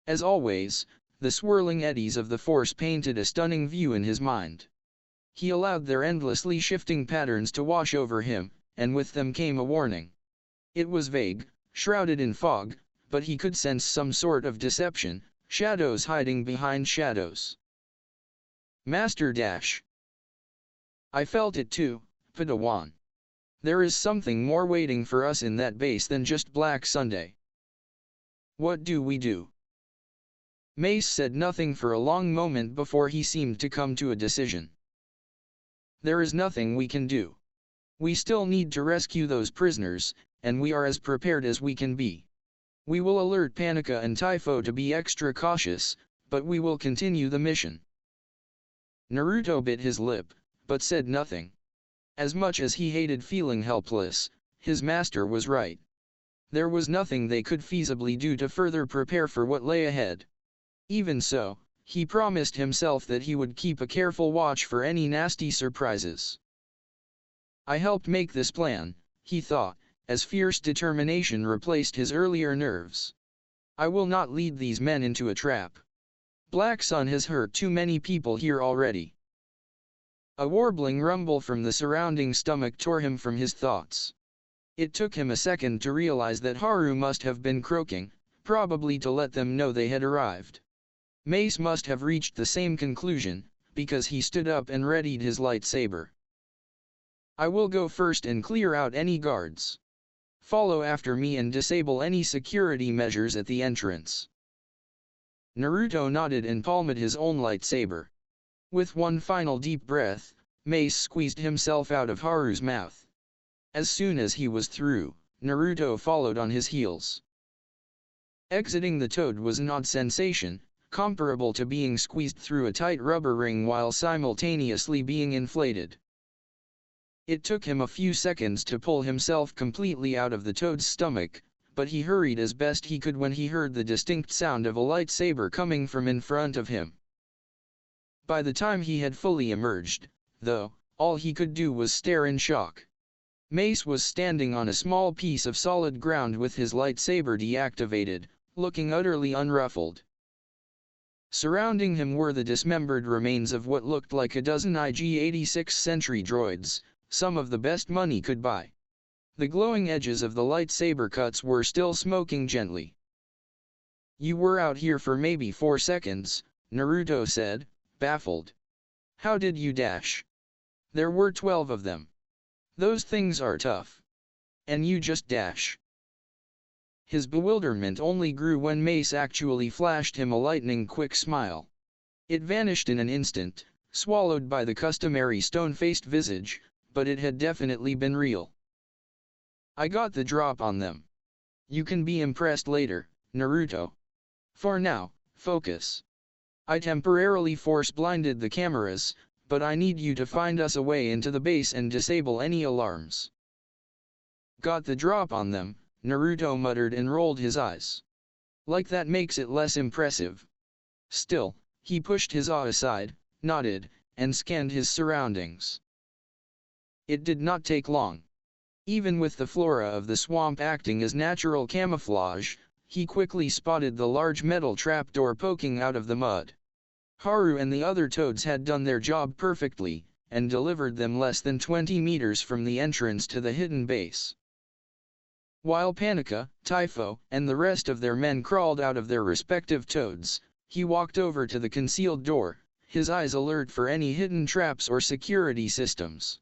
As always, the swirling eddies of the force painted a stunning view in his mind. He allowed their endlessly shifting patterns to wash over him, and with them came a warning. It was vague, shrouded in fog, but he could sense some sort of deception, shadows hiding behind shadows. Master Dash. I felt it too, Padawan. There is something more waiting for us in that base than just Black Sunday. What do we do? Mace said nothing for a long moment before he seemed to come to a decision. There is nothing we can do. We still need to rescue those prisoners, and we are as prepared as we can be. We will alert Panika and Typho to be extra cautious, but we will continue the mission. Naruto bit his lip, but said nothing. As much as he hated feeling helpless, his master was right. There was nothing they could feasibly do to further prepare for what lay ahead. Even so, he promised himself that he would keep a careful watch for any nasty surprises. I helped make this plan, he thought, as fierce determination replaced his earlier nerves. I will not lead these men into a trap. Black Sun has hurt too many people here already. A warbling rumble from the surrounding stomach tore him from his thoughts. It took him a second to realize that Haru must have been croaking, probably to let them know they had arrived. Mace must have reached the same conclusion, because he stood up and readied his lightsaber. I will go first and clear out any guards. Follow after me and disable any security measures at the entrance. Naruto nodded and palmed his own lightsaber. With one final deep breath, Mace squeezed himself out of Haru's mouth. As soon as he was through, Naruto followed on his heels. Exiting the toad was an odd sensation, comparable to being squeezed through a tight rubber ring while simultaneously being inflated. It took him a few seconds to pull himself completely out of the toad's stomach, but he hurried as best he could when he heard the distinct sound of a lightsaber coming from in front of him. By the time he had fully emerged, though, all he could do was stare in shock. Mace was standing on a small piece of solid ground with his lightsaber deactivated, looking utterly unruffled. Surrounding him were the dismembered remains of what looked like a dozen IG-86 sentry droids, some of the best money could buy. The glowing edges of the lightsaber cuts were still smoking gently. "You were out here for maybe 4 seconds, Naruto said, baffled. "How did you dash? There were 12 of them. Those things are tough. And you just dash." His bewilderment only grew when Mace actually flashed him a lightning-quick smile. It vanished in an instant, swallowed by the customary stone-faced visage, but it had definitely been real. "I got the drop on them. You can be impressed later, Naruto. For now, focus. I temporarily force-blinded the cameras, but I need you to find us a way into the base and disable any alarms." "Got the drop on them," Naruto muttered and rolled his eyes. "Like that makes it less impressive." Still, he pushed his awe aside, nodded, and scanned his surroundings. It did not take long. Even with the flora of the swamp acting as natural camouflage, he quickly spotted the large metal trapdoor poking out of the mud. Haru and the other toads had done their job perfectly, and delivered them less than 20 meters from the entrance to the hidden base. While Panika, Typho, and the rest of their men crawled out of their respective toads, he walked over to the concealed door, his eyes alert for any hidden traps or security systems.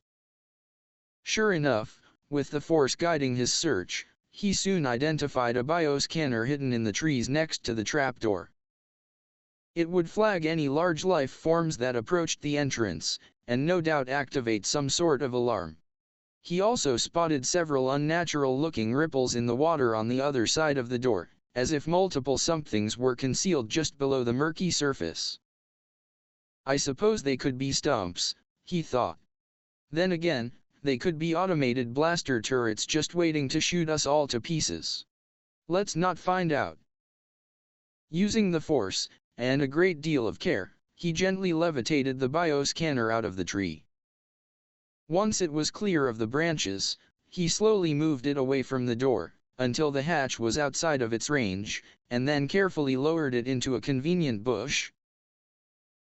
Sure enough, with the force guiding his search, he soon identified a bioscanner hidden in the trees next to the trapdoor. It would flag any large life forms that approached the entrance, and no doubt activate some sort of alarm. He also spotted several unnatural-looking ripples in the water on the other side of the door, as if multiple somethings were concealed just below the murky surface. "I suppose they could be stumps," he thought. "Then again, they could be automated blaster turrets just waiting to shoot us all to pieces. Let's not find out." Using the force, and a great deal of care, he gently levitated the bioscanner out of the tree. Once it was clear of the branches, he slowly moved it away from the door, until the hatch was outside of its range, and then carefully lowered it into a convenient bush.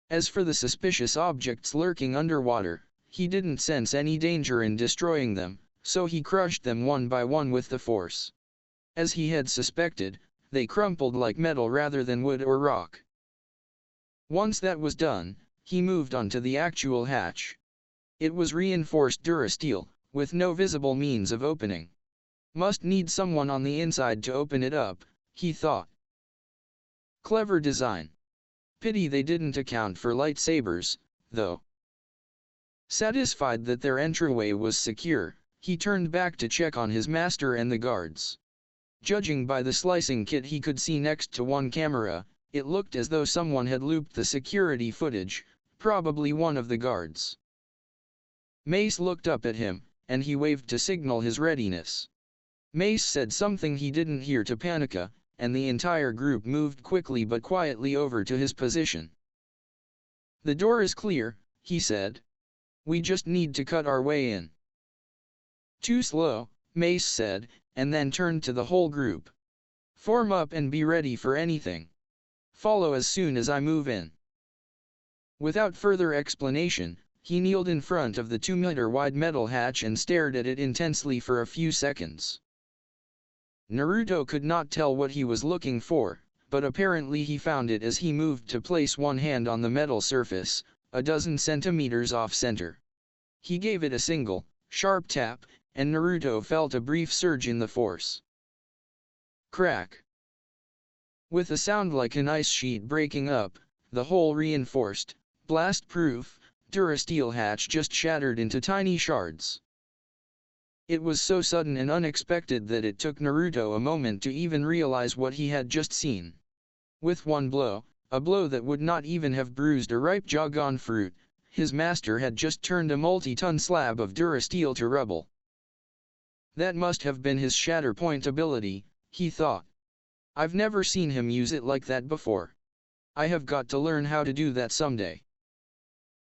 As for the suspicious objects lurking underwater, he didn't sense any danger in destroying them, so he crushed them one by one with the force. As he had suspected, they crumpled like metal rather than wood or rock. Once that was done, he moved on to the actual hatch. It was reinforced durasteel, with no visible means of opening. Must need someone on the inside to open it up, he thought. Clever design. Pity they didn't account for lightsabers, though. Satisfied that their entryway was secure, he turned back to check on his master and the guards. Judging by the slicing kit he could see next to one camera, it looked as though someone had looped the security footage, probably one of the guards. Mace looked up at him, and he waved to signal his readiness. Mace said something he didn't hear to Panika, and the entire group moved quickly but quietly over to his position. "The door is clear," he said. "We just need to cut our way in." "Too slow," Mace said, and then turned to the whole group. "Form up and be ready for anything. Follow as soon as I move in." Without further explanation, he kneeled in front of the 2-meter-wide metal hatch and stared at it intensely for a few seconds. Naruto could not tell what he was looking for, but apparently he found it as he moved to place one hand on the metal surface, a dozen centimeters off-center. He gave it a single, sharp tap, and Naruto felt a brief surge in the force. Crack. With a sound like an ice sheet breaking up, the whole reinforced, blast-proof, durasteel hatch just shattered into tiny shards. It was so sudden and unexpected that it took Naruto a moment to even realize what he had just seen. With one blow, a blow that would not even have bruised a ripe Jagan fruit, his master had just turned a multi-ton slab of durasteel to rubble. That must have been his shatter-point ability, he thought. I've never seen him use it like that before. I have got to learn how to do that someday.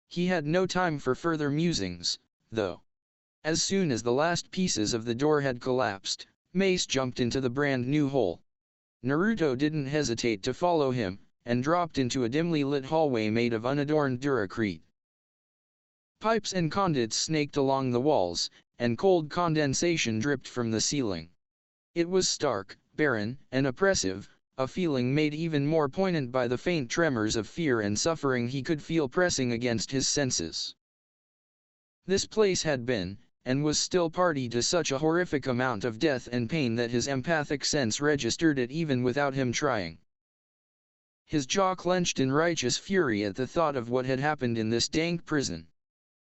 He had no time for further musings, though. As soon as the last pieces of the door had collapsed, Mace jumped into the brand new hole. Naruto didn't hesitate to follow him, and dropped into a dimly lit hallway made of unadorned duracrete. Pipes and conduits snaked along the walls, and cold condensation dripped from the ceiling. It was stark, barren, and oppressive, a feeling made even more poignant by the faint tremors of fear and suffering he could feel pressing against his senses. This place had been, and was still party to such a horrific amount of death and pain that his empathic sense registered it even without him trying. His jaw clenched in righteous fury at the thought of what had happened in this dank prison.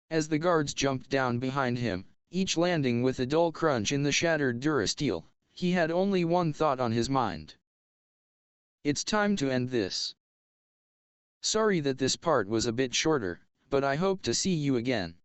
As the guards jumped down behind him, each landing with a dull crunch in the shattered durasteel, he had only one thought on his mind. It's time to end this. Sorry that this part was a bit shorter, but I hope to see you again.